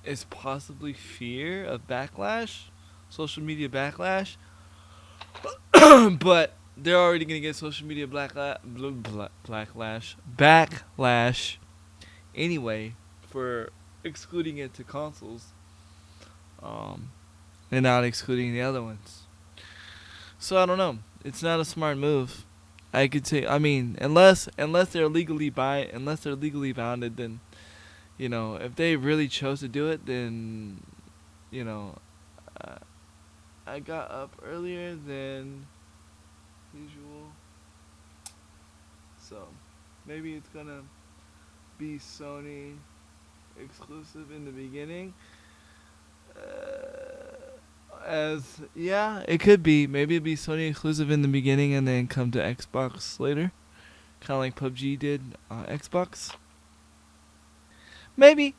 is possibly fear of backlash, social media backlash. But they're already gonna get social media backlash anyway for excluding it to consoles, um, and not excluding the other ones. So I don't know. It's not a smart move. I could say. I mean, unless they're unless they're legally bounded, then if they really chose to do it, then you know, uh, I got up earlier than usual, so maybe it's gonna be Sony exclusive in the beginning. As yeah, it could be. Maybe it'd be Sony exclusive in the beginning and then come to Xbox later, kind of like PUBG did Xbox. Maybe,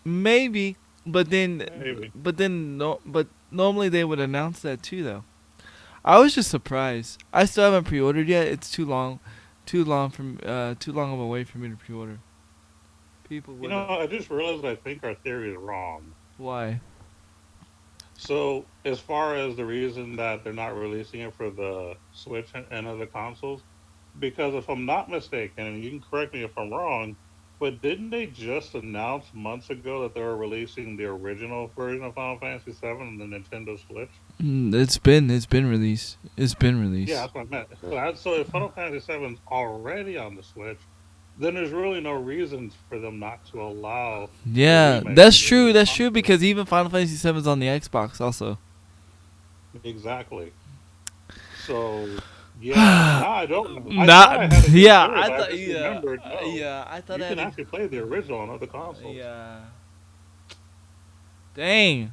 maybe, but then, Maybe. no, but normally they would announce that too, though. I was just surprised. I still haven't pre-ordered yet. It's too long of a wait for me to pre-order. People You would. know, I just realized I think our theory is wrong. Why? So, as far as the reason that they're not releasing it for the Switch and other consoles, because if I'm not mistaken, and you can correct me if I'm wrong, but didn't they just announce months ago that they were releasing the original version of Final Fantasy VII on the Nintendo Switch? It's been released. It's been Yeah, released. that's what I meant. So if Final Fantasy VII is already on the Switch, then there's really no reason for them not to allow the Yeah, remake to that's be on true. the That's true console. because even Final Fantasy VII is on the Xbox also. Exactly. So, yeah, now I don't know. I thought I Not had a good yeah. theory, I but I thought just remembered no. yeah. I thought You I can had a actually play the original on other consoles. yeah. Dang.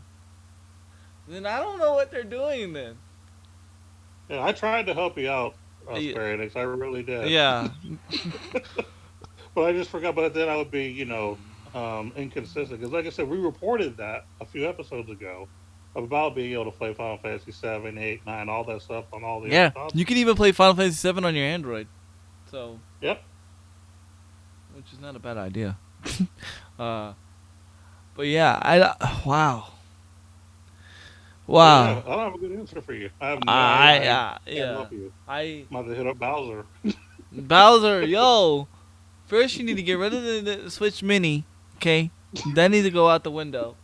Then I don't know what they're doing then. Yeah, I tried to help you out, Yeah. Square Enix. I really did. Yeah. But I just forgot. But then I would be, inconsistent. Because, like I said, we reported that a few episodes ago about being able to play Final Fantasy 7, 8, 9, all that stuff on all the other Yeah. You can consoles. even play Final Fantasy VII on your Android. So, Yep. which is not a bad idea. uh, but yeah, I wow. So, yeah, Wow. I don't have a good answer for you. I have no, I can't Yeah. help you. I I'm about to hit up Bowser. Bowser, yo. First, you need to get rid of the Switch Mini, okay? That needs to go out the window,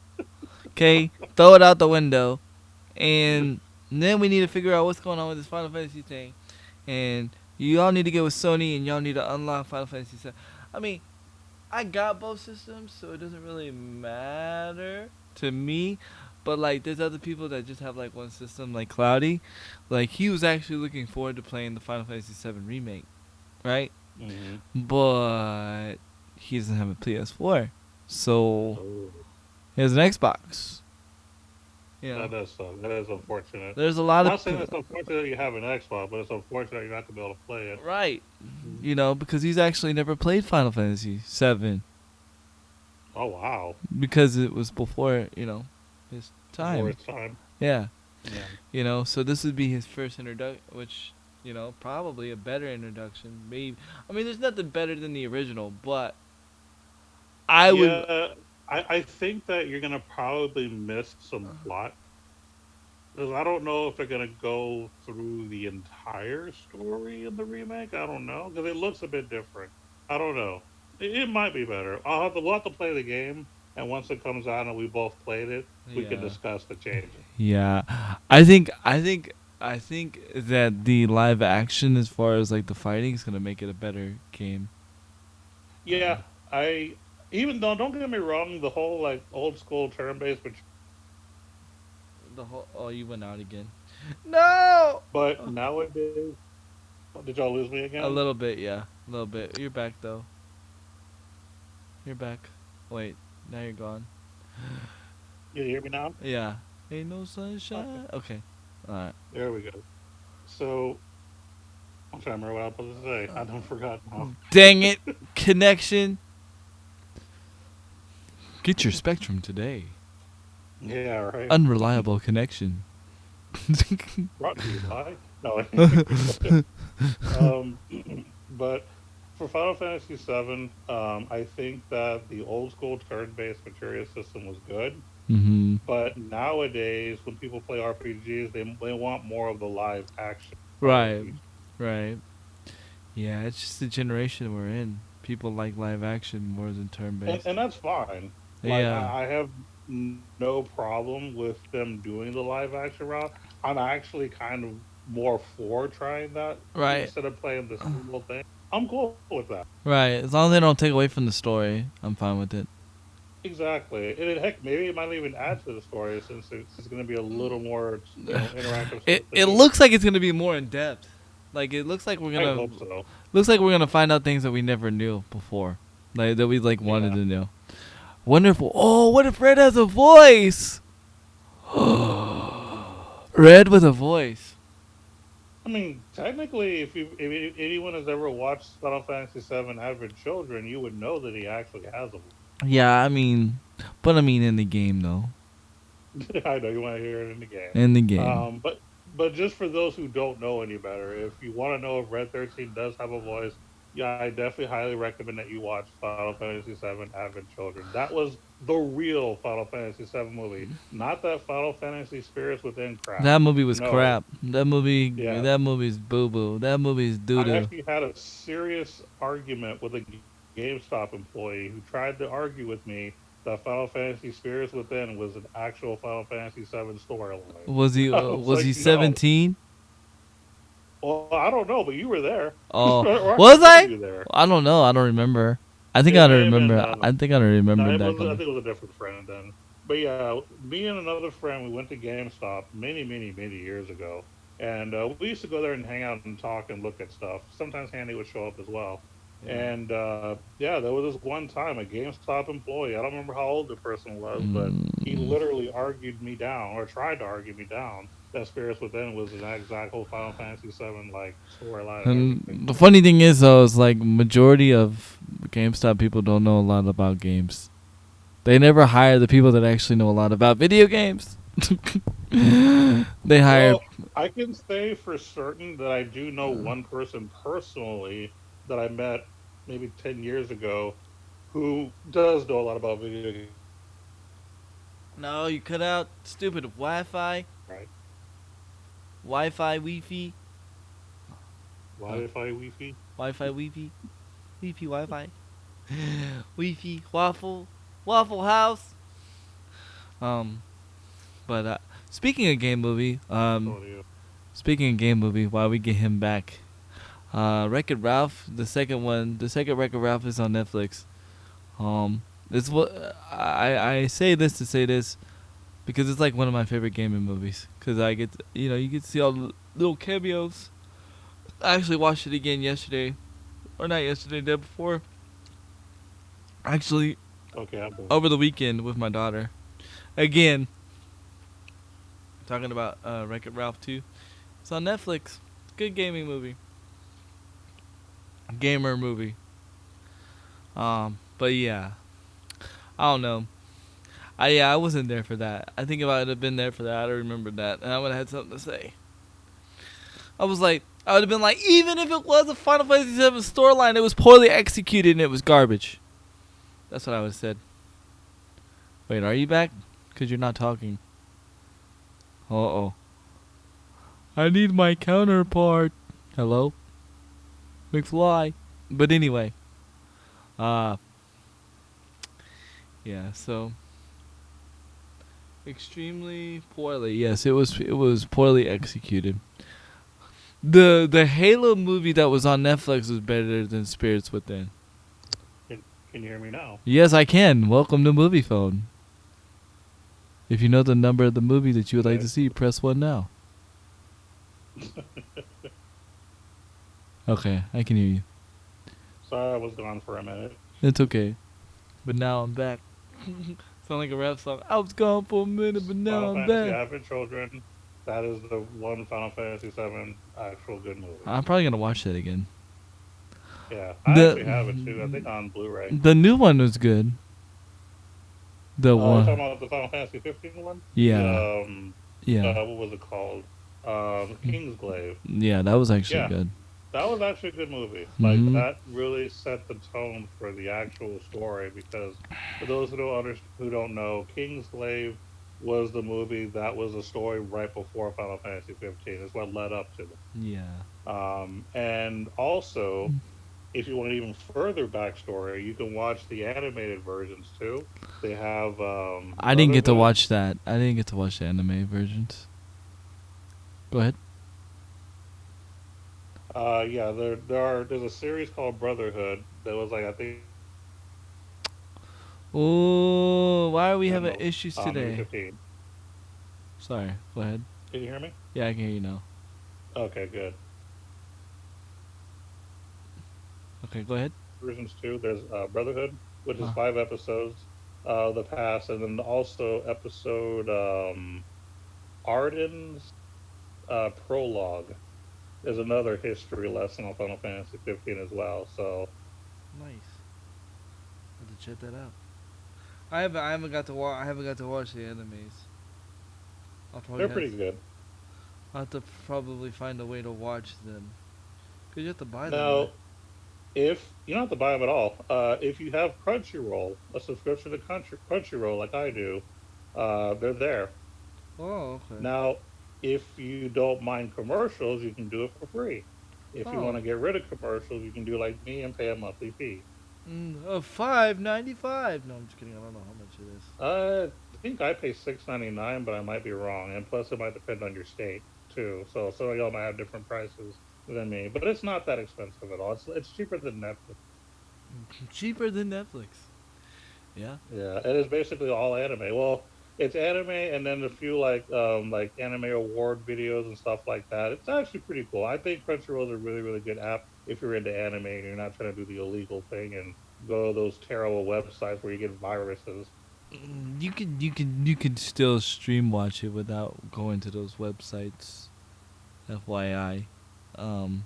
okay? Throw it out the window, and then we need to figure out what's going on with this Final Fantasy thing. And you all need to get with Sony, and y'all need to unlock Final Fantasy 7. I mean, I got both systems, so it doesn't really matter to me. But like, there's other people that just have like one system, like Cloudy. Like he was actually looking forward to playing the Final Fantasy 7 remake, right? Hmm. But he doesn't have a PS4, so Oh, he has an Xbox. You that know, does suck. That is unfortunate. there's a lot I'm of not saying it's unfortunate you have an Xbox, but it's unfortunate you're not gonna be able to play it. right. Mhm. You know, because he's actually never played Final Fantasy 7 Oh wow, because it was before his before time. its time. Yeah. Yeah. So this would be his first introduction, which, probably a better introduction. Maybe, I mean, there's nothing better than the original, but I would. Yeah, I think that you're gonna probably miss some plot. 'Cause I don't know if they're gonna go through the entire story in the remake. I don't know because it looks a bit different. I don't know. It might be better. We'll have to play the game, and once it comes out and we both played it, we can Yeah, discuss the changes. yeah. I think that the live action, as far as like the fighting, is gonna make it a better game. Yeah, I even though don't get me wrong, the whole like old school turn based, The whole you went out again. No. but nowadays, did y'all lose me A again? little bit, yeah, a little bit. You're back though. You're back. Wait, now you're gone. You hear me now? Yeah. Ain't no Okay, sunshine. Okay. All right. there we go. So I'm trying to remember what I was supposed to say. I don't forgot now. Dang it. Connection. Get your Spectrum today. Yeah, right. Unreliable connection. Brought to you by no. um, but for Final Fantasy VII, I think that the old school turn-based materia system was good. Mm-hmm. But nowadays, when people play RPGs, they want more of the live action Right. RPG. Right. Yeah, it's just the generation we're in. People like live action more than turn and based. and that's fine. Like Yeah. I have no problem with them doing the live action route. I'm actually kind of more for trying that Right. instead of playing the single thing. I'm cool with that. Right. As long as they don't take away from the story, I'm fine with it. Exactly, and heck, maybe it might even add to the story since it's going to be a little more, interactive stuff to It do. looks like it's gonna be more in depth. Like it looks like we're I gonna hope so. find out things that we never knew before, like that we like wanted Yeah. to know. Wonderful. Oh, what if Red has a voice? Red with a voice. I mean, technically, if anyone has ever watched Final Fantasy VII Advent Children, you would know that he actually has a Yeah, I mean, but I mean in the game though. I know you want to hear it in the game. In the game. But just for those who don't know any better, if you want to know if Red 13 does have a voice, yeah, I definitely highly recommend that you watch Final Fantasy VII Advent Children. That was the real Final Fantasy VII movie, not that Final Fantasy Spirits Within crap. That movie was No, crap. That movie. yeah, That movie's boo boo. That movie's doo I doo. actually had a serious argument with a GameStop employee who tried to argue with me that Final Fantasy Spirits Within was an actual Final Fantasy VII storyline. Was he? I was Was like, he no. 17? Well, I don't know, but you were there. Oh, Or actually, was both of I? you there. I don't know. I don't remember. I think It I don't may have been. remember. I think I don't No, remember it that. was. I Coming. think it was a different friend then. But yeah, me and another friend, we went to GameStop many years ago, and we used to go there and hang out and talk and look at stuff. Sometimes Handy would show up as well. Yeah. And yeah, there was this one time a GameStop employee. I don't remember how old the person was, but he Mm. literally argued me down, or tried to argue me down, that Spirits Within was an exact whole Final Fantasy VII like storyline and And everything. the funny thing is, though, is like majority of GameStop people don't know a lot about games. They never hire the people that actually know a lot about video games. They hire. Well, I can say for certain that I do know one person personally that I met maybe 10 years ago who does know a lot about video games, No, you cut out stupid right? Wi-Fi, Wi-Fi, Wi-Fi, Wi-Fi. Wi-Fi, Wi-Fi, Wi-Fi, Wi-Fi, Wi-Fi, Waffle House. Um, but speaking of game movie, So do you. speaking of game movie, while we get him back, Wreck-It Ralph, the second Wreck-It Ralph is on Netflix. This what I say this to say this because it's like one of my favorite gaming movies. Cause I get you get to see all the little cameos. I actually watched it again yesterday, or not yesterday, the day before. Actually, Okay, I'm done. over the weekend with my daughter. Again, talking about Wreck-It Ralph 2. It's on Netflix. Good gaming movie. Gamer movie. But yeah, I don't know. I wasn't there for that. I think if I would have been there for that, I'd have remembered that, and I would have had something to say. I was like, I would have been like, even if it was a Final Fantasy VII storyline, it was poorly executed and it was garbage. That's what I would have said. Wait, are you back? Cause you're not talking. Uh-oh. I need my counterpart. Hello? McFly. But anyway. Yeah, so extremely poorly. Yes, it was poorly executed. The Halo movie that was on Netflix was better than Spirits Within. Can you hear me now? Yes, I can. Welcome to Movie Phone. If you know the number of the movie that you would like Okay. to see, press 1 now. Okay, I can hear you. Sorry, I was gone for a minute. It's okay. But now I'm back. Sound like a rap song. I was gone for a minute, but now Final I'm Fantasy back. Advent Children. That is the one Final Fantasy VII actual good movie. I'm probably gonna watch that again. Yeah, I actually have it too. I think on Blu-ray. The new one was good. The You're talking one, about the Final Fantasy 15 one? yeah. The, Yeah. What was it called? Kingsglaive. Yeah, that was actually Yeah, good. that was actually a good movie. Like Mhm. that really set the tone for the actual story. Because for those who don't know, Kingsglaive was the movie that was the story right before Final Fantasy 15. It's what led up to Yeah. it. And also, if you want an even further backstory, you can watch the animated versions too. They have I didn't get to Brotherhood. watch that. I didn't get to watch the anime versions. Go ahead. Yeah, there's a series called Brotherhood that was like I think Oh, why are we having of issues maybe today? 15. Sorry. Go ahead. Can you hear me? Yeah, I can hear you now. Okay, good. Okay, go ahead. Versions too. There's Brotherhood, which is Uh, 5 episodes of the past, and then also episode Arden's prologue is another history lesson on Final Fantasy 15 as well. So nice. Have to check that out. I haven't got to I haven't got to watch the animes. I'll probably they're pretty good. I'll have to probably find a way to watch them. Cause you have to buy them, right? Now, if you don't have to buy them at all, if you have Crunchyroll, a subscription to Crunchyroll like I do, they're there. Oh, okay. Now, if you don't mind commercials, you can do it for free. If you want Oh, to get rid of commercials, you can do like me and pay a monthly fee. $5.95. No, I'm just kidding. I don't know how much it is. I think I pay $6.99, but I might be wrong. And plus, it might depend on your state too. So some of y'all might have different prices than me, but it's not that expensive at all. It's cheaper than Netflix. Cheaper than Netflix. Yeah. Yeah, and it's basically all anime. Well, it's anime and then a few like anime award videos and stuff like that. It's actually pretty cool. I think Crunchyroll is a really good app if you're into anime and you're not trying to do the illegal thing and go to those terrible websites where you get viruses. You could still stream watch it without going to those websites. FYI. Um,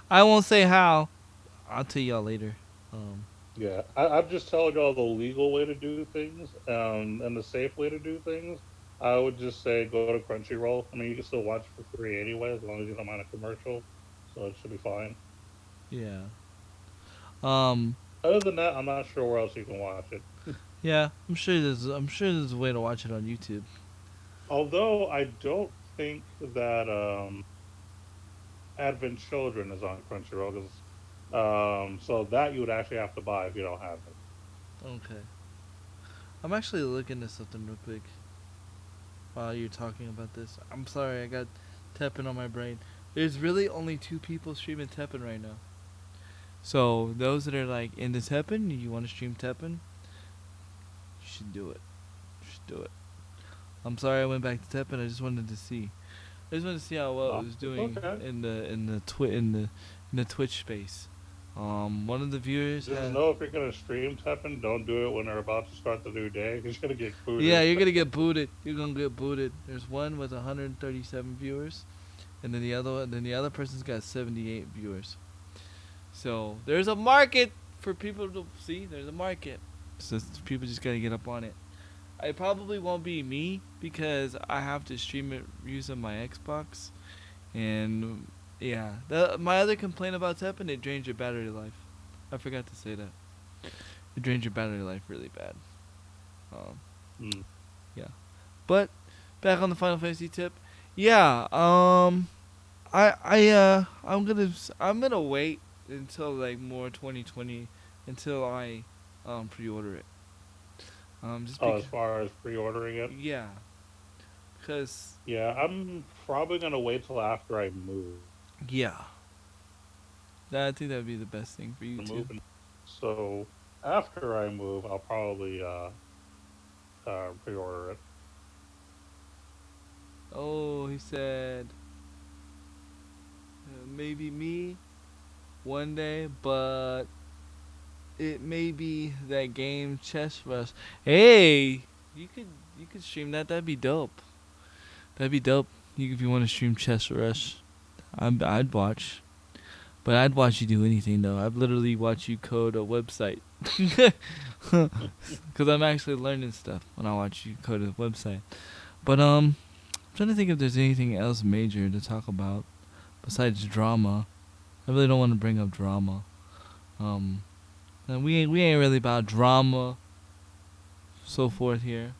I won't say how. I'll tell y'all later. Um, Yeah, I'm just telling y'all the legal way to do things and the safe way to do things. I would just say go to Crunchyroll. I mean, you can still watch it for free anyway, as long as you don't mind a commercial. So it should be fine. yeah. Um, Other than that, I'm not sure where else you can watch it. yeah. I'm sure there's a way to watch it on YouTube. Although I don't think that Advent Children is on Crunchyroll, because so that you would actually have to buy if you don't have it. Okay. I'm actually looking at something real quick while you're talking about this. I'm sorry, I got Teppen on my brain. There's really only two people streaming Teppen right now. So those that are like into Teppen, you want to stream Teppen, you should do it. You should do it. I'm sorry I went back to Teppen. I just wanted to see. I just wanted to see how well it was It's doing okay. in the Twitch space. One of the viewers Just had. know if you're gonna stream Teppen, don't do it when they're about to start the new day, because you're gonna get Yeah, booted. you're gonna get booted. You're gonna get booted. There's one with 137 viewers, and then the other person's got 78 viewers. So there's a market for people to see. There's a market. So people just gotta get up on it. It probably won't be me because I have to stream it using my Xbox. And yeah, my other complaint about Teppen, it drains your battery life. I forgot to say that. It drains your battery life really bad. Um, Mm. yeah. But back on the Final Fantasy tip, yeah. I'm gonna wait until like more 2020 until I pre-order it. Just Oh, as because, far as pre-ordering it, yeah, because yeah, I'm probably gonna wait till after I move. yeah, I think that'd be the best thing for you too. Moving. So after I move, I'll probably pre-order it. Oh, he said maybe me one day, but it may be that game Chess Rush. Hey, you could you could stream that. That'd be dope. That'd be dope. If you want to stream Chess Rush, I'd watch. But I'd watch you do anything though. I'd literally watch you code a website. Because I'm actually learning stuff when I watch you code a website. But trying to think if there's anything else major to talk about besides drama. I really don't want to bring up drama. Um, and we ain't really about drama, so forth here.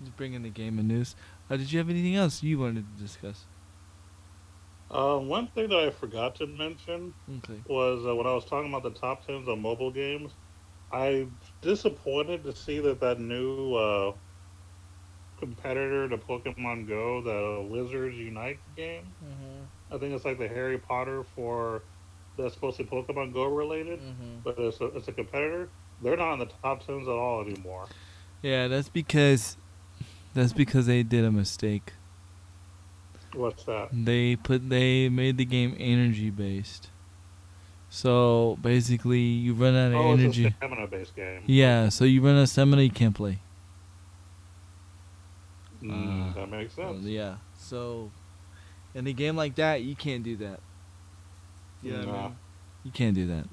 Just bringing the game and news. Did you have anything else you wanted to discuss? One thing that I forgot to mention Okay. was when I was talking about the top tens of mobile games. I'm disappointed to see that new competitor to Pokemon Go, the Wizards Unite game. Mhm. I think it's like the Harry Potter for that's supposed to be Pokemon Go related, Mhm. but it's a competitor. They're not in the top tens at all anymore. Yeah, that's because they did a mistake. What's that? They made the game energy based. So basically, you run out of Oh, it's a energy. stamina based game. Yeah, Okay, so you run out of stamina, you can't play. that makes Well, sense. yeah. So in a game like that, you can't do that. You know what I Nah, mean? You can't do that.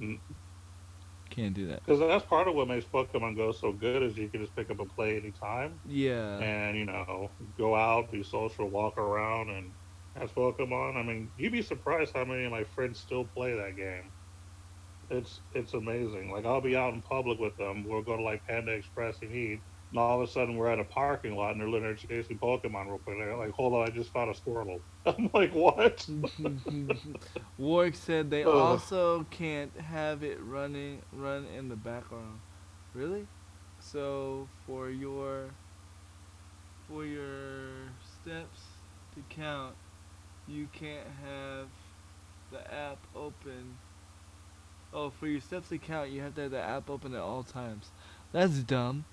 Can't do that. because that's part of what makes Pokemon Go so good is you can just pick up and play anytime, Yeah. and go out, be social, walk around, and as Pokemon. I mean, you'd be surprised how many of my friends still play that game. It's amazing. Like I'll be out in public with them. We'll go to like Panda Express and eat, and all of a sudden we're at a parking lot and they're literally chasing Pokemon real quick. They're like, "Hold on, I just found a Squirtle." I'm like, "What?" Warwick said they Ugh. also can't have it run in the background. Really? So for your steps to count, you can't have the app open. Oh, for your steps to count, you have to have the app open at all times. That's dumb.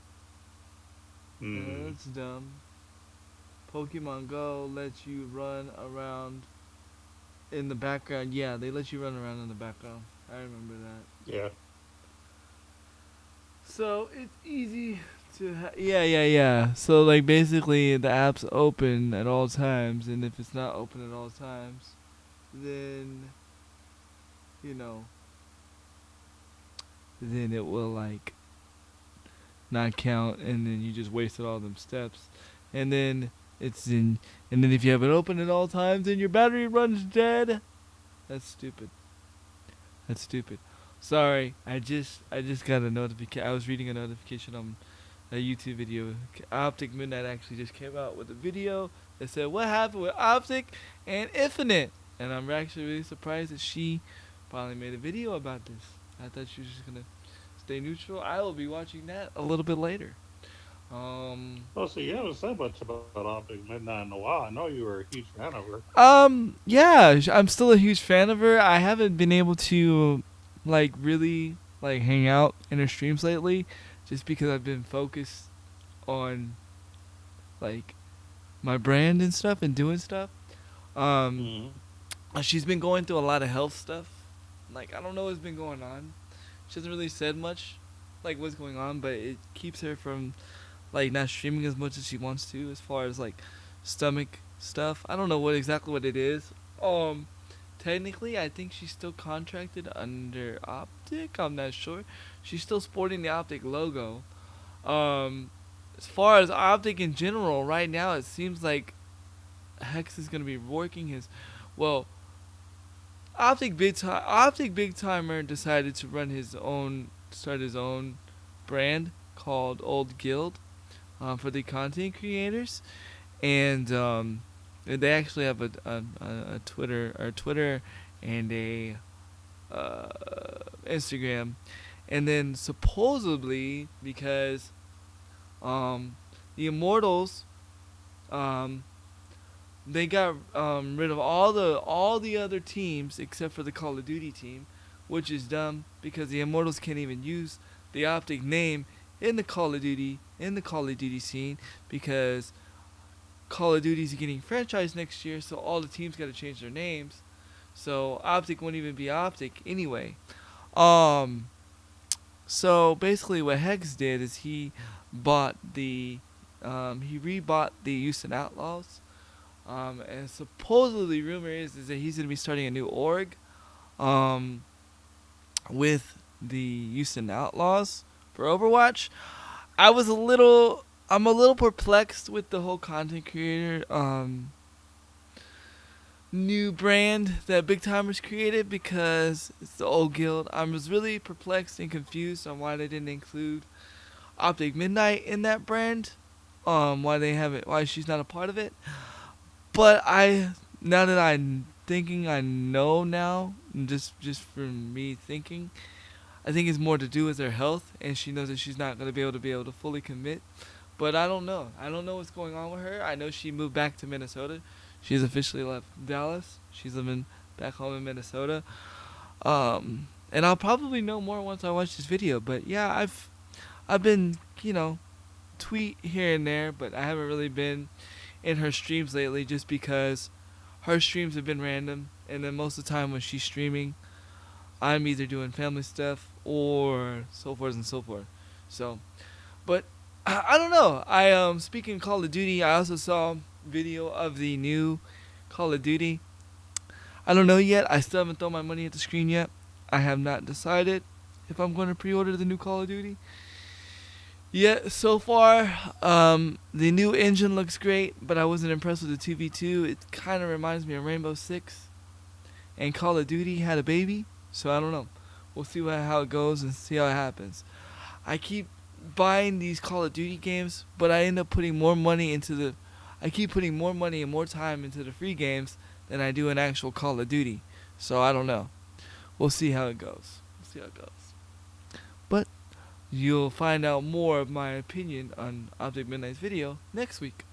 Hmm. That's dumb. Pokemon Go lets you run around in the background. Yeah, they let you run around in the background. I remember that. Yeah. So it's easy to yeah. So like basically the app's open at all times, and if it's not open at all times, then you know, then it will like not count, and then you just wasted all them steps, and then it's in, and then if you have it open at all times and your battery runs dead, that's stupid. That's stupid. Sorry, I just got a notification. I was reading a notification on a YouTube video. Optic Midnight actually just came out with a video that said what happened with Optic and Infinite, and I'm actually really surprised that she finally made a video about this. I thought she was just gonna stay neutral. I will be watching that a little bit later. Um, Oh, so you haven't said much about Optic Midnight in a while. I know you were a huge fan of her. yeah, I'm still a huge fan of her. I haven't been able to, like, really, like, hang out in her streams lately, just because I've been focused on, like, my brand and stuff and doing stuff. Um, Hmm. she's been going through a lot of health stuff. Like, I don't know what's been going on. She hasn't really said much, like, what's going on, but it keeps her from, like, not streaming as much as she wants to, as far as, like, stomach stuff. I don't know exactly what it is. Um, technically, I think she's still contracted under Optic. I'm not sure. She's still sporting the Optic logo. Um, as far as Optic in general, right now it seems like Hex is gonna be working his, well, Optic Big Timer decided to start his own brand called Old Guild, for the content creators, and they actually have a Twitter and a uh, Instagram, and then supposedly because the Immortals, um, they got rid of all the other teams except for the Call of Duty team, which is dumb because the Immortals can't even use the Optic name in the Call of Duty scene because Call of Duty's getting franchised next year, so all the teams got to change their names. So Optic won't even be Optic anyway. Um, so basically, what Hex did is he rebought the Houston Outlaws. And supposedly, rumor is that he's gonna be starting a new org, um, with the Houston Outlaws for Overwatch. I'm a little perplexed with the whole content creator new brand that Big Timers created because it's the old guild. I was really perplexed and confused on why they didn't include Optic Midnight in that brand. Why they haven't, why she's not a part of it. But now that I'm thinking, I know now, just from me thinking, I think it's more to do with her health, and she knows that she's not gonna be able to fully commit. But I don't know. I don't know what's going on with her. I know she moved back to Minnesota. She's officially left Dallas. She's living back home in Minnesota. And I'll probably know more once I watch this video. But yeah, I've been, tweet here and there, but I haven't really been in her streams lately just because her streams have been random, and then most of the time when she's streaming, I'm either doing family stuff or so forth and so forth. So, but I don't know. Speaking of Call of Duty, I also saw video of the new Call of Duty. I don't know yet. I still haven't thrown my money at the screen yet. I have not decided if I'm going to pre-order the new Call of Duty. Yeah, so far, the new engine looks great, but I wasn't impressed with the 2v2. It kind of reminds me of Rainbow Six, and Call of Duty had a baby, so I don't know. We'll see how it goes and see how it happens. I keep buying these Call of Duty games, but I end up putting more money I keep putting more money and more time into the free games than I do in actual Call of Duty. So I don't know. We'll see how it goes. But you'll find out more of my opinion on Object Midnight's video next week,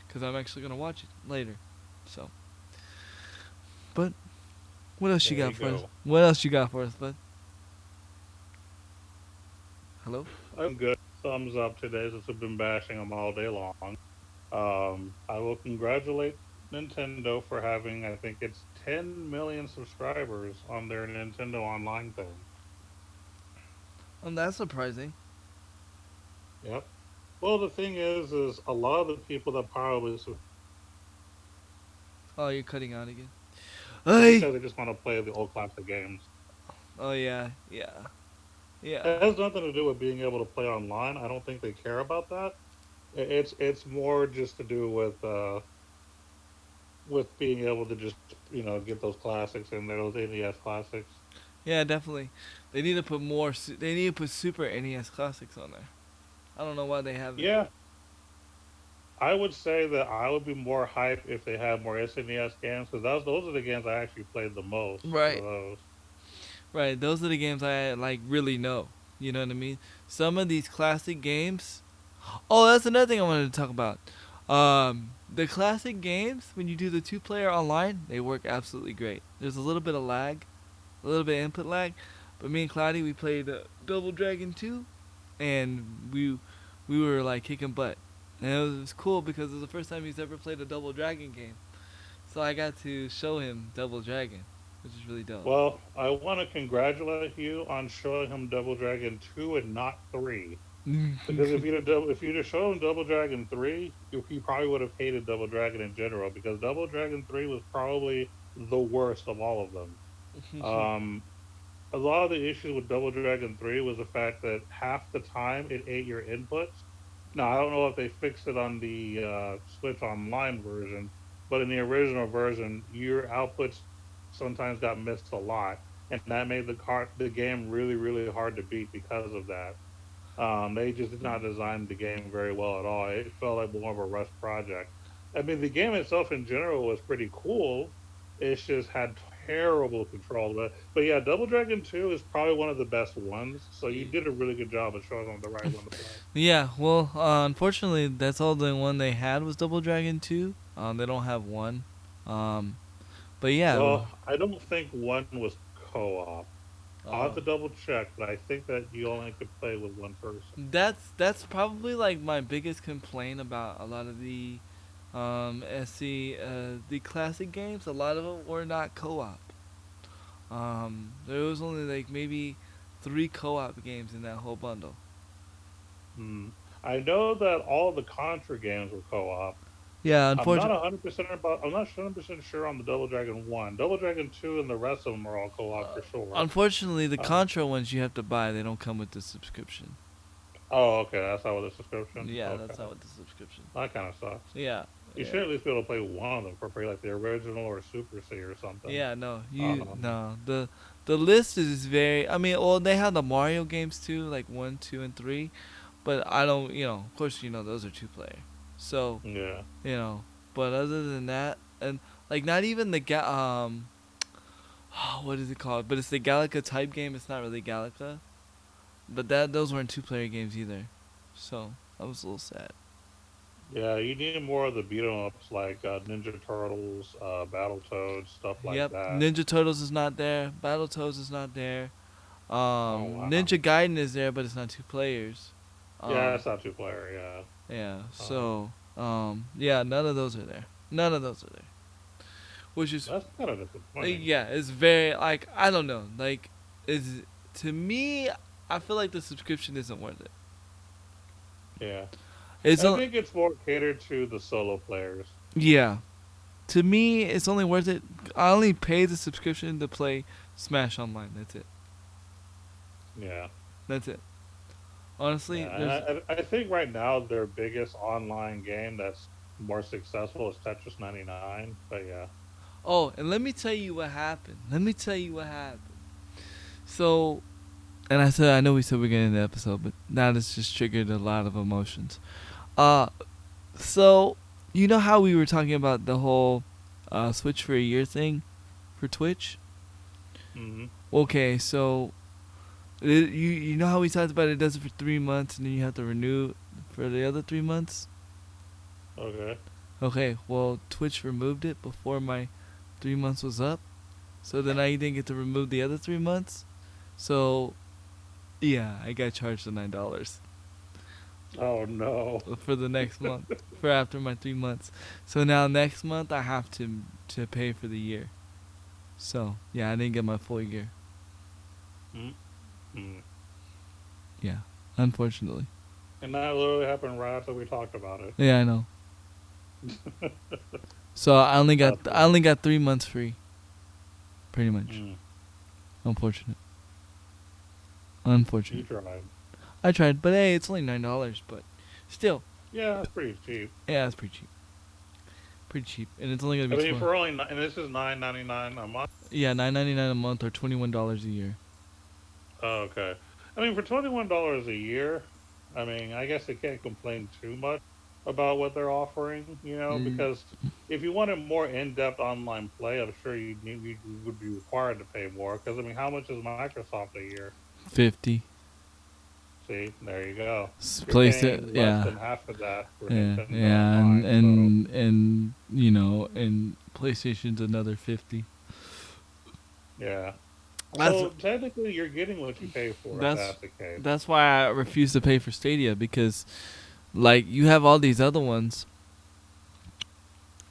because I'm actually going to watch it later. So, but what else you got for us? What else you got for us, bud? Hello? I'm good. Thumbs up today since we've been bashing them all day long. I will congratulate Nintendo for having, I think it's 10 million subscribers on their Nintendo Online thing. That's surprising. Yep. Well, the thing is a lot of the people that probably Oh, you're cutting out again. because they just want to play the old classic games. Oh yeah. It has nothing to do with being able to play online. I don't think they care about that. It's more just to do with being able to just get those classics in there, those NES classics. Yeah, definitely. They need to put more. They need to put Super NES classics on there. I don't know why they haven't. Yeah, I would say that I would be more hype if they had more SNES games because those are the games I actually played the most. Right. Those. Right. Those are the games I really know. You know what I mean? Some of these classic games. Oh, that's another thing I wanted to talk about. The classic games, when you do the 2-player online, they work absolutely great. There's a little bit of lag, a little bit of input lag, but me and Cloudy, we played Double Dragon 2, and we were like kicking butt. And it was cool because it was the first time he's ever played a Double Dragon game. So I got to show him Double Dragon, which is really dope. Well, I want to congratulate you on showing him Double Dragon 2 and not 3. Because if you'd have shown Double Dragon 3, he probably would have hated Double Dragon in general because Double Dragon 3 was probably the worst of all of them. A lot of the issues with Double Dragon 3 was the fact that half the time it ate your inputs. Now, I don't know if they fixed it on the Switch Online version, but in the original version, your outputs sometimes got missed a lot, and that made the game really, really hard to beat because of that. They just did not design the game very well at all. It felt like more of a rush project. I mean, the game itself in general was pretty cool. It's just had terrible control. But yeah, Double Dragon 2 is probably one of the best ones. So you did a really good job of showing them the right one to play. Yeah, well, unfortunately, that's all the one they had was Double Dragon 2. They don't have one. But yeah. Well, I don't think one was co-op. I'll have to double check, but I think that you only could play with one person. That's probably like my biggest complaint about a lot of the the classic games. A lot of them were not co-op. There was only like maybe 3 co-op games in that whole bundle. I know that all the Contra games were co-op. Yeah, unfortunately. I'm not 100% sure on the Double Dragon 1. Double Dragon 2 and the rest of them are all co-op for sure. Unfortunately, the Contra ones you have to buy. They don't come with the subscription. Oh, okay. That's not with the subscription? Yeah, okay. that's not with the subscription. That kind of sucks. Yeah. You Yeah. should at least be able to play one of them for free, like the original or Super C or something. Yeah, no, you Um, no. The list is very. I mean, well, they have the Mario games too, like 1, 2, and 3. But I don't. Of course, those are 2 player. So yeah, you know. But other than that, and like not even the what is it called? But it's the Galaga type game. It's not really Galaga. But those weren't 2 player games either. So I was a little sad. yeah. You need more of the beat 'em ups like Ninja Turtles, Battletoads, stuff like Yep, that. Ninja Turtles is not there. Battletoads is not there. Oh wow. Ninja Gaiden is there, but it's not 2 players. Yeah, Um, it's not two player. yeah. Yeah, Yeah, none of those are there. None of those are there. Which is, that's kind of disappointing. yeah, it's very like I don't know. Like, is to me, I feel like the subscription isn't worth it. Yeah, It's I only think it's more catered to the solo players. yeah. To me, it's only worth it. I only pay the subscription to play Smash Online. That's it. Yeah, That's it. Honestly, yeah, and there's I think right now their biggest online game that's more successful is Tetris 99. But yeah, Oh, and let me tell you what happened. Let me tell you what happened. So, and I know we said we're getting the episode, but now this just triggered a lot of emotions. Uh, so you know how we were talking about the whole Switch for a year thing for Twitch? hmm Okay, so you know how we talked about it does it for 3 months and then you have to renew for the other 3 months? okay. Okay, well Twitch removed it before my 3 months was up, so then I didn't get to remove the other 3 months. So yeah, I got charged the $9 Oh no. for the next month for after my 3 months. So now next month I have to pay for the year. So yeah, I didn't get my full year. Mm-hmm. Yeah, unfortunately. And that literally happened right after we talked about it. Yeah, I know. So That's I funny. only got 3 months free, pretty much. Mm, Unfortunate. you Unfortunate. tried. I tried, but hey, it's only $9. But still, Yeah, that's pretty cheap. yeah, it's pretty cheap. Pretty cheap, and it's only gonna I be mean, for only and this is 9.99 a month. yeah, $9.99 a month or $21 a year. Oh, okay. I mean, for $21 a year, I mean, I guess they can't complain too much about what they're offering, Mm, because if you wanted more in-depth online play, I'm sure you would be required to pay more. Because I mean, how much is Microsoft a year? 50. See, there you go. You're Place it, paying less yeah, than half of that for yeah, Nintendo yeah, and Online. So, and PlayStation's another 50. yeah. That's So technically, you're getting what you pay for if that's that's the case. that's why I refuse to pay for Stadia because, like, you have all these other ones,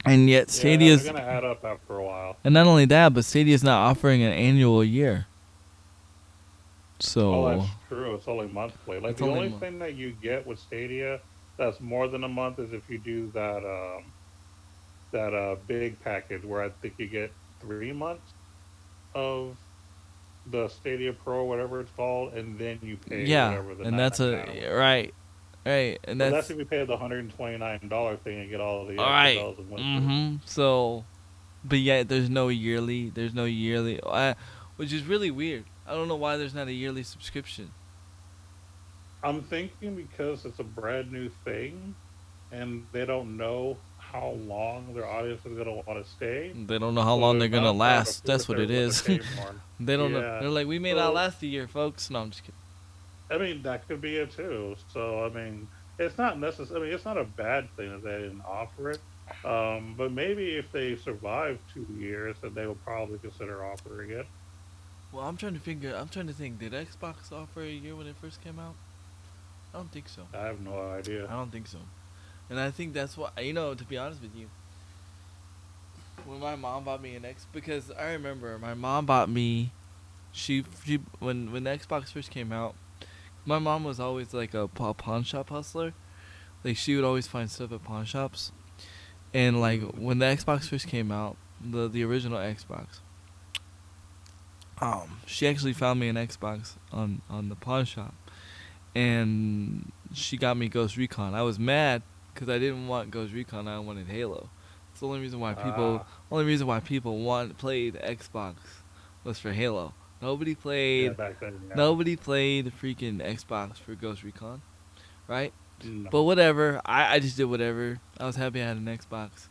and yet Yeah, they're Stadia's, gonna add up after a while. and not only that, but Stadia's not offering an annual year. Oh, that's So true. It's only monthly. Like it's the only only thing that you get with Stadia that's more than a month is if you do that big package where I think you get 3 months of the Stadia Pro, whatever it's called, and then you pay yeah, whatever the and nine that's ninety nine a month. right, and But that's that's if you pay the $129 thing and get all the all extra right. bells and whistles. So, but yet there's no yearly, which is really weird. I don't know why there's not a yearly subscription. I'm thinking because it's a brand new thing and they don't know how long their audience is going to want to stay. They don't know how So long they're they're gonna not trying to last. That's force what it everyone to is. pay more. They don't know. Yeah. They're like, we may not So, last a year, folks. No, I'm just kidding. I mean, that could be it too. So, I mean, it's not necessary. I mean, it's not a bad thing that they didn't offer it. But maybe if they survive 2 years, then they will probably consider offering it. Well, I'm trying to think. Did Xbox offer a year when it first came out? I don't think so. I have no idea. I don't think so. And I think that's why, to be honest with you, when my mom bought me an X, because I remember my mom bought me, she when the Xbox first came out, my mom was always like a pawn shop hustler. Like she would always find stuff at pawn shops, and like Mm, when the Xbox first came out, the original Xbox, she actually found me an Xbox on the pawn shop, and she got me Ghost Recon. I was mad because I didn't want Ghost Recon. I wanted Halo. It's the only reason why people, Ah, only reason why people played Xbox was for Halo. Nobody yeah, played, back then, yeah. nobody played freaking Xbox for Ghost Recon, right? No. But whatever. I just did whatever. I was happy I had an Xbox.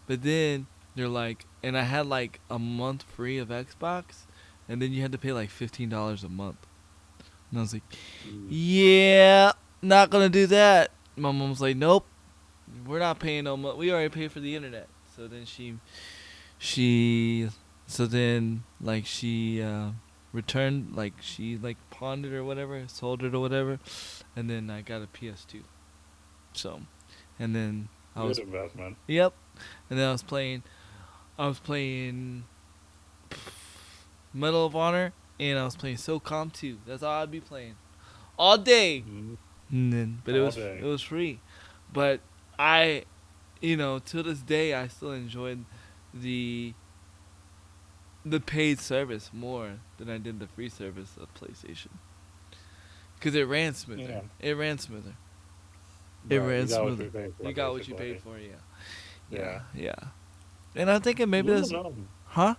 But then they're like, and I had like a month free of Xbox, and then you had to pay like $15 a month. And I was like, Mm. yeah, not gonna do that. My mom was like, nope, we're not paying no money. We already paid for the internet. So then she, so then like she returned, like she like pawned it or whatever, sold it or whatever, and then I got a PS2. So, and then I Good was, investment. yep, and then I was playing Medal of Honor, and I was playing SOCOM 2. That's all I'd be playing all day. Mm. And then, but it All was day. it was free. But I, to this day, I still enjoyed the the paid service more than I did the free service of PlayStation, because it ran smoother. Yeah. It ran smoother. It Right. ran You got what smoother. you paid for, You got what you basically. paid for, yeah. Yeah. Yeah, yeah. And I'm thinking maybe Little that's, known, huh?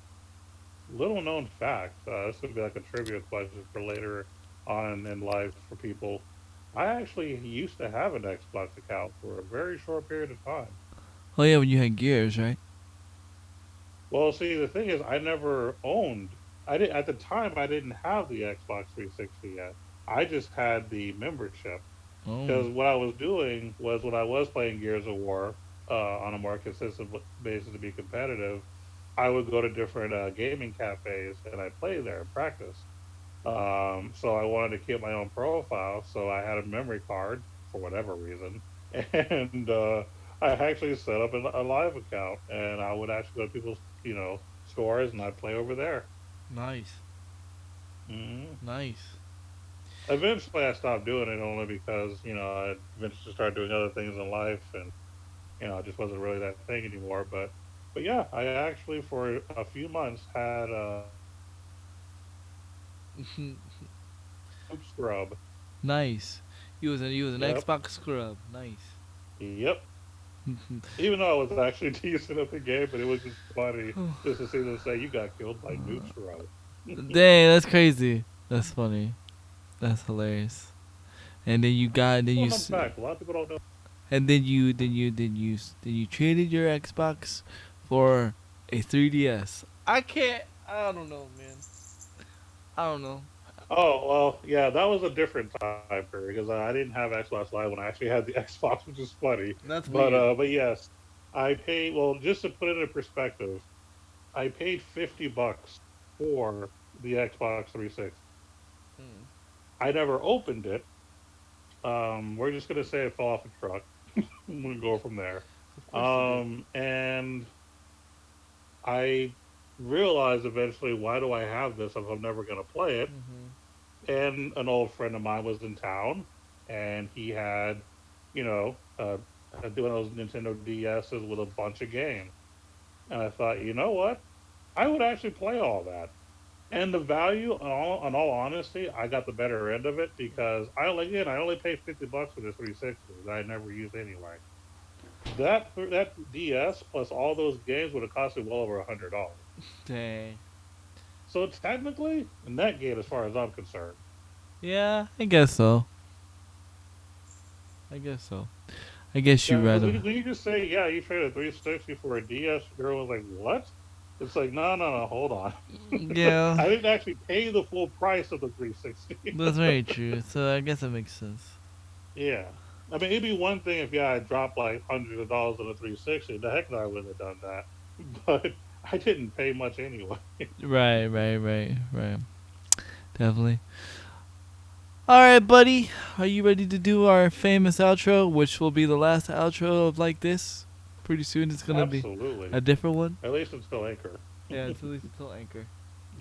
little known fact. This would be like a trivia question for later on in life for people. I actually used to have an Xbox account for a very short period of time. Oh yeah, when you had Gears, right? Well, see, the thing is, I never owned. I did at the time. I didn't have the Xbox 360 yet. I just had the membership Oh. because what I was doing was when I was playing Gears of War on a more consistent basis to be competitive, I would go to different gaming cafes and I play there and practice. So I wanted to keep my own profile, so I had a memory card for whatever reason, and I actually set up a live account, and I would actually go to people's, stores, and I'd play over there. Nice. Hmm. Nice. Eventually, I stopped doing it only because I eventually started doing other things in life, and it just wasn't really that thing anymore. But yeah, I actually for a few months had Noob Scrub. Nice. You was an Yep, Xbox scrub. Nice. yep. Even though I was actually decent at the game, but it was just funny just to see them say you got killed by Noob Scrub. Dang, that's crazy. That's funny. That's hilarious. And then you got, then Well, you, known fact. A lot of people don't know. and then you traded your Xbox for a 3DS. I can't. I don't know, man. I don't know. Oh well, yeah, that was a different time period because I didn't have Xbox Live when I actually had the Xbox, which is funny. That's But weird. but yes, I paid. Well, just to put it in perspective, I paid $50 for the Xbox 360. Hmm. I never opened it. We're just gonna say it fell off a truck. I'm gonna go from there. Of course you did. And I realized eventually, why do I have this if I'm never going to play it? Mhm. And an old friend of mine was in town, and he had, you know, doing those Nintendo DSs with a bunch of games. And I thought, you know what? I would actually play all that. And the value, on all honesty, I got the better end of it because I only paid $50 for this 360 that I never used anyway. That DS plus all those games would have cost me well over $100. Dang. So technically, a net gain as far as I'm concerned. Yeah, I guess so. I guess so. I guess you Yeah, because rather. when you just say, yeah, you traded 360 for a DS, girl was like, what? It's like, no, no, no, hold on. Yeah, I didn't actually pay the full price of the 360. that's very true. So I guess that makes sense. Yeah. I mean, it'd be one thing if, yeah, I dropped like hundreds of dollars on a 360. The heck no, I wouldn't have done that. But I didn't pay much anyway. Right, right, right, right. Definitely. All right, buddy. Are you ready to do our famous outro, which will be the last outro of like this? Pretty soon it's gonna be Absolutely. a different one. At least until Anchor. Yeah, it's at least until Anchor.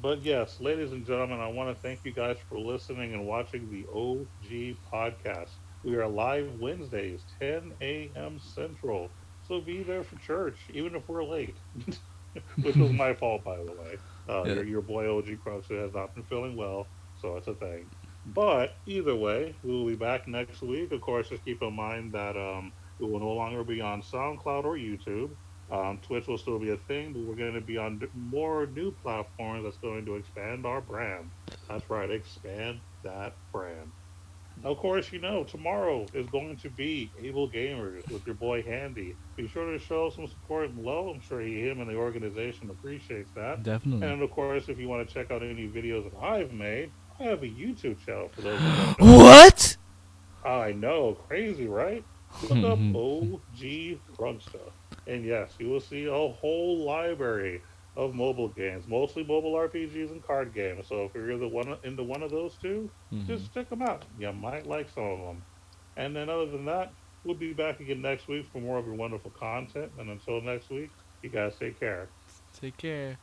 But yes, ladies and gentlemen, I want to thank you guys for listening and watching the OG podcast. We are live Wednesdays, 10 a.m. Central. So be there for church, even if we're late, which was my fault, by the way. Yeah. Your boy OG Crux has not been feeling well, so it's a thing. But either way, we will be back next week. Of course, just keep in mind that We will no longer be on SoundCloud or YouTube. Twitch will still be a thing, but we're going to be on more new platforms that's going to expand our brand. That's right, expand that brand. Of course, tomorrow is going to be Able Gamers with your boy Handy. Be sure to show some support and love. I'm sure him and the organization appreciates that. Definitely. And of course, if you want to check out any videos that I've made, I have a YouTube channel for those that don't know. What? I know, crazy, right? Look up OG Drugsta. And yes, you will see a whole library of mobile games, mostly mobile RPGs and card games. So if you're the one into one of those two, just check them out. You might like some of them. And then other than that, we'll be back again next week for more of your wonderful content. And until next week, you guys take care. Take care.